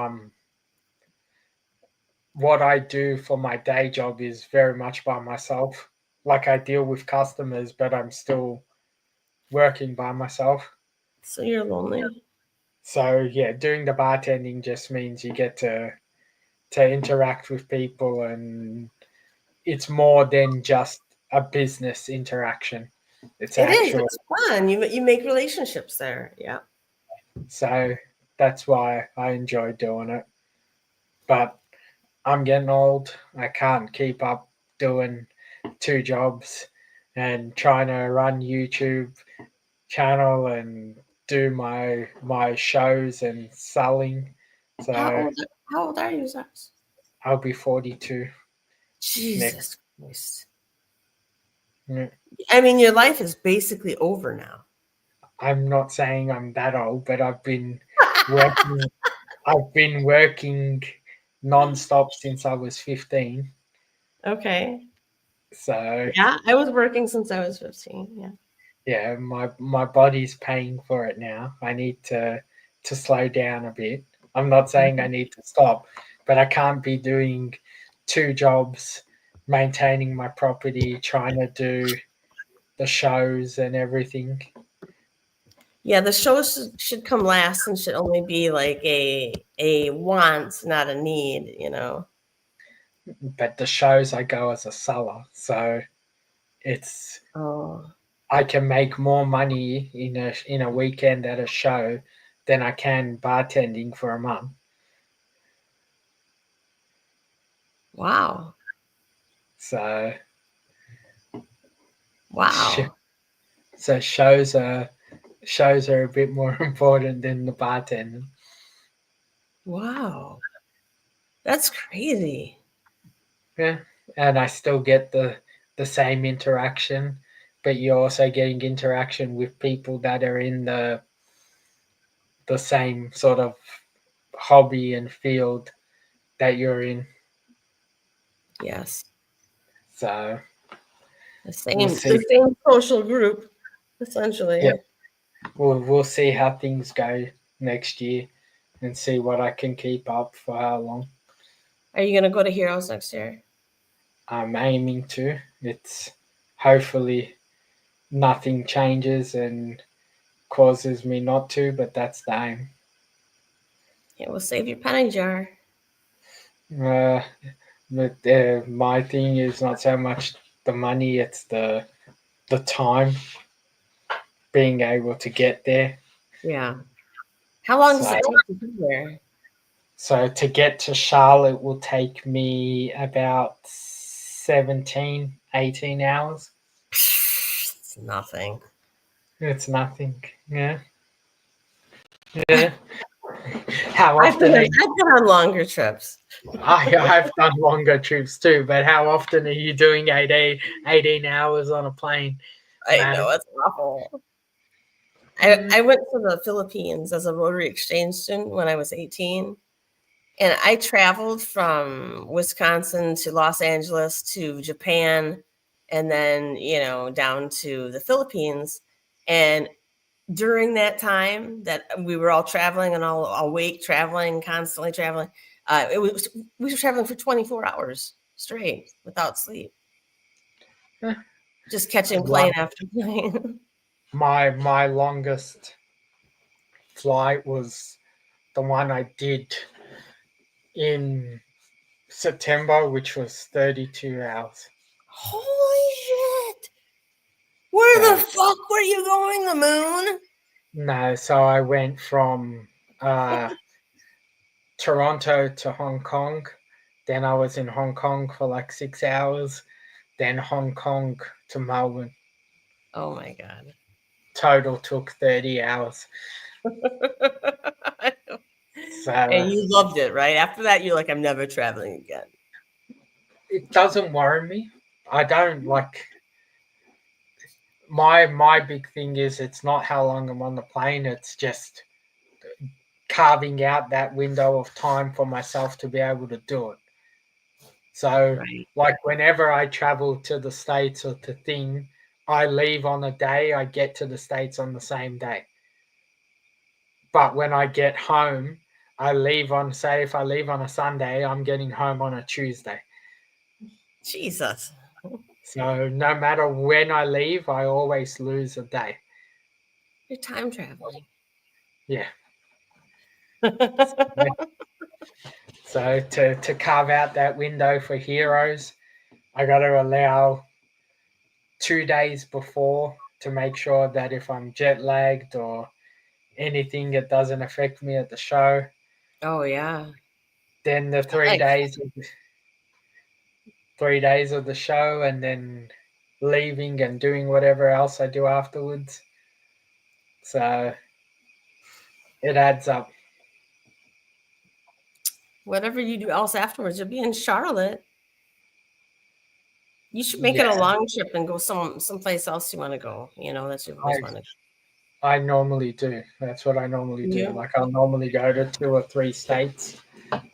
what I do for my day job is very much by myself. Like I deal with customers, but I'm still working by myself. So you're lonely. So yeah, doing the bartending just means you get to interact with people, and it's more than just a business interaction. It's It is. actual. It's fun. You make relationships there. Yeah. So that's why I enjoy doing it. But I'm getting old. I can't keep up doing two jobs and trying to run YouTube channel and do my shows and selling. How So old how old are you, Zarz? I'll be 42 next. Jesus Christ. Mm, I mean, your life is basically over now. I'm not saying I'm that old, but working. I've been working non-stop since I was 15. Okay. So Yeah, I was working since I was 15. Yeah. yeah, my body's paying for it now. I need to slow down a bit. I'm not saying I need to stop, but I can't be doing two jobs, maintaining my property, trying to do the shows and everything. Yeah, the shows should come last and should only be like a want, not a need. But the shows I go as a seller, so it's Oh, I can make more money in a weekend at a show than I can bartending for a month. wow. So Wow. so shows are a bit more important than the bartending. Wow. That's crazy. Yeah, and I still get the same interaction, but you're also getting interaction with people that are in the same sort of hobby and field that you're in. Yes. So The we'll same see. the same social group, essentially. Yeah. We'll see how things go next year and see what I can keep up for how long. Are you gonna go to Heroes next year? I'm aiming to. It's hopefully nothing changes and causes me not to, but that's the aim. Yeah, we'll save your penny jar. Uh, but my thing is not so much the money; it's the time being able to get there. Yeah. How long does So, it take to be there? so to get to Charlotte will take me about 17, 18 hours. It's nothing. It's nothing. Yeah. Yeah. How I've often been are I've been on longer trips. I've done longer trips too, but how often are you doing 18 hours on a plane? I Man, know it's awful. I went to the Philippines as a Rotary exchange student when I was 18. And I traveled from Wisconsin to Los Angeles to Japan and then, down to the Philippines. And during that time that we were all traveling and all awake, traveling, constantly traveling, we were traveling for 24 hours straight without sleep, just catching plane after plane. my longest flight was the one I did in September, which was 32 hours. Holy shit! Where the So, fuck were you going? The moon? no, so I went from uh, Toronto to Hong Kong. Then I was in Hong Kong for like 6 hours. then Hong Kong to Melbourne. Oh my God. Total took 30 hours. So And you loved it, right? After that, you're like, I'm never traveling again. it doesn't worry me. I don't like my big thing is it's not how long I'm on the plane, it's just carving out that window of time for myself to be able to do it. So Right. like whenever I travel to the States or to thing, I leave on a day, I get to the States on the same day. But when I get home, I leave on, say if I leave on a Sunday, I'm getting home on a Tuesday. Jesus. So no matter when I leave, I always lose a day. You're time traveling. Yeah. So to carve out that window for heroes, I got to allow 2 days before to make sure that if I'm jet lagged or anything, it doesn't affect me at the show. Oh yeah. Then the 3 Like- days, 3 days of the show, and then leaving and doing whatever else I do afterwards. So it adds up. Whatever you do else afterwards, you'll be in Charlotte. You should make it a Yeah. long trip and go someplace else you want to go. You know, that's you always want to. I normally do. That's what I normally do. Yeah. Like I'll normally go to 2 or 3 states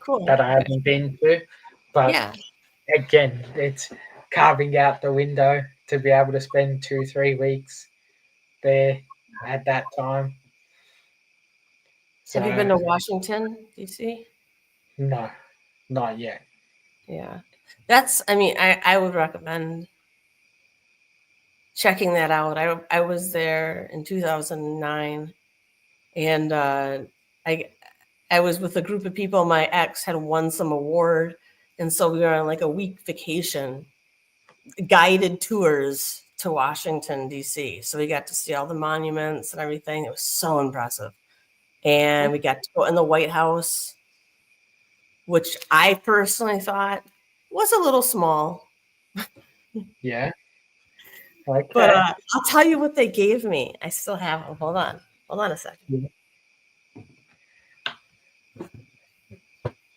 Cool. that I haven't been to. But Yeah. again, it's carving out the window to be able to spend 2-3 weeks there at that time. So, Have you been to Washington, D.C.? No, not yet. Yeah. I would recommend checking that out. I was there in 2009, and I was with a group of people. My ex had won some award, and so we were on like a week vacation, guided tours to Washington, D.C. So we got to see all the monuments and everything. It was so impressive. And we got to go in the White House, which I personally thought was a little small. Yeah. Okay. But I'll tell you what they gave me. I still have them. Hold on a second.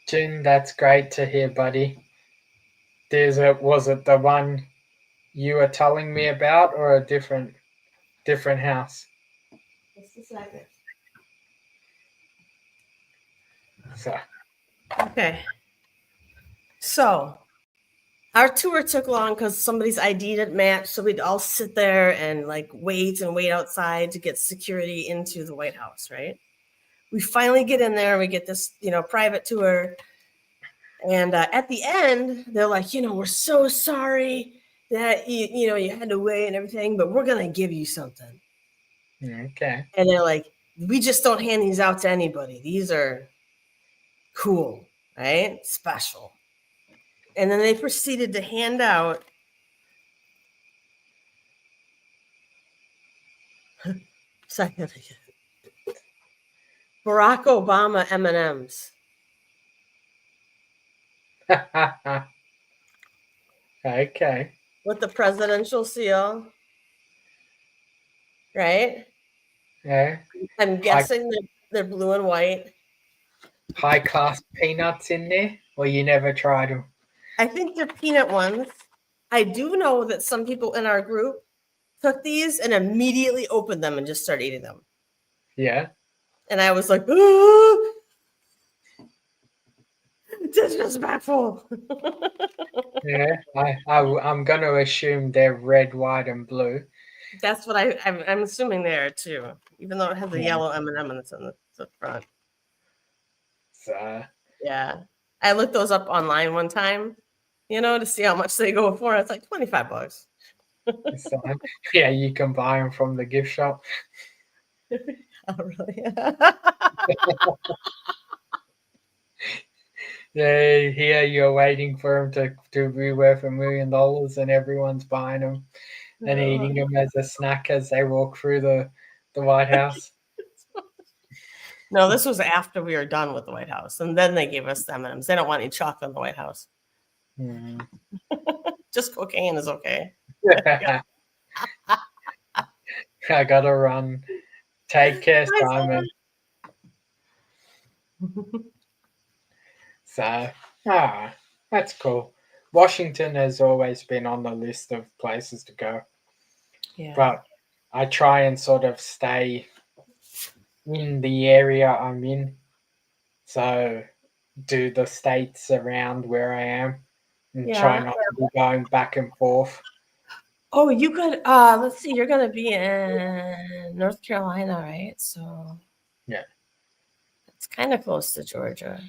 June, that's great to hear, buddy. Was it the one you were telling me about, or a different house? Just a second. So Okay. So our tour took long because somebody's ID didn't match. So we'd all sit there and like wait outside to get security into the White House, right? We finally get in there and we get this, private tour. And at the end, they're like, we're so sorry that you had to wait and everything, but we're gonna give you something. okay. And they're like, we just don't hand these out to anybody. These are cool, right? Special. And then they proceeded to hand out Barack Obama M&Ms. Okay. With the presidential seal, right? Yeah. I'm guessing they're blue and white. High class peanuts in there, or you never tried them? I think they're peanut ones. I do know that some people in our group took these and immediately opened them and just started eating them. Yeah. And I was like, oh, disrespectful. Yeah. I'm going to assume they're red, white, and blue. That's what I'm assuming they are too, even though it has a yellow M&M and it's on the front. So Yeah. I looked those up online one time, to see how much they go for. It's like $25. yeah, you can buy them from the gift shop. Oh, really? Yeah, here you're waiting for them to be worth $1 million, and everyone's buying them and eating them as a snack as they walk through the White House. No, this was after we were done with the White House, and then they gave us the M&Ms. They don't want any chocolate in the White House. Just cocaine is okay. I gotta run. Take care, Bye, Simon. So, that's cool. Washington has always been on the list of places to go, Yeah. but I try and sort of stay in the area I'm in. So, do the states around where I am and try Yeah. not to be going back and forth. Oh, you could let's see, you're gonna be in North Carolina, right? So Yeah. it's kind of close to Georgia.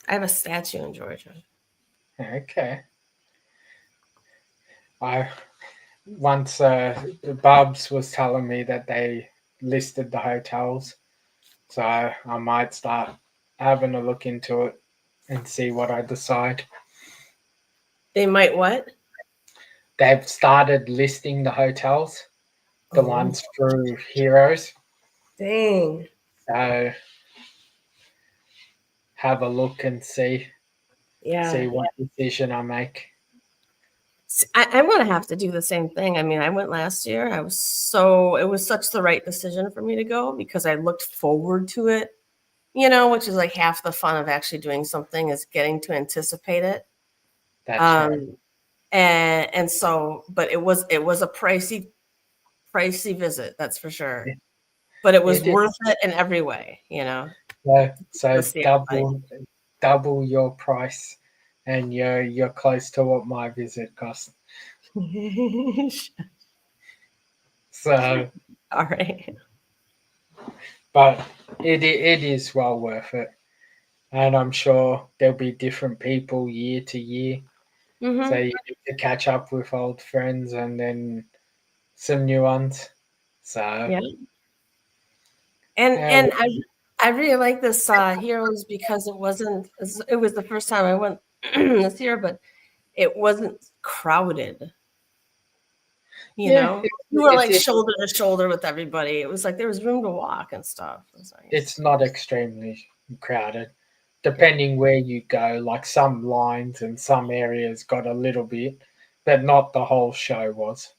I have a statue in Georgia. Okay. I once Bubs was telling me that they listed the hotels, so I might start having a look into it and see what I decide. They might what? They've started listing the hotels, the Oh, ones through Heroes. dang. So have a look and see Yeah. what decision I make. I'm gonna have to do the same thing. I mean, I went last year. It was such the right decision for me to go because I looked forward to it, which is like half the fun of actually doing something is getting to anticipate it. That's right. And so, but it was a pricey visit, that's for sure. Yeah. But it was It is. worth it in every way, So Let's see everybody. double your price, and you're close to what my visit cost. So, All right. but it is well worth it, and I'm sure there'll be different people year to year. Mhm. So you get to catch up with old friends and then some new ones. So Yeah. And yeah, I really like this Heroes because it was the first time I went this year, but it wasn't crowded. Yeah, You were it like is. shoulder to shoulder with everybody. It was like there was room to walk and stuff. It was nice. It's not extremely crowded, depending where you go. Like some lines and some areas got a little bit, but not the whole show was.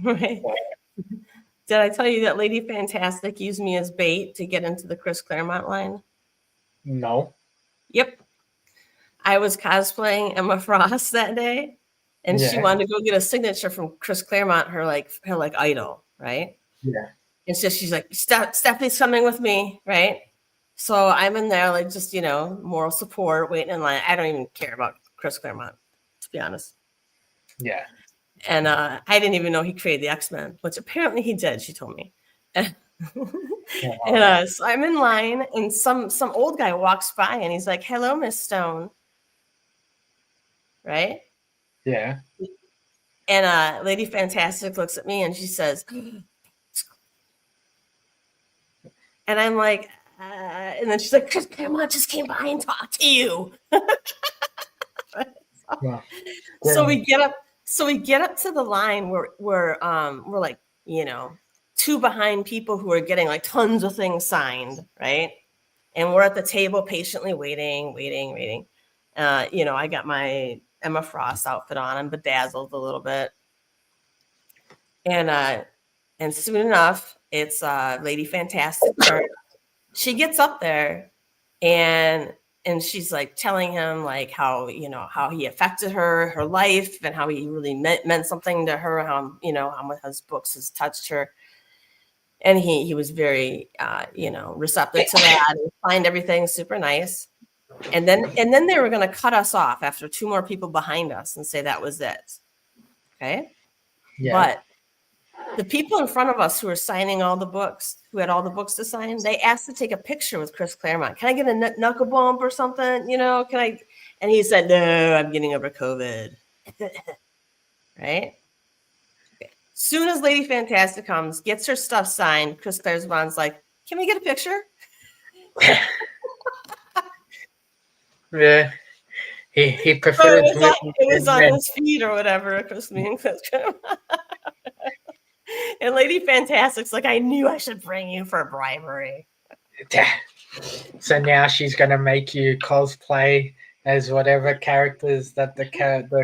Right. Did I tell you that Lady Fantastic used me as bait to get into the Chris Claremont line? No. Yep. I was cosplaying Emma Frost that day, and she Yeah. wanted to go get a signature from Chris Claremont, her idol, right? Yeah. And so she's like, Stephanie's coming with me, right? So I'm in there, like just moral support, waiting in line. I don't even care about Chris Claremont, to be honest. Yeah. And I didn't even know he created the X-Men, which apparently he did. She told me. And so I'm in line, and some old guy walks by, and he's like, "Hello, Miss Stone." Right? Yeah. And Lady Fantastic looks at me, and she says, and I'm like, and then she's like, "Chris Claremont just came by and talked to you." Yeah. So we get up. So we get up to the line where we're like, two behind people who are getting like tons of things signed, right? And we're at the table patiently waiting. I got my Emma Frost outfit on. I'm bedazzled a little bit. And soon enough, it's Lady Fantastic turn. She gets up there and she's like telling him like how he affected her life and how he really meant something to her, how his books has touched her. And he was very receptive to that and find everything super nice. And then they were going to cut us off after two more people behind us and say that was it. Okay. Yeah. But the people in front of us who were signing all the books, who had all the books to sign, they asked to take a picture with Chris Claremont. Can I get a knuckle bump or something? Can I? And he said, "No, I'm getting over COVID." Right? Soon as Lady Fantastic comes, gets her stuff signed, Chris Claremont's like, "Can we get a picture?" Yeah. He preferred it was on his feed or whatever. And Lady Fantastic's like, "I knew I should bring you for bribery." So now she's gonna make you cosplay as whatever characters that the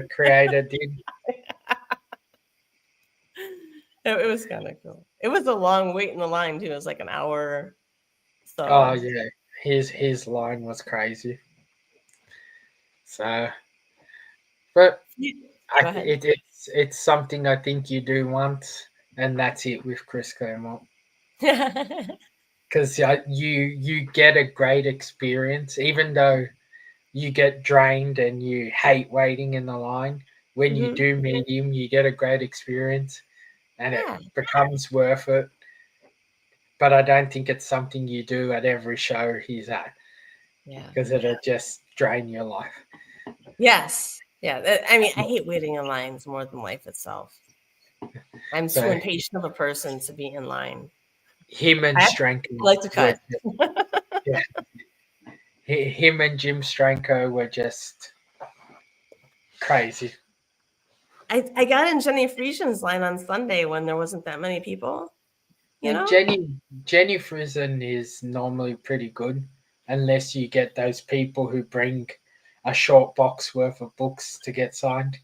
creator did. It was kind of cool. It was a long wait in the line too. It was like an hour. So Oh yeah, his line was crazy. So, but Go ahead. it's something I think you do once, and that's it with Chris Claremont. Because you get a great experience, even though you get drained and you hate waiting in the line. When you Mhm. do meet him, you get a great experience, and Yeah. it becomes worth it. But I don't think it's something you do at every show he's at, Yeah. because it'll just drain your life. Yes. Yeah. I mean, I hate waiting in lines more than life itself. I'm So- too impatient of a person to be in line. Him and I Stranko like to cut. him and Jim Stranko were just crazy. I got in Jenny Friesen's line on Sunday when there wasn't that many people. You know? Jenny Friesen is normally pretty good, unless you get those people who bring a short box worth of books to get signed.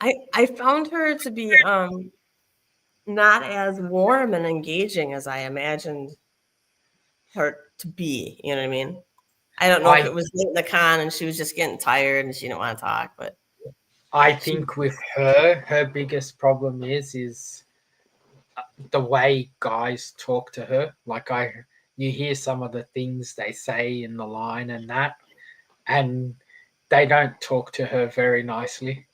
I found her to be not as warm and engaging as I imagined her to be. You know what I mean? I don't know if it was late in the con and she was just getting tired and she didn't want to talk, but I think with her biggest problem is the way guys talk to her. Like you hear some of the things they say in the line and that, and they don't talk to her very nicely.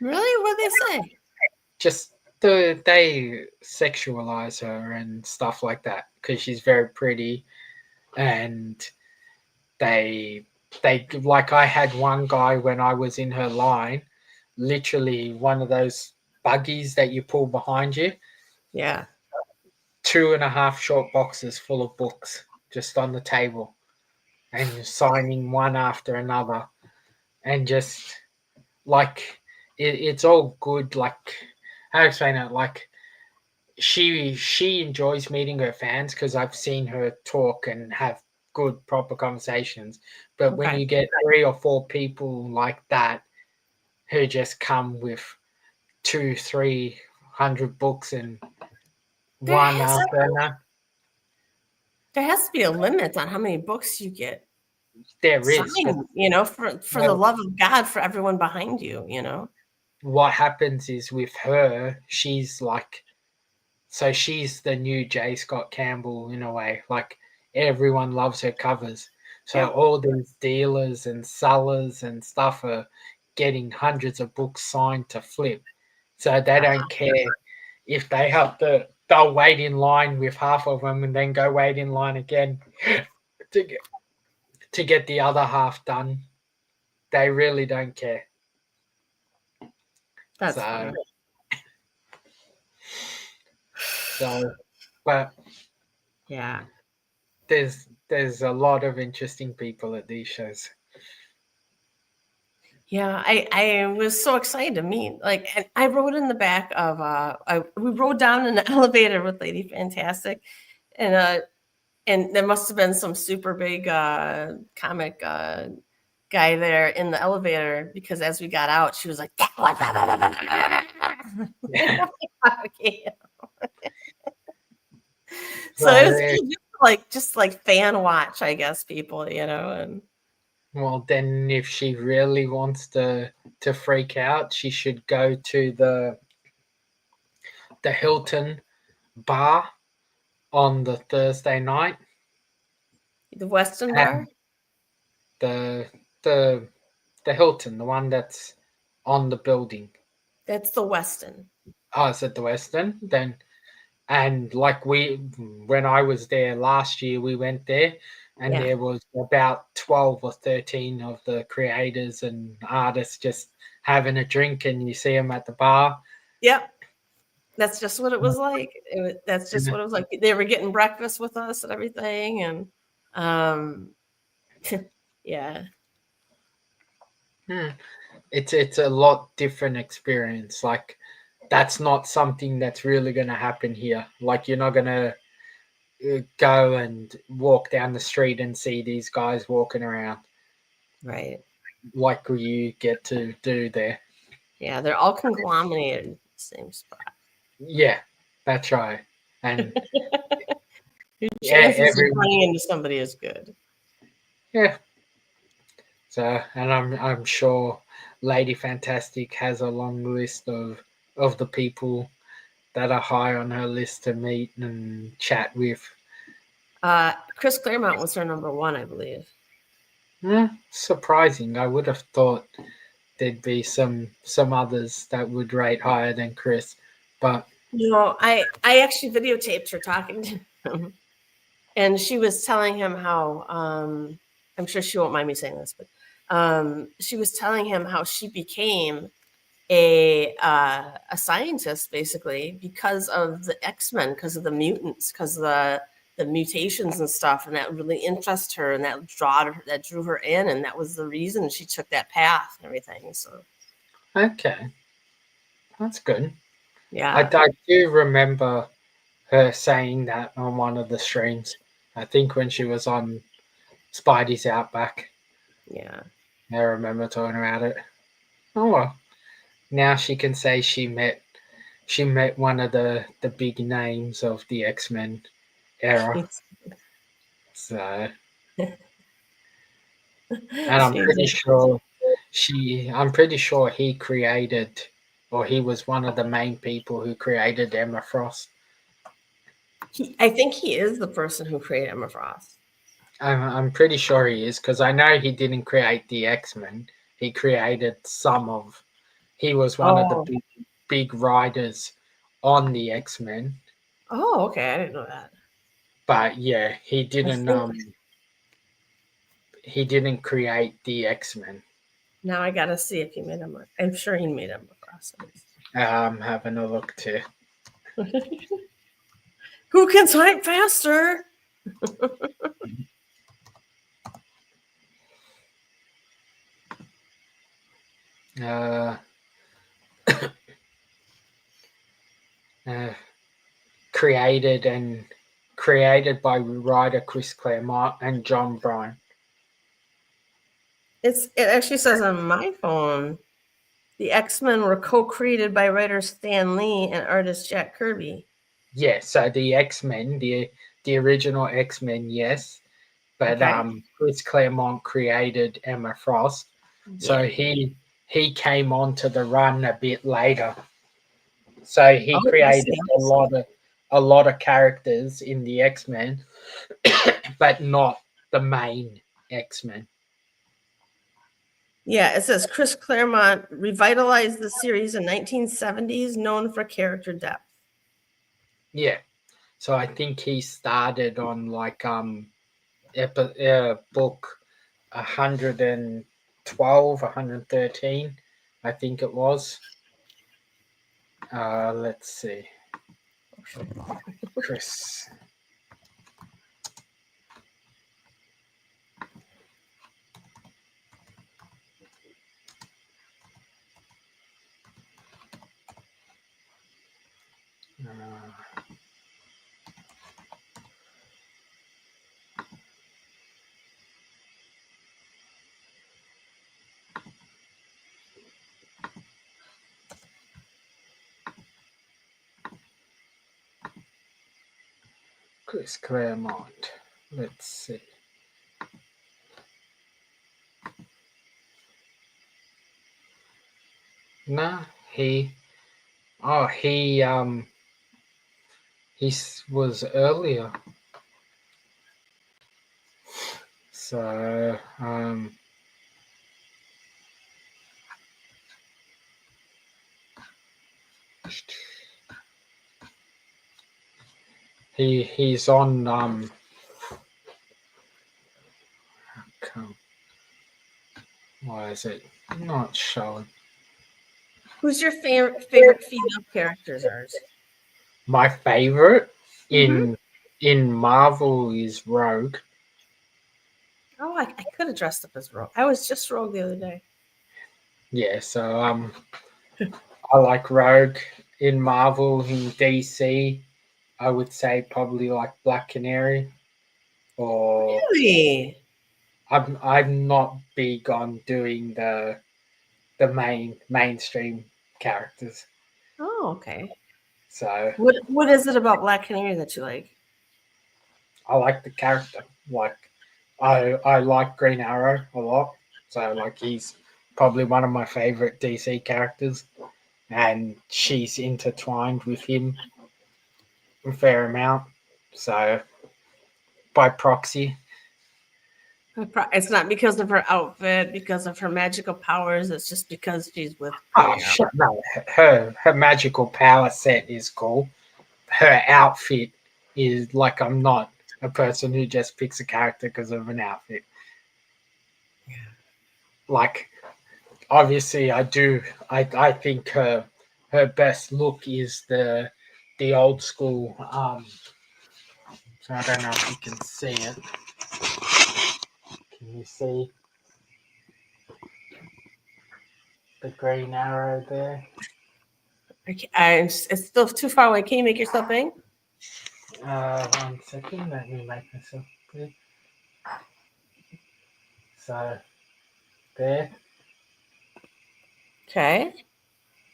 really, what they say? Just they sexualize her and stuff like that because she's very pretty, and they like I had one guy when I was in her line, literally one of those buggies that you pull behind you, Yeah. 2.5 short boxes full of books just on the table, and you're signing one after another, and just like it's all good. Like how to explain it? Like she enjoys meeting her fans because I've seen her talk and have good proper conversations. But when Okay. you get 3 or 4 people like that who just come with 200-300 books and There one has, after another, there has to be a limit on how many books you get there is. But signed, you know, for the love of God, for everyone behind you, you know. what happens is with her, she's like, so she's the new J. Scott Campbell in a way. Like everyone loves her covers. So Yeah. all these dealers and sellers and stuff are getting hundreds of books signed to flip. So they don't care if they have to. They'll wait in line with half of them and then go wait in line again to get the other half done. They really don't care. That's So, funny. but Yeah. there's a lot of interesting people at these shows. Yeah, I was so excited to meet. Like, and I rode in the back of we rode down in the elevator with Lady Fantastic, and there must have been some super big comic guy there in the elevator, because as we got out, she was like, "That one." Yeah. Okay. So it was just like fan watch, I guess, people, you know, and Well, then if she really wants to freak out, she should go to the Hilton bar on the Thursday night. the Weston And bar. the the the Hilton, the one that's on the building. That's the Weston. Oh, is it the Western? Then and like when I was there last year, we went there and Yeah. there was about 12 or 13 of the creators and artists just having a drink, and you see them at the bar. Yep. That's just what it was like. That's just what it was like. They were getting breakfast with us and everything, and yeah. It's a lot different experience. Like that's not something that's really going to happen here. Like you're not going to go and walk down the street and see these guys walking around Right. like you get to do there. Yeah, they're all conglomerated in the same spot. Yeah, that's right. And Your yeah, chances of running into somebody is good. yeah. So, and I'm sure Lady Fantastic has a long list of the people that are high on her list to meet and chat with. Chris Claremont was her number one, I believe. Surprising. I would have thought there'd be some others that would rate higher than Chris, but No, I actually videotaped her talking to him, and she was telling him how I'm sure she won't mind me saying this, but she was telling him how she became a scientist basically because of the X-Men, because of the mutants, because of the mutations and stuff, and that really interested her, and that drew her in, and that was the reason she took that path and everything. So okay, that's good. yeah, I do remember her saying that on one of the streams. I think when she was on Spidey's Outback. yeah. I remember talking about it. Oh well. Now she can say she met one of the big names of the X-Men era. So, and I'm pretty sure he created, or he was one of the main people who created Emma Frost. I think he is the person who created Emma Frost. I'm pretty sure he is, because I know he didn't create the X-Men. He created some of. He was one of the big writers on the X-Men. Oh, okay. I didn't know that. But yeah, he didn't. He didn't create the X-Men. Now I gotta see if he made Emma. I'm sure he made Emma Frost. I'm having a look too. Who can type faster? Created by writer Chris Claremont and John Byrne. It actually says on my phone, the X-Men were co-created by writer Stan Lee and artist Jack Kirby. Yeah, so the X-Men, the original X-Men, yes, but Chris Claremont created Emma Frost, so he came onto the run a bit later. So he created a lot of characters in the X-Men, but not the main X-Men. Yeah, it says Chris Claremont revitalized the series in 1970s, known for character depth. Yeah, so I think he started on like book 112, 113, I think it was. Let's see. Chris. Chris Claremont. Let's see. No, he was earlier. So he's on why is it not showing? Who's your favorite female character, Zarz? My favorite in Marvel is Rogue. Oh, I could have dressed up as Rogue. I was just Rogue the other day. Yeah, so I like Rogue in Marvel. In DC, I would say probably like Black Canary, or Really? I'm not big on doing the mainstream characters. Oh, okay. So What is it about Black Canary that you like? I like the character. Like I like Green Arrow a lot. So like he's probably one of my favorite DC characters, and she's intertwined with him a fair amount. So by proxy, It's not because of her outfit, because of her magical powers. It's just because she's with oh Green Arrow. shit, no, her magical power set is cool. Her outfit is like I'm not a person who just picks a character because of an outfit. Like obviously I do I think her best look is the old school so I don't know if you can see it. Can you see the green arrow there? It's still too far away. Can you make yourself big? 1 second, let me make myself clear. So there. Okay.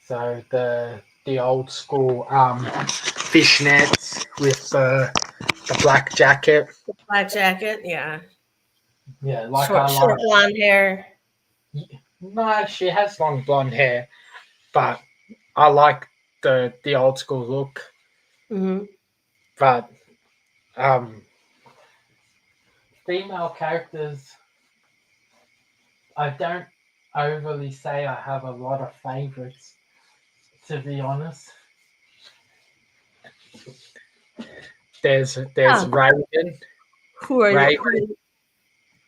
So the old school fishnets with the black jacket. The black jacket, yeah. Yeah, like Short, I short like. blonde hair. No, she has long blonde hair, but I like the old school look. Mm-hmm. But female characters, I don't overly say I have a lot of favorites, to be honest. There's Oh. Raven. Who are Raven. you?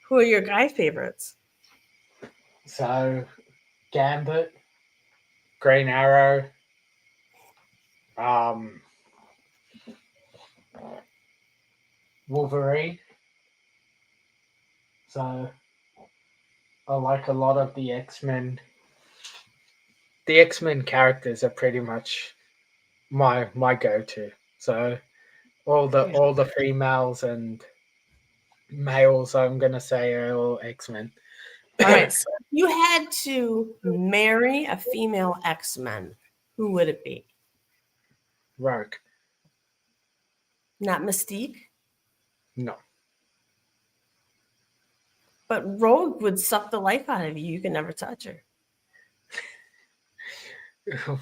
Who are your guy favorites? So Gambit, Green Arrow, Wolverine. So I like a lot of the X-Men. The X-Men characters are pretty much my go-to. So all the females and males I'm gonna say are all X-Men. All right. So if you had to marry a female X-Men, who would it be? Rogue. Not Mystique, No. but Rogue would suck the life out of you. You can never touch her.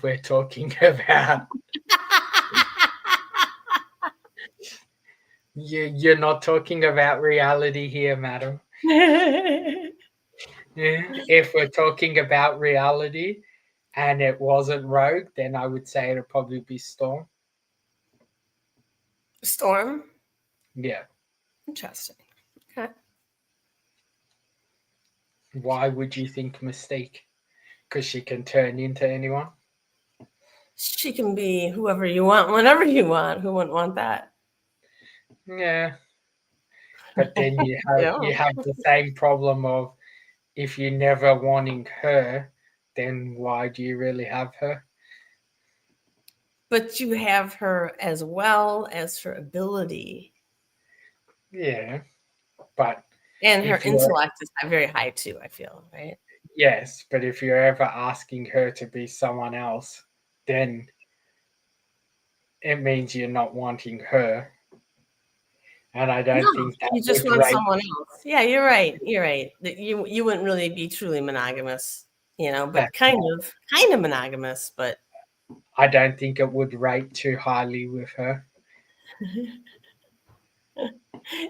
We're talking about you're not talking about reality here, madam. If we're talking about reality and it wasn't Rogue, then I would say it'd probably be Storm. Storm. Yeah. Interesting. Okay. Why would you think Mystique? Because she can turn into anyone. She can be whoever you want, whenever you want. Who wouldn't want that? Yeah. But then you Yeah. have the same problem of if you're never wanting her, then why do you really have her? But you have her as well as her ability. Yeah. But And her if you're- intellect is very high too, I feel, right? yes, but if you're ever asking her to be someone else, then it means you're not wanting her. And I don't think that you just would want rate- someone else. Yeah, you're right. You're right. You wouldn't really be truly monogamous, but That's kind of monogamous, but I don't think it would rate too highly with her.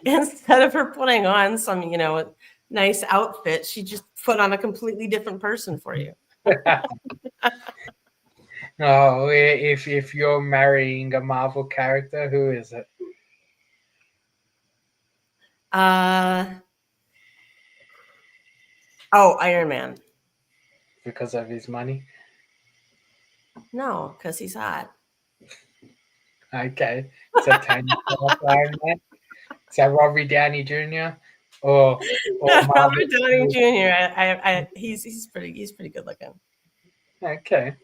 instead of her putting on some, nice outfit, she just put on a completely different person for you. No, if you're marrying a Marvel character, who is it? Iron Man. Because of his money? No, because he's hot. Okay. So Tony Stark, Iron Man. So Robbie Downey Jr. or Robert Marvel. Downey Jr. He's pretty good looking. Okay.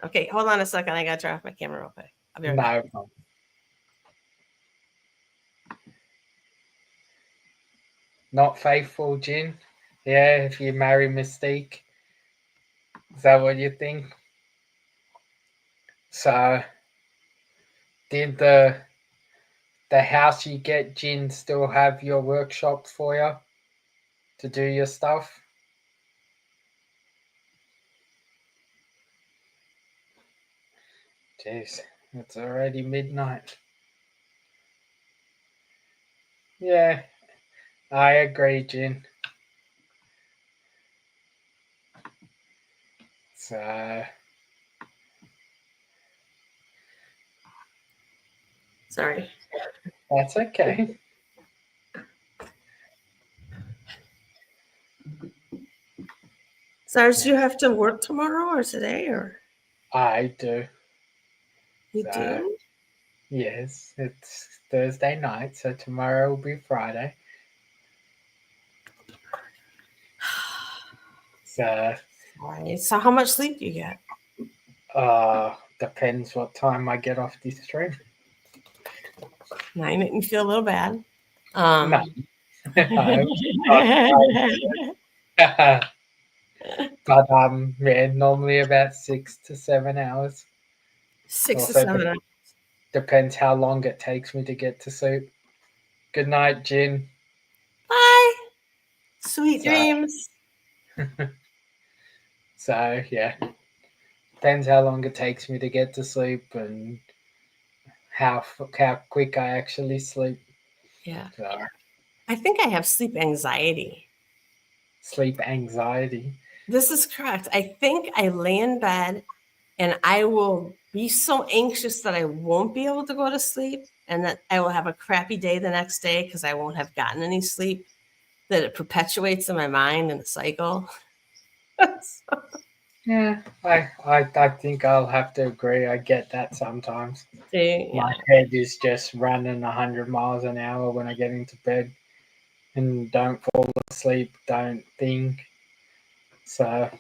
Okay, hold on a second. I gotta turn off my camera real quick. I'll be right back. No problem. Not faithful, Jin? Yeah, if you marry Mystique. Is that what you think? So, did the house you get, Jin, still have your workshop for you to do your stuff? Jeez, it's already midnight. Yeah, I agree, Jin. So, Sorry. that's okay. Zarz, do you have to work tomorrow or today, or I do. you So, do? yes, it's Thursday night, so tomorrow will be Friday. So, Sorry. So how much sleep do you get? depends what time I get off this stream. Now you make me feel a little bad. No. But yeah, normally about 6 to 7 hours. 6 to Also 7 hours. depends how long it takes me to get to sleep. Good night, Jin. Bye. Sweet So- dreams. So yeah, depends how long it takes me to get to sleep and how quick I actually sleep. Yeah. So, I think I have sleep anxiety. sleep anxiety. This is correct. I think I lay in bed and I will be so anxious that I won't be able to go to sleep and that I will have a crappy day the next day because I won't have gotten any sleep, that it perpetuates in my mind in a cycle. Yeah, I think I'll have to agree. I get that sometimes. See, yeah. My head is just running 100 miles an hour when I get into bed and don't fall asleep, don't think. So,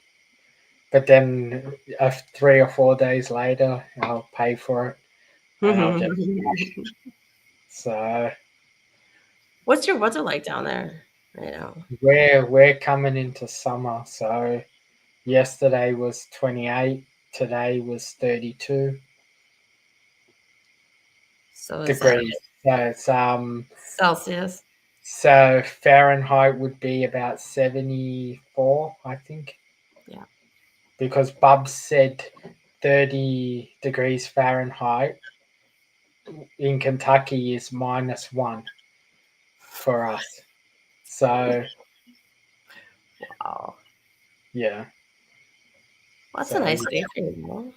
but then 3 or 4 days later, I'll pay for it. And I'll just, so What's your weather like down there right now? we're coming into summer. So yesterday was 28, today was 32 So is that degrees. So it's Celsius? so Fahrenheit would be about 74, I think. Yeah. Because Bubs said 30 degrees Fahrenheit in Kentucky is -1 for us. So Wow. yeah, Well, that's So, a nice day for you.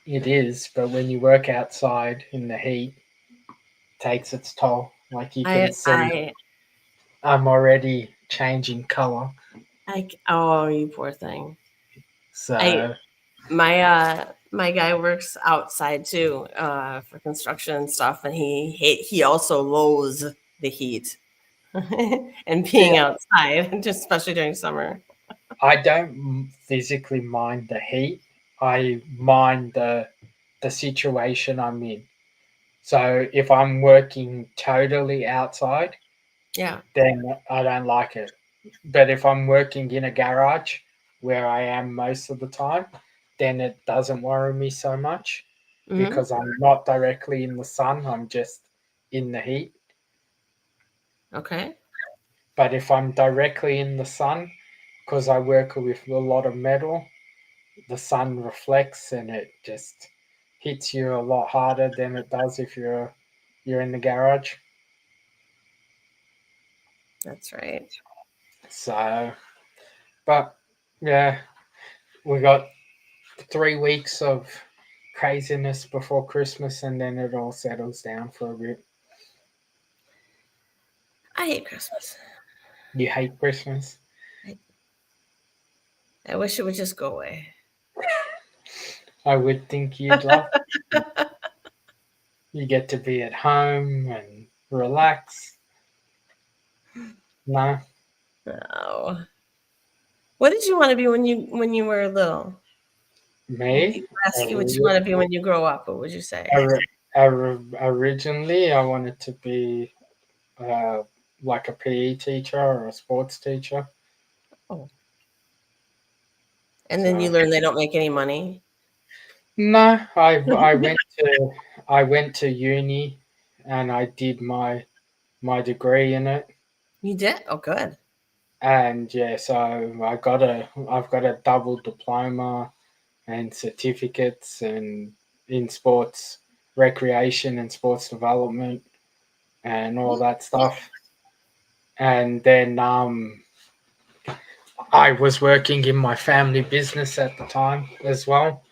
it is. But when you work outside in the heat, it takes its toll. Like you can see, I'm already changing color. Oh, you poor thing. So My guy works outside too, for construction and stuff, and he also loathes the heat and being outside, just especially during summer. I don't physically mind the heat. I mind the situation I'm in. So if I'm working totally outside, Yeah. then I don't like it. But if I'm working in a garage where I am most of the time, then it doesn't worry me so much because I'm not directly in the sun, I'm just in the heat. Okay. But if I'm directly in the sun, because I work with a lot of metal, the sun reflects and it just hits you a lot harder than it does if you're in the garage. That's right. So, but yeah, we got 3 weeks of craziness before Christmas and then it all settles down for a bit. I hate Christmas. You hate Christmas? I wish it would just go away. I would think you'd love it. You get to be at home and relax. No. No. What did you want to be when you were little? Me? People ask you what you want to be when you grow up. What would you say? Originally, I wanted to be like a PE teacher or a sports teacher. And then you So- learn they don't make any money. No, I went to uni, and I did my degree in it. You did? Oh, good. And yeah, so I've got a double diploma and certificates and in sports recreation and sports development and all that stuff. And then I was working in my family business at the time as well.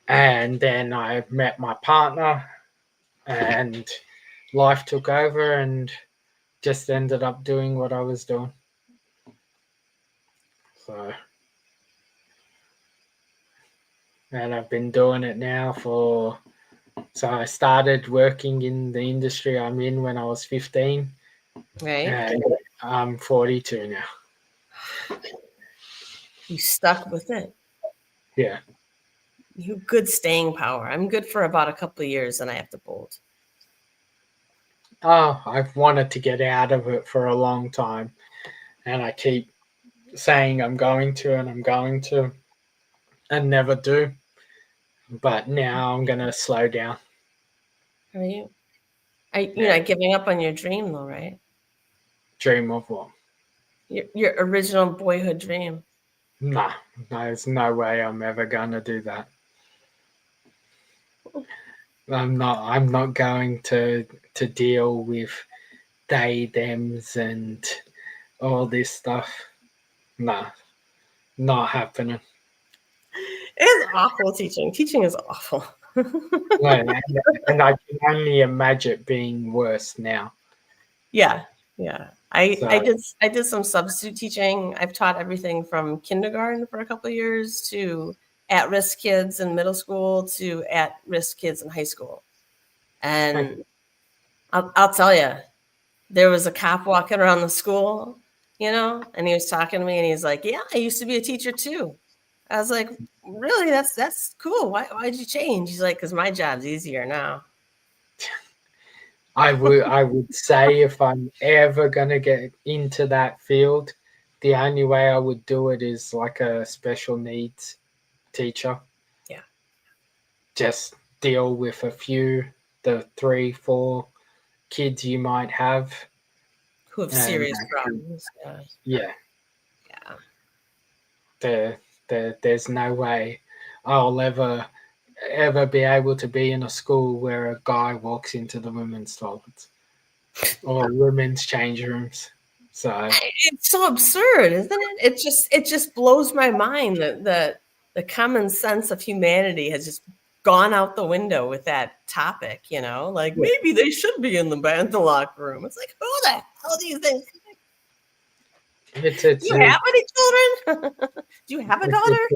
And then I met my partner, and life took over, and just ended up doing what I was doing. So, and I've been doing it now so I started working in the industry I'm in when I was 15, Right. and I'm 42 now. You stuck with it. Yeah. You have good staying power. I'm good for about a couple of years and I have to bolt. Oh, I've wanted to get out of it for a long time, and I keep saying I'm going to and never do. But now I'm gonna slow down. Are you? You're not giving up on your dream though, right? Dream of what? Your original boyhood dream. Nah, there's no way I'm ever gonna do that. I'm not going to deal with they, thems, and all this stuff. Nah, not happening. It's awful teaching. Teaching is awful. and I can only imagine it being worse now. Yeah. I So- did some substitute teaching. I've taught everything from kindergarten for a couple of years to at-risk kids in middle school to at-risk kids in high school. And I'll tell you, there was a cop walking around the school, and he was talking to me and he's like, yeah, I used to be a teacher too. I was like, really? That's cool. Why'd you change? He's like, because my job's easier now. I would say if I'm ever gonna get into that field, the only way I would do it is like a special needs teacher. Yeah. Just deal with the 3-4 kids you might have. Who have serious problems. Yeah. Yeah. There's no way I'll ever be able to be in a school where a guy walks into the women's toilets or women's change rooms. So It's so absurd, isn't it? It just blows my mind that the common sense of humanity has just gone out the window with that topic, like maybe they should be in the locker room. It's like, who the hell do you think? Do you have any children? Do you have a daughter?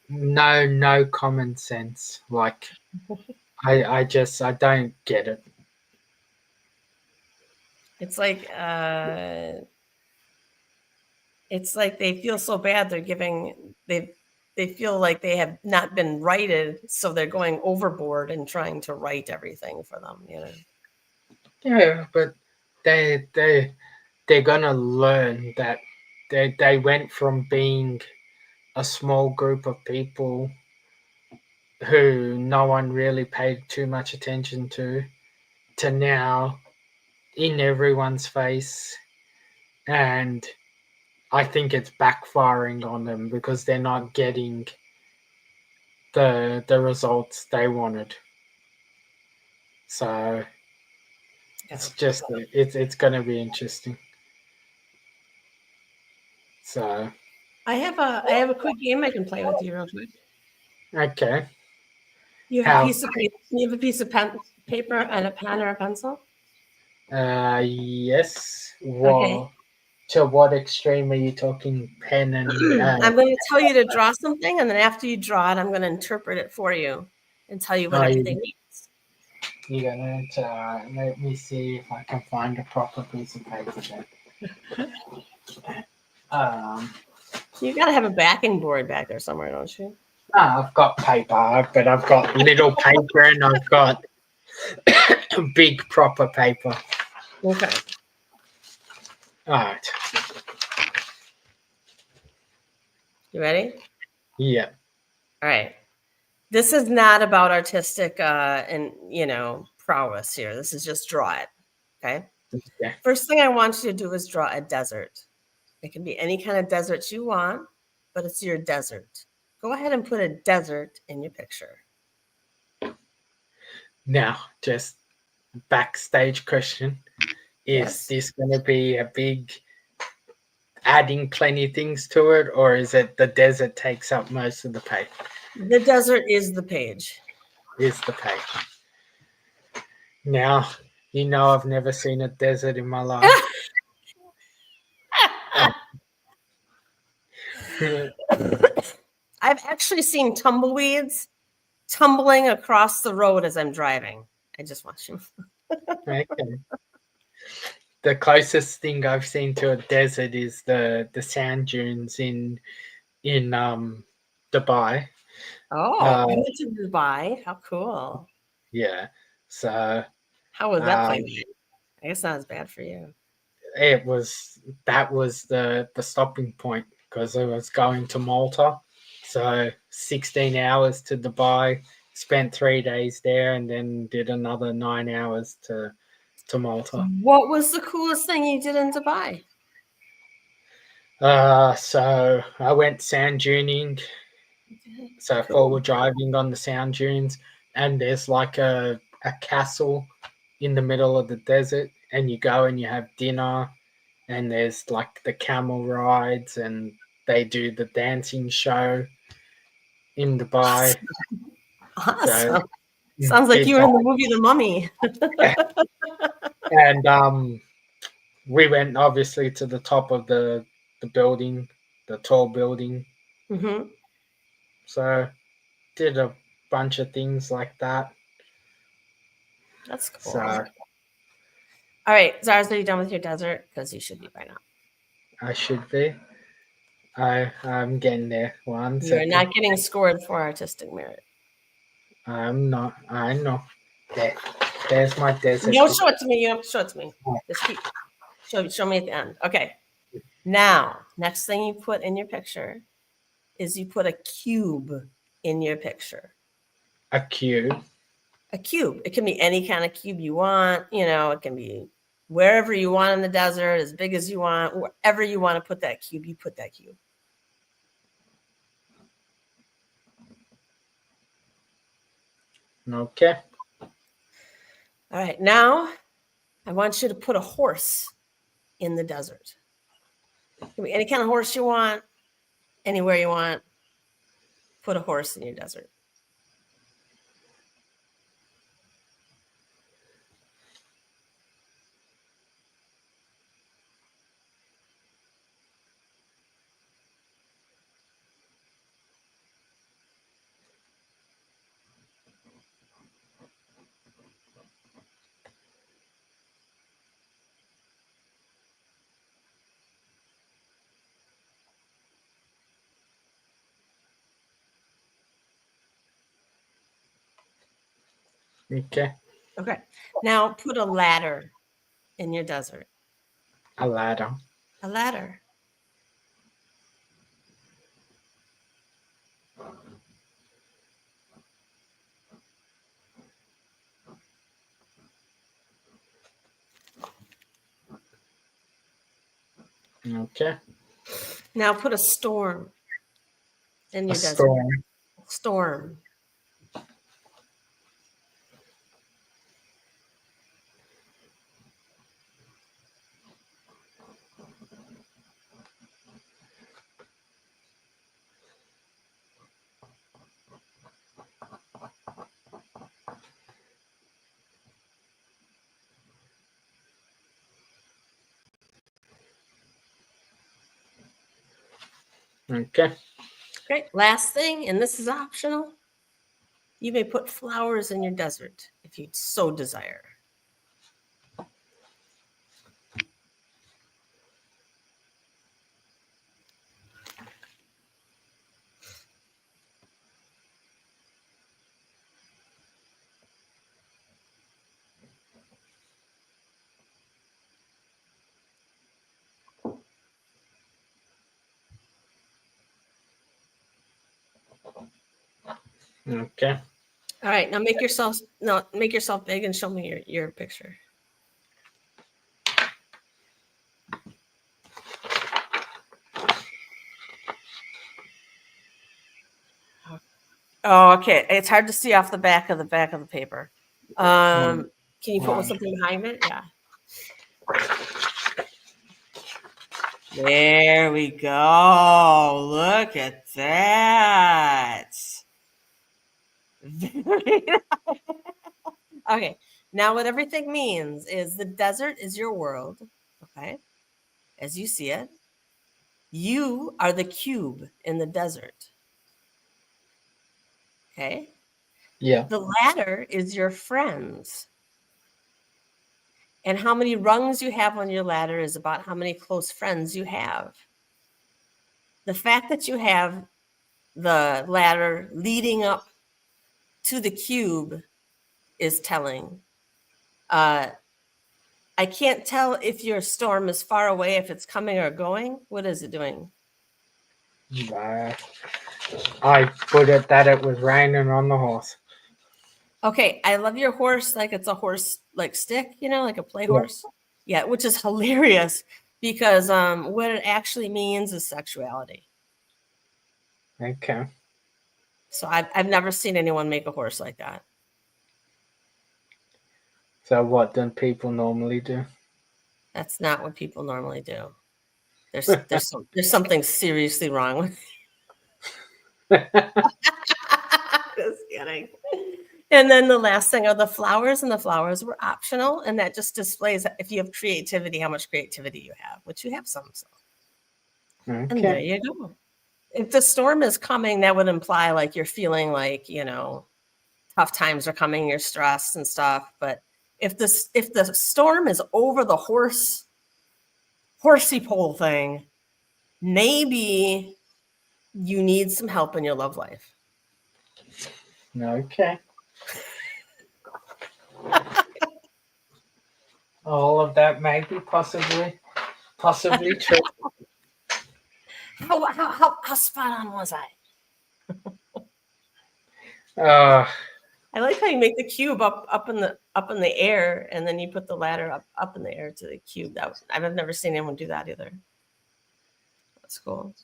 No common sense. Like I don't get it. It's like they feel so bad they feel like they have not been righted, so they're going overboard and trying to right everything for them, Yeah, but they're gonna learn that they went from being a small group of people who no one really paid too much attention to now in everyone's face, and I think it's backfiring on them because they're not getting the results they wanted. So it's just it's going to be interesting. So I have a quick game I can play with you real quick. Okay. You have a piece of paper and a pen or a pencil? Yes. Okay. To what extreme are you talking? Pen and I'm going to tell you to draw something, and then after you draw it, I'm going to interpret it for you and tell you what everything means. You're going to let me see if I can find a proper piece of paper then. You got to have a backing board back there somewhere, don't you? I've got paper, but I've got little paper and I've got big proper paper. Okay. All right. You ready? Yeah. All right. This is not about artistic and prowess here. This is just draw it. Okay. Okay. First thing I want you to do is draw a desert. It can be any kind of desert you want, but it's your desert. Go ahead and put a desert in your picture. Now, just backstage question: Is Yes. this going to be a big adding plenty things to it, or is it the desert takes up most of the page? The desert is the page. Is the page. Now, I've never seen a desert in my life. I've actually seen tumbleweeds tumbling across the road as I'm driving. I just want you. Okay. The closest thing I've seen to a desert is the sand dunes in Dubai. Oh, you went to Dubai. How cool. Yeah. So How was that plane? I guess not as bad for you. that was the stopping point because I was going to Malta. So 16 hours to Dubai, spent 3 days there, and then did another 9 hours to Malta. What was the coolest thing you did in Dubai? So I went sand duning, so Cool. forward driving on the sand dunes, and there's like a castle in the middle of the desert, and you go and you have dinner, and there's like the camel rides, and they do the dancing show in Dubai. Awesome. So Sounds like did you were in the that. movie The Mummy. And we went obviously to the top of the building, the tall building. Mm-hmm. So did a bunch of things like that. That's cool. So All right, Zarz, are you done with your desert? Because you should be by now. I should be. I'm getting there. One You're second. not getting scored for artistic merit. I'm not. I know. There's my desert. You don't show it to me. You don't have to show it to me. Oh. Just keep show me at the end. Okay. Now, next thing you put in your picture is you put a cube in your picture. A cube. A cube. It can be any kind of cube you want. It can be wherever you want in the desert, as big as you want, wherever you want to put that cube, you put that cube. Okay. All right. Now, I want you to put a horse in the desert. It can be any kind of horse you want, anywhere you want. Put a horse in your desert. Okay. Okay. Now put a ladder in your desert. A ladder. A ladder. Okay. Now put a storm in your A desert. storm. Storm. Okay. Okay. Last thing, and this is optional. You may put flowers in your desert if you so desire. Okay. All right, now make yourself big and show me your picture. Oh, okay. It's hard to see off the back of the paper. Can you put something behind it? Yeah. There we go. Look at that. Okay. Now what everything means is the desert is your world. Okay. As you see it. You are the cube in the desert. Okay. Yeah. The ladder is your friends. And how many rungs you have on your ladder is about how many close friends you have. The fact that you have the ladder leading up to the cube is telling. I can't tell if your storm is far away, if it's coming or going. What is it doing? I put it that it was raining on the horse. Okay, I love your horse like it's a horse like stick, like a play horse. Yeah, which is hilarious because what it actually means is sexuality. Okay. So I've never seen anyone make a horse like that. So what do people normally do? That's not what people normally do. There's something seriously wrong with Just kidding. And then the last thing are the flowers, and the flowers were optional, and that just displays if you have creativity, how much creativity you have, which you have some. So. Okay. And there you go. If the storm is coming, that would imply like you're feeling like, tough times are coming, you're stressed and stuff. But if the storm is over the horsey pole thing, maybe you need some help in your love life. Okay. All of that may be possibly true. How spot on was I? I like how you make the cube up in the air, and then you put the ladder up in the air to the cube. I've never seen anyone do that either. That's cool.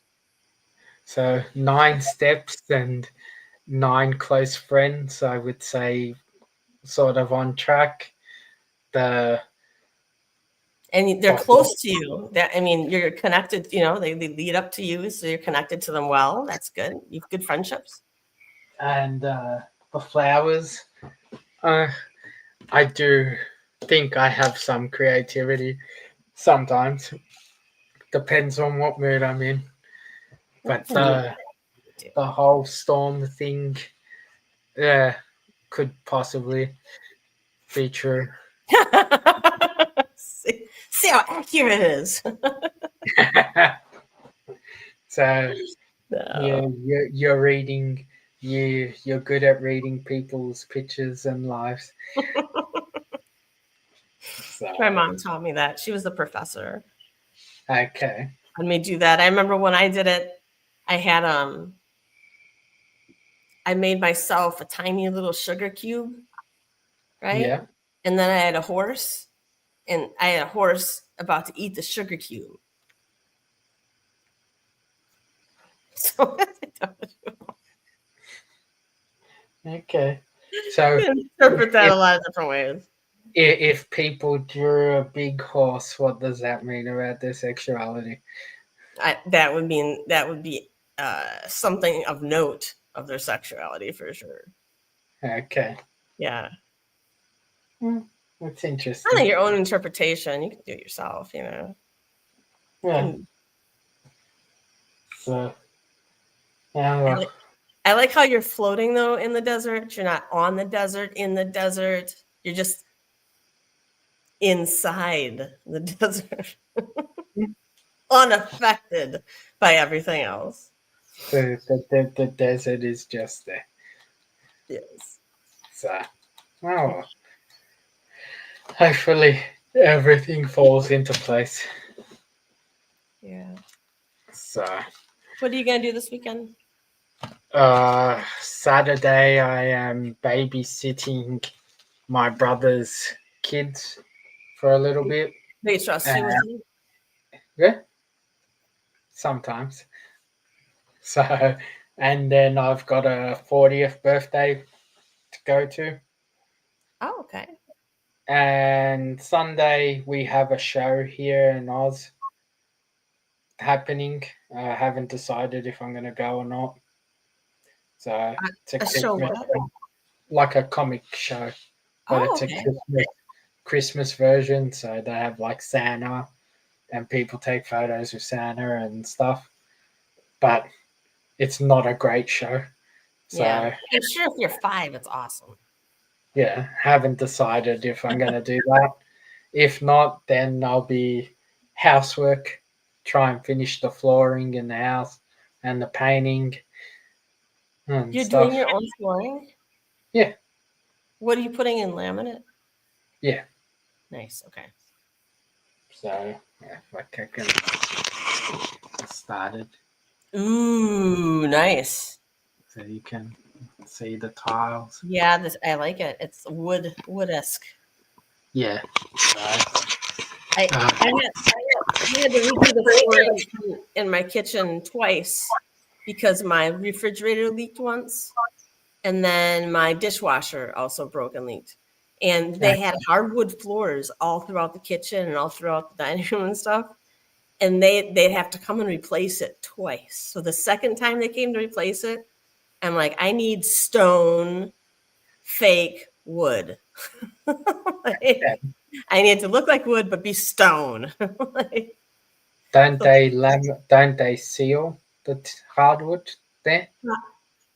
So 9 steps and 9 close friends, I would say, sort of on track. And they're close to you. You're connected. They lead up to you, so you're connected to them well. That's good. You have good friendships. And the flowers, I do think I have some creativity sometimes. Depends on what mood I'm in. But the whole storm thing, could possibly be true. See how accurate it is. So you're reading. You're good at reading people's pictures and lives. So. My mom taught me that. She was the professor. Okay. Let me do that. I remember when I did it, I had I made myself a tiny little sugar cube, right? Yeah. And then I had a horse, and I had a horse about to eat the sugar cube. So okay. So interpret that a lot of different ways. If people drew a big horse, what does that mean about their sexuality? That would be something of note of their sexuality for sure. Okay. Yeah. That's interesting. I think your own interpretation. You can do it yourself, Yeah. So. Yeah. Well. I like how you're floating though in the desert. You're not on the desert, in the desert. You're just inside the desert, unaffected by everything else. The desert is just there. Yes. So, hopefully everything falls into place. Yeah. So, what are you gonna do this weekend? Saturday I am babysitting my brother's kids for a little bit. They trust you with it? Yeah, sometimes. So, and then I've got a 40th birthday to go to. Oh, okay. And Sunday we have a show here in Oz happening. I haven't decided if I'm going to go or not. So it's a A show Christmas, what? like a comic show, but Oh, it's a okay. Christmas version. So they have like Santa, and people take photos with Santa and stuff. But it's not a great show. So Yeah. I'm sure if you're 5, it's awesome. yeah, haven't decided if I'm going to do that. If not, then I'll be housework, try and finish the flooring in the house and the painting and You're doing stuff. your own flooring? Yeah. What are you putting in, laminate? Yeah. Nice. Okay. So yeah, like I can get started Ooh, nice. so you can see the tiles. Yeah, this I like it. It's wood-esque. Yeah. So, I had to redo the floor in my kitchen twice because my refrigerator leaked once, and then my dishwasher also broke and leaked. And they had hardwood floors all throughout the kitchen and all throughout the dining room and stuff. And they'd have to come and replace it twice. So the second time they came to replace it, I'm like, I need stone, fake wood. Like, I need it to look like wood but be stone. Like, don't they seal the hardwood there?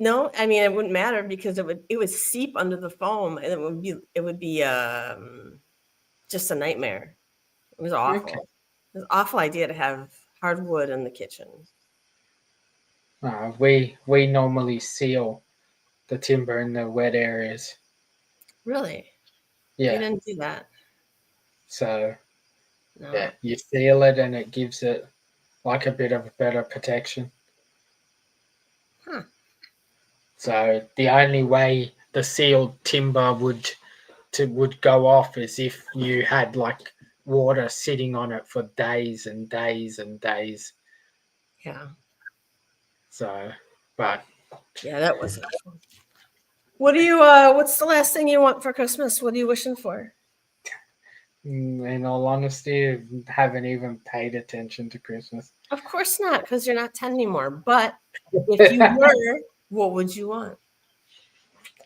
no, I mean it wouldn't matter because it would seep under the foam and it would be just a nightmare. It was awful. Okay. It was an awful idea to have hardwood in the kitchen. We normally seal the timber in the wet areas. Really? We Yeah. didn't do that. So No. yeah, you seal it and it gives it like a bit of a better protection. Huh. So the only way the sealed timber would go off is if you had like water sitting on it for days and days and days. Yeah. So, but Yeah, that was it. What do you what's the last thing you want for Christmas? What are you wishing for? in all honesty, haven't even paid attention to Christmas. Of course not, because you're not 10 anymore. But if you were, what would you want?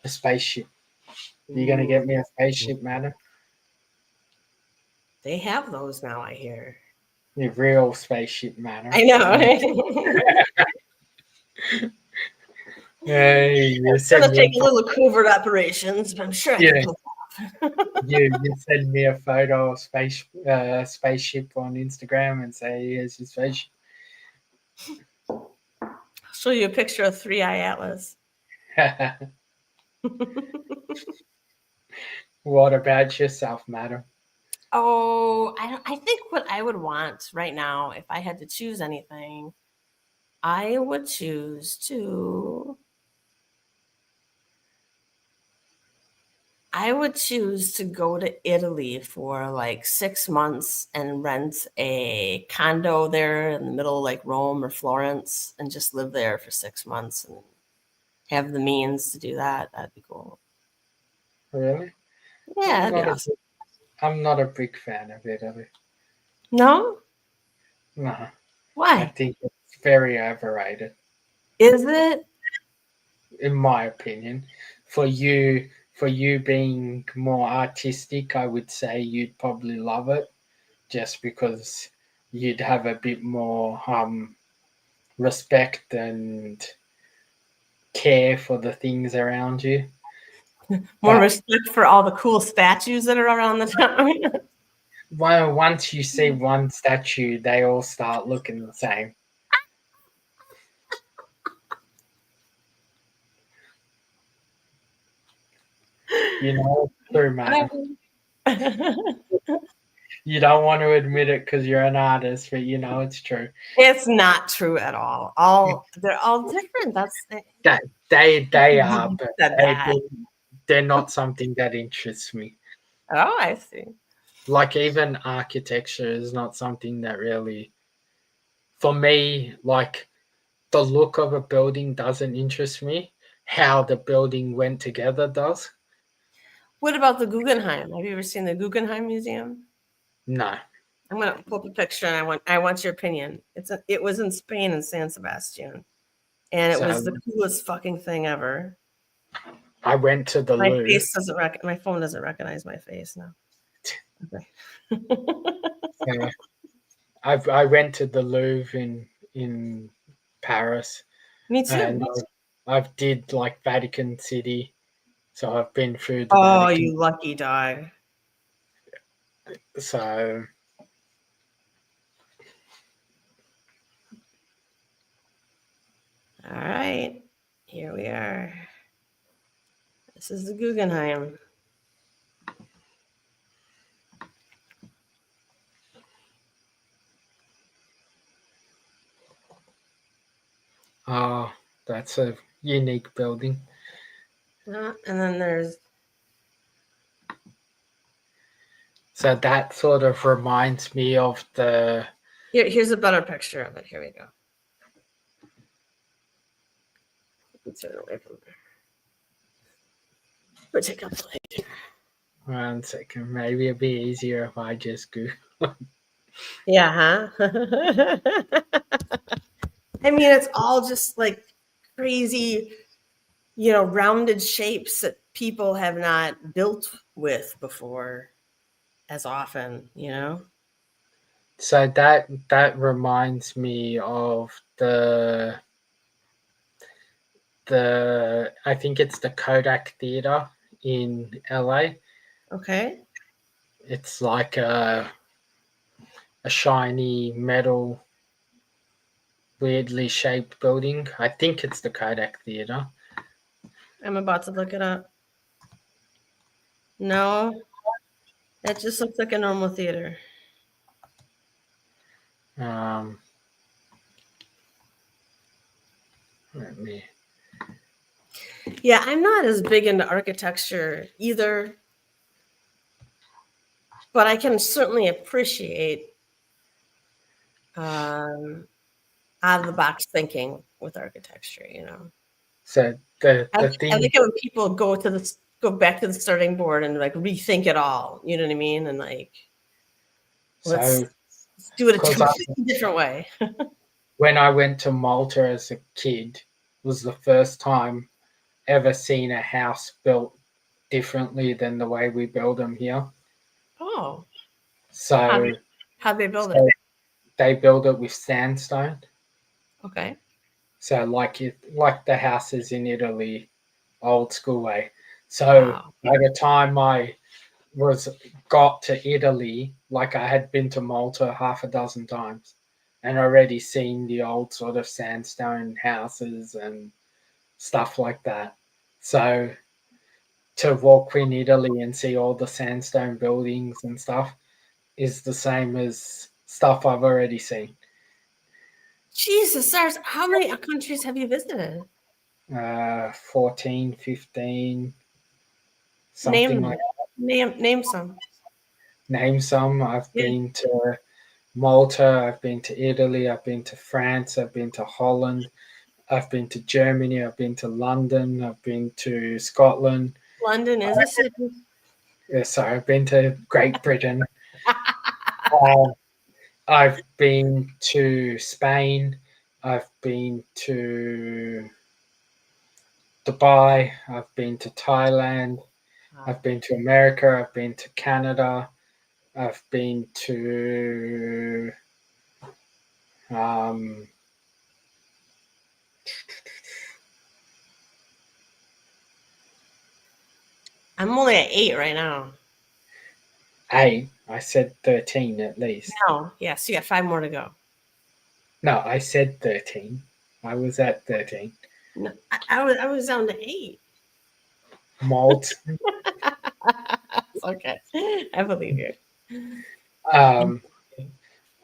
A spaceship. You gonna get me a spaceship, madam? They have those now, I hear. A real spaceship, madam. I know. Right? Hey, you It's gonna send take me a little covert operations, but I'm sure I can pull you send me a photo of spaceship on Instagram and say here's your spaceship. I'll show you a picture of 3-Eye Atlas. What about yourself, madam? Oh, I think what I would want right now, if I had to choose anything, I would choose to go to Italy for like 6 months and rent a condo there in the middle of like Rome or Florence and just live there for 6 months and have the means to do that. That'd be cool. Really? Yeah, that'd be awesome. I'm not a big fan of Italy. No? No, I Why? think it's very overrated, Is it? in my opinion. For you being more artistic, I would say you'd probably love it, just because you'd have a bit more respect and care for the things around you. More But respect for all the cool statues that are around the town. well, once you see one statue, they all start looking the same. You know, true, man. You don't want to admit it because you're an artist, but you know it's true. It's not true at all. They're all different. That's That they are, but said that. they're not something that interests me. Oh, I see. Like even architecture is not something that really, for me, like the look of a building doesn't interest me. How the building went together does. What about the Guggenheim? Have you ever seen the Guggenheim Museum? No. I'm gonna pull up a picture, and I want your opinion. It was in Spain in San Sebastian, and it was So the coolest fucking thing ever. I went to the My Louvre. face doesn't my phone doesn't recognize my face now. Okay. Yeah. I went to the Louvre in Paris, Me too. and I've did like Vatican City, so I've been through the Oh, Vatican. you lucky dog. So All right, here we are. This is the Guggenheim. that's a unique building. And then there's So that sort of reminds me of the. here's a better picture of it. Here we go. Let's turn away from there. We'll take up later. 1 second, maybe it'd be easier if I just go. Yeah, huh? I mean, it's all just like crazy, rounded shapes that people have not built with before as often, So that reminds me of the I think it's the Kodak Theater in LA. Okay. It's like a shiny metal, weirdly shaped building. I think it's the Kodak Theater. I'm about to look it up. No, that just looks like a normal theater. Let me. Yeah, I'm not as big into architecture either, but I can certainly appreciate out of the box thinking with architecture. So the I thing. like it when people go back to the starting board and like rethink it all. You know what I mean? And like, let's do it a completely different way. When I went to Malta as a kid, it was the first time ever seen a house built differently than the way we build them here. Oh. So how'd they build it? They build it with sandstone. Okay. So like the houses in Italy, old school way. So by the time I got to Italy, like I had been to Malta half a dozen times and already seen the old sort of sandstone houses and stuff like that. So to walk in Italy and see all the sandstone buildings and stuff is the same as stuff I've already seen. Jesus, Zarz, how many countries have you visited? 14, 15, something like that. Name some. Name some. I've been to Malta, I've been to Italy, I've been to France, I've been to Holland, I've been to Germany, I've been to London, I've been to Scotland. London is a city. Sorry, I've been to Great Britain. I've been to Spain. I've been to Dubai. I've been to Thailand. I've been to America. I've been to Canada. I've been to I'm only at 8 right now. 8. I said 13 at least. No, yes, you got 5 more to go. No, I said 13. I was at 13. No, I was down to 8. Malt. Okay, I believe you. Um,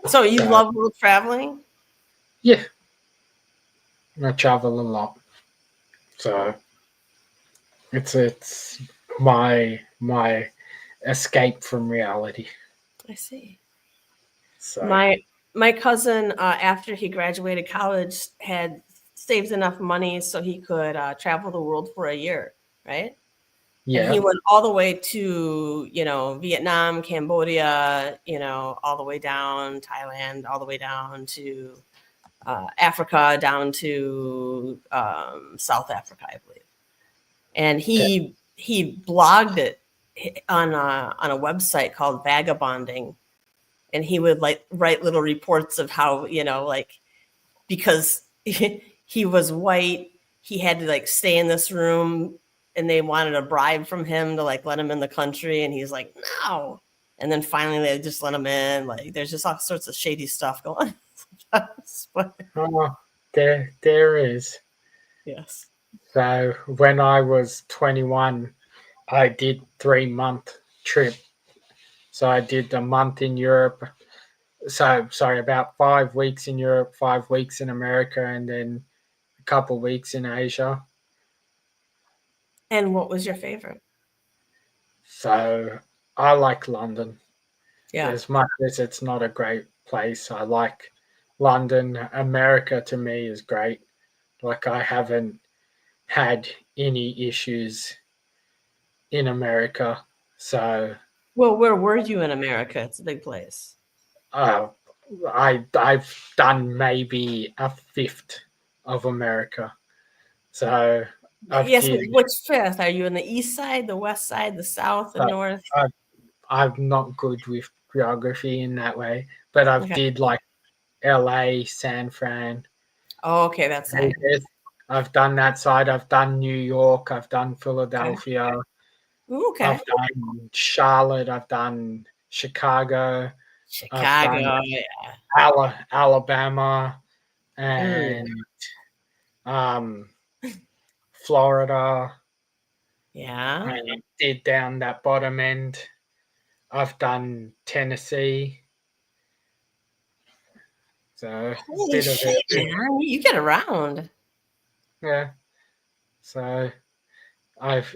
So you So- love world traveling? yeah, I travel a lot, so it's my escape from reality. I see. So My cousin, after he graduated college, had saved enough money so he could travel the world for a year, right? And yeah, he went all the way to, Vietnam, Cambodia, all the way down Thailand, all the way down to Africa, down to South Africa, I believe. And he blogged it on a website called Vagabonding, and he would like write little reports of how, like, because he was white, he had to like stay in this room, and they wanted a bribe from him to like let him in the country, and he's like, no. And then finally they just let him in. Like, there's just all sorts of shady stuff going on. But, oh, there is. yes. So when I was 21, I did 3-month trip. So I did a month in Europe. So sorry, about 5 weeks in Europe, 5 weeks in America, and then a couple weeks in Asia. And what was your favorite? So I like London. Yeah. As much as it's not a great place, I like London. America to me is great. Like, I haven't had any issues in America. So Well, where were you in America? It's a big place. uh, I've done maybe a fifth of America. So I've Yes, but did. which fifth? Are you in the east side, the west side, the south, the uh, north? I'm not good with geography in that way, but I've Okay. did like LA, San Fran. Oh, okay, that's it. Vegas. I've done that side. I've done New York. I've done Philadelphia. Okay. I've done Charlotte. I've done Chicago. I've done Chicago, yeah. Alabama and um, Florida. Yeah. And did down that bottom end. I've done Tennessee. So Holy bit of shit, it. man. You get around. Yeah. So I've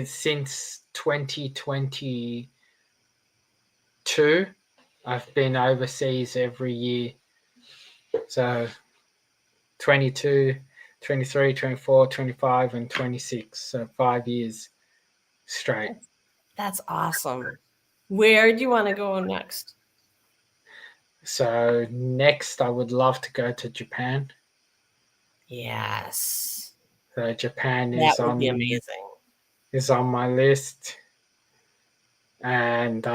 since 2022, I've been overseas every year. So 22, 23, 24, 25, and 26. So 5 years straight. That's awesome. Where do you want to go next? So next, I would love to go to Japan. Yes. So Japan That would be amazing. is on my list, and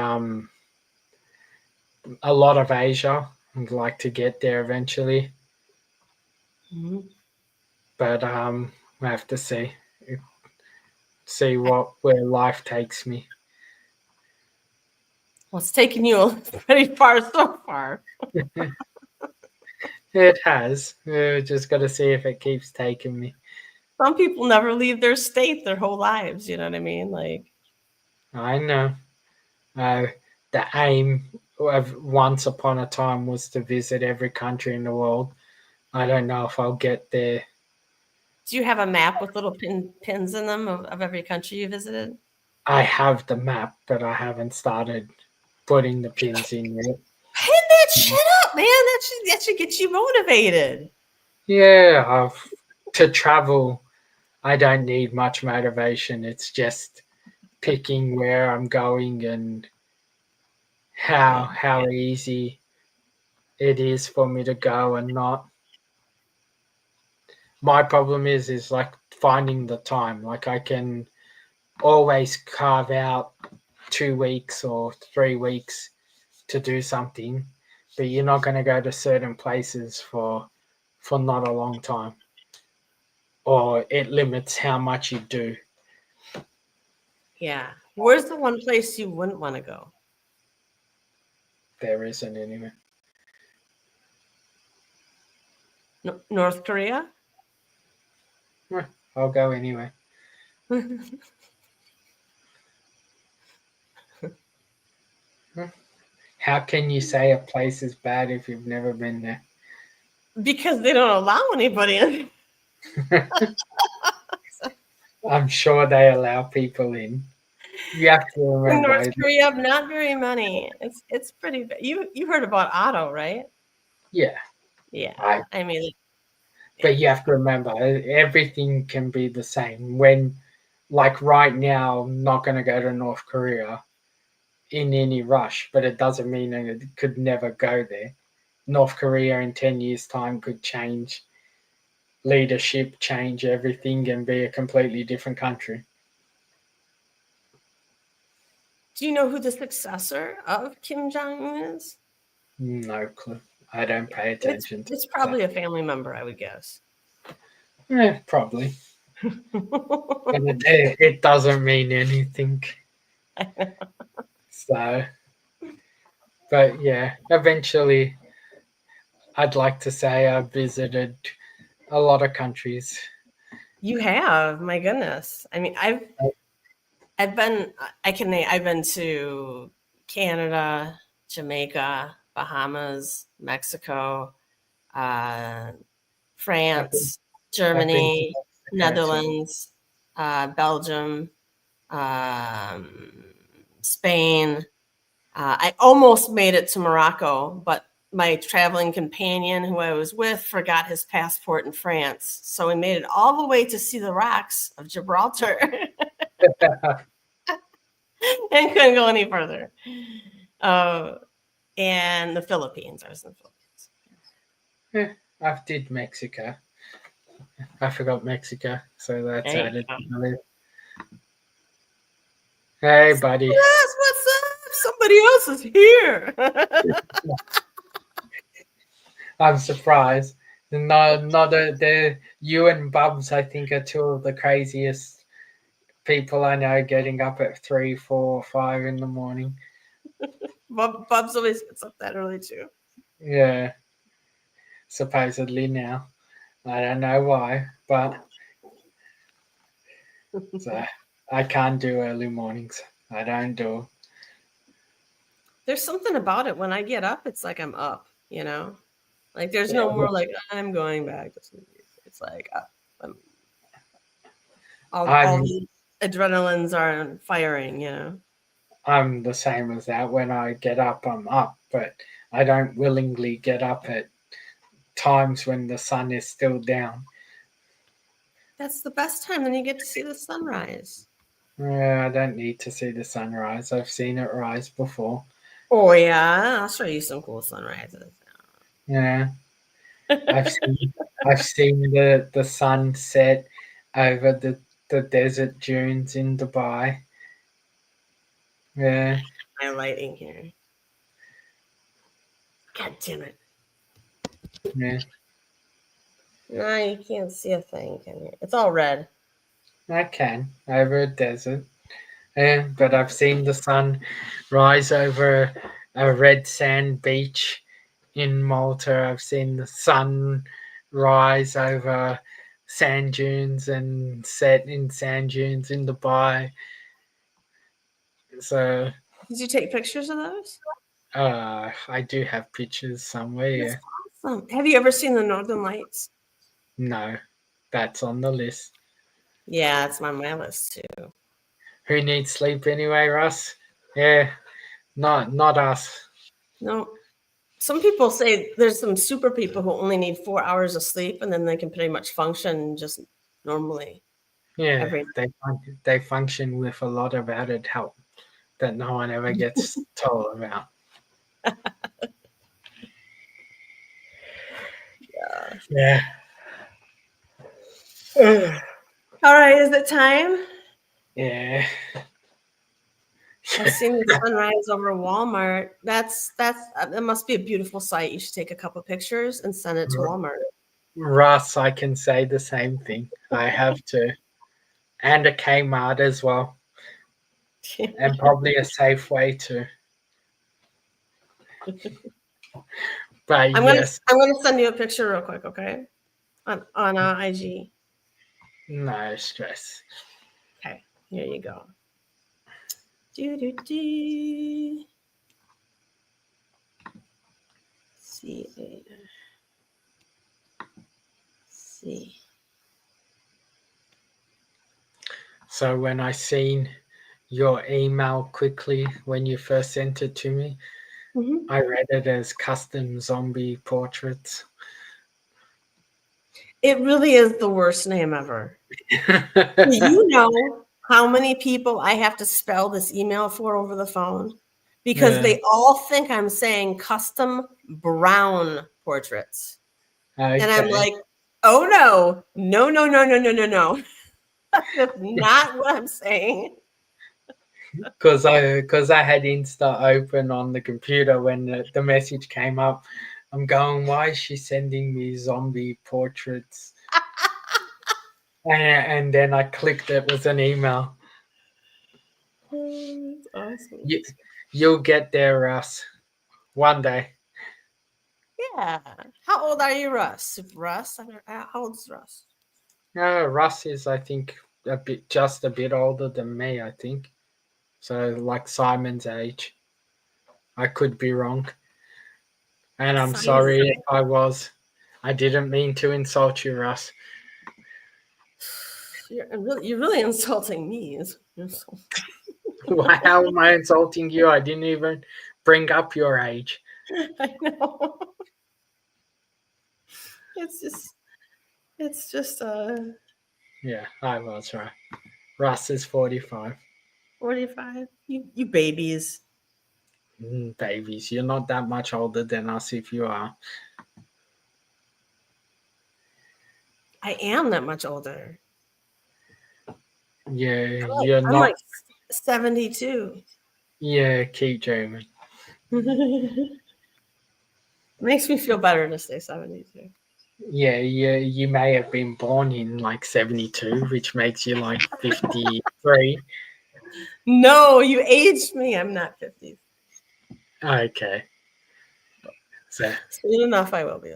a lot of Asia. I'd like to get there eventually, Mhm. but I have to see where life takes me. Well, it's taken you pretty far so far. It has. Just got to see if it keeps taking me. Some people never leave their state their whole lives. You know what I mean? Like, I know. The aim of once upon a time was to visit every country in the world. I don't know if I'll get there. do you have a map with little pins in them of every country you visited? I have the map, but I haven't started putting the pins in yet. Pin that shit up, man. That should get you motivated. Yeah, to travel, I don't need much motivation. It's just picking where I'm going and how easy it is for me to go and not. My problem is like finding the time. Like, I can always carve out 2 weeks or 3 weeks to do something, but you're not going to go to certain places for not a long time, or it limits how much you do. Yeah. Where's the one place you wouldn't want to go? There isn't anyway. North Korea? I'll go anyway. How can you say a place is bad if you've never been there? Because they don't allow anybody in. I'm sure they allow people in. You have to In remember. North Korea, not very many. It's pretty bad. You heard about Otto, right? Yeah, Yeah. I mean, but you have to remember everything can be the same. When, like right now, I'm not going to go to North Korea in any rush, but it doesn't mean that it could never go there. North Korea in 10 years' time could change leadership, change everything, and be a completely different country. do you know who the successor of Kim Jong-un is? No clue. I don't pay attention to It's probably a family member, I would guess. that. Probably. But it doesn't mean anything. So, but yeah, eventually, I'd like to say I've visited a lot of countries. You have, my goodness. I mean, I've been to Canada, Jamaica, Bahamas, Mexico, France, Germany, Netherlands, Belgium, Spain. I almost made it to Morocco, but my traveling companion who I was with forgot his passport in France. So we made it all the way to see the rocks of Gibraltar and couldn't go any further. And the Philippines. I was in the Philippines. I did Mexico. I forgot Mexico, so that's There you added go. to the list. Hey, buddy. Yes, what's up? Somebody else is here. I'm surprised. You and Bubs, I think, are two of the craziest people I know getting up at 3, 4, 5 in the morning. Bubs always gets up that early too. Yeah. Supposedly now. I don't know why, but so I can't do early mornings. I don't do. There's something about it. When I get up, it's like I'm up, you know? Like there's no Yeah. more like I'm going back to sleep. It's like all I'm the adrenalines are firing, you know? I'm the same as that. When I get up, I'm up, but I don't willingly get up at times when the sun is still down. That's the best time. Then you get to see the sunrise. I don't need to see the sunrise. I've seen it rise before. Oh yeah, I'll show you some cool sunrises. Yeah, I've seen the sun set over the desert dunes in Dubai. Yeah, My lighting here. God damn it. yeah. No, you can't see a thing, can you? It's all red. I can over a desert. Yeah, but I've seen the sun rise over a red sand beach in Malta. I've seen the sun rise over sand dunes and set in sand dunes in Dubai. So Did you take pictures of those? I do have pictures somewhere. Yeah. That's awesome. Have you ever seen the Northern Lights? No, that's on the list. Yeah, it's on my list too. Who needs sleep anyway, Russ? Yeah, not us. No. Some people say there's some super people who only need 4 hours of sleep and then they can pretty much function just normally. Yeah, Every they function with a lot of added help that no one ever gets told about. Yeah. All right, is it time? Yeah. I've seen the sunrise over Walmart. That must be a beautiful sight. You should take a couple pictures and send it to Walmart. Russ, I can say the same thing. I have to. And a Kmart as well. And probably a Safeway too. But I'm yes, gonna send you a picture real quick, okay? On IG. no stress. Okay, here you go. Do. C. So when I seen your email quickly when you first sent it to me, Mhm. I read it as custom zombie portraits. It really is the worst name ever. Do you know how many people I have to spell this email for over the phone? Because Yeah. they all think I'm saying custom brown portraits. And I'm Okay. like, oh no, no, no, no, no, no, no, no. That's not what I'm saying. Because I had Insta open on the computer when the message came up. I'm going, why is she sending me zombie portraits? And then I clicked it was an email. That's awesome. You'll get there, Russ, one day. Yeah. How old are you, Russ? Russ? How old is Russ? Russ is, I think, just a bit older than me, I think. So like Simon's age. I could be wrong. And I'm sorry if I was. I didn't mean to insult you, Russ. You're really insulting me. How am I insulting you? I didn't even bring up your age. I know. It's just Yeah, I was right. Russ is 45. 45. You babies. Babies, you're not that much older than us if you are. I am that much older. Yeah, you're I'm not. like 72. Yeah, keep dreaming. Makes me feel better to say 72. Yeah, you may have been born in like 72, which makes you like 53. No, you aged me. I'm not 50. Okay. So, Soon enough, I will be.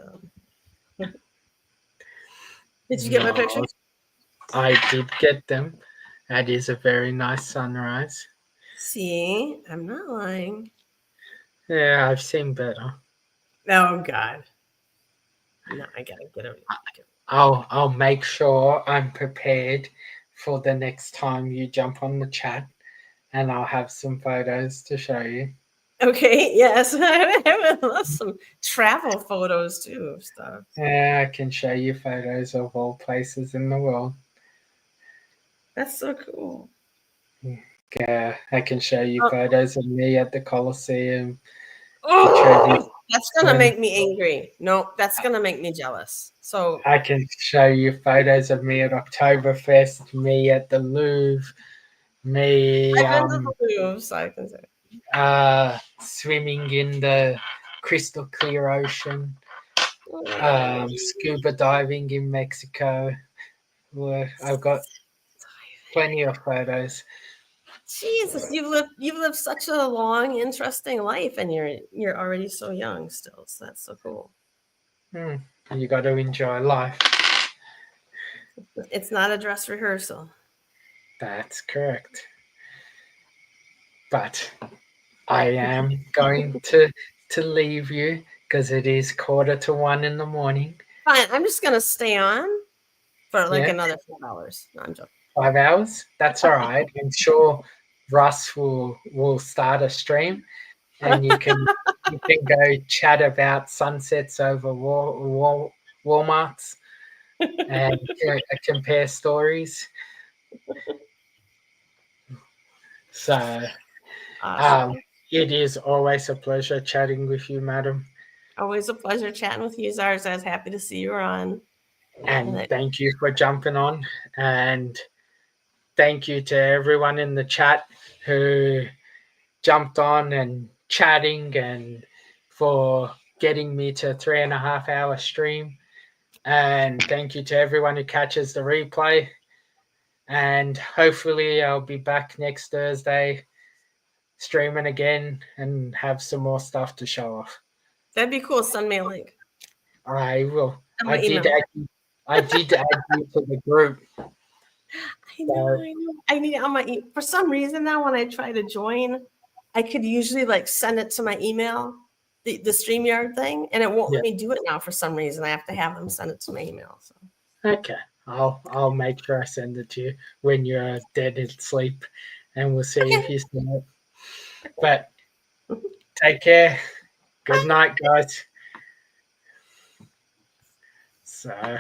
Did you get my picture? I did get them. That is a very nice sunrise. See, I'm not lying. Yeah, I've seen better. Oh God. No, I gotta get it. I'll make sure I'm prepared for the next time you jump on the chat, and I'll have some photos to show you. Okay, yes. I would love some travel photos too of stuff. Yeah, I can show you photos of all places in the world. That's so cool. Yeah, I can show you Oh. photos of me at the Colosseum. Oh, that's gonna make me angry. No, that's gonna make me jealous. So I can show you photos of me at Oktoberfest, me at the Louvre, me I've been to the Louvre, so I can say. Swimming in the crystal clear ocean, scuba diving in Mexico. I've got plenty of photos. Jesus, you've lived such a long, interesting life, and you're already so young still. So that's so cool. You got to enjoy life. It's not a dress rehearsal. That's correct. But I am going to leave you because it is 1:45 in the morning. Fine, I'm just gonna stay on for like Yeah. another 4 hours. No, I'm joking. 5 hours? That's all right. I'm sure Russ will start a stream, and you can go chat about sunsets over Walmarts and compare stories. So Awesome. it is always a pleasure chatting with you, madam. Always a pleasure chatting with you, Zarz. I was happy to see you were on. And thank you for jumping on. And thank you to everyone in the chat who jumped on and chatting and for getting me to 3.5 hour stream. And thank you to everyone who catches the replay. And hopefully I'll be back next Thursday streaming again and have some more stuff to show off. That'd be cool. Send me a link. I will. I did add you to the group. I know. I need it on my for some reason now when I try to join, I could usually like send it to my email, the StreamYard thing, and it won't Yeah. let me do it now for some reason. I have to have them send it to my email. So. Okay, I'll make sure I send it to you when you're dead in sleep, and we'll see if you see it. But take care. Good night, guys. So.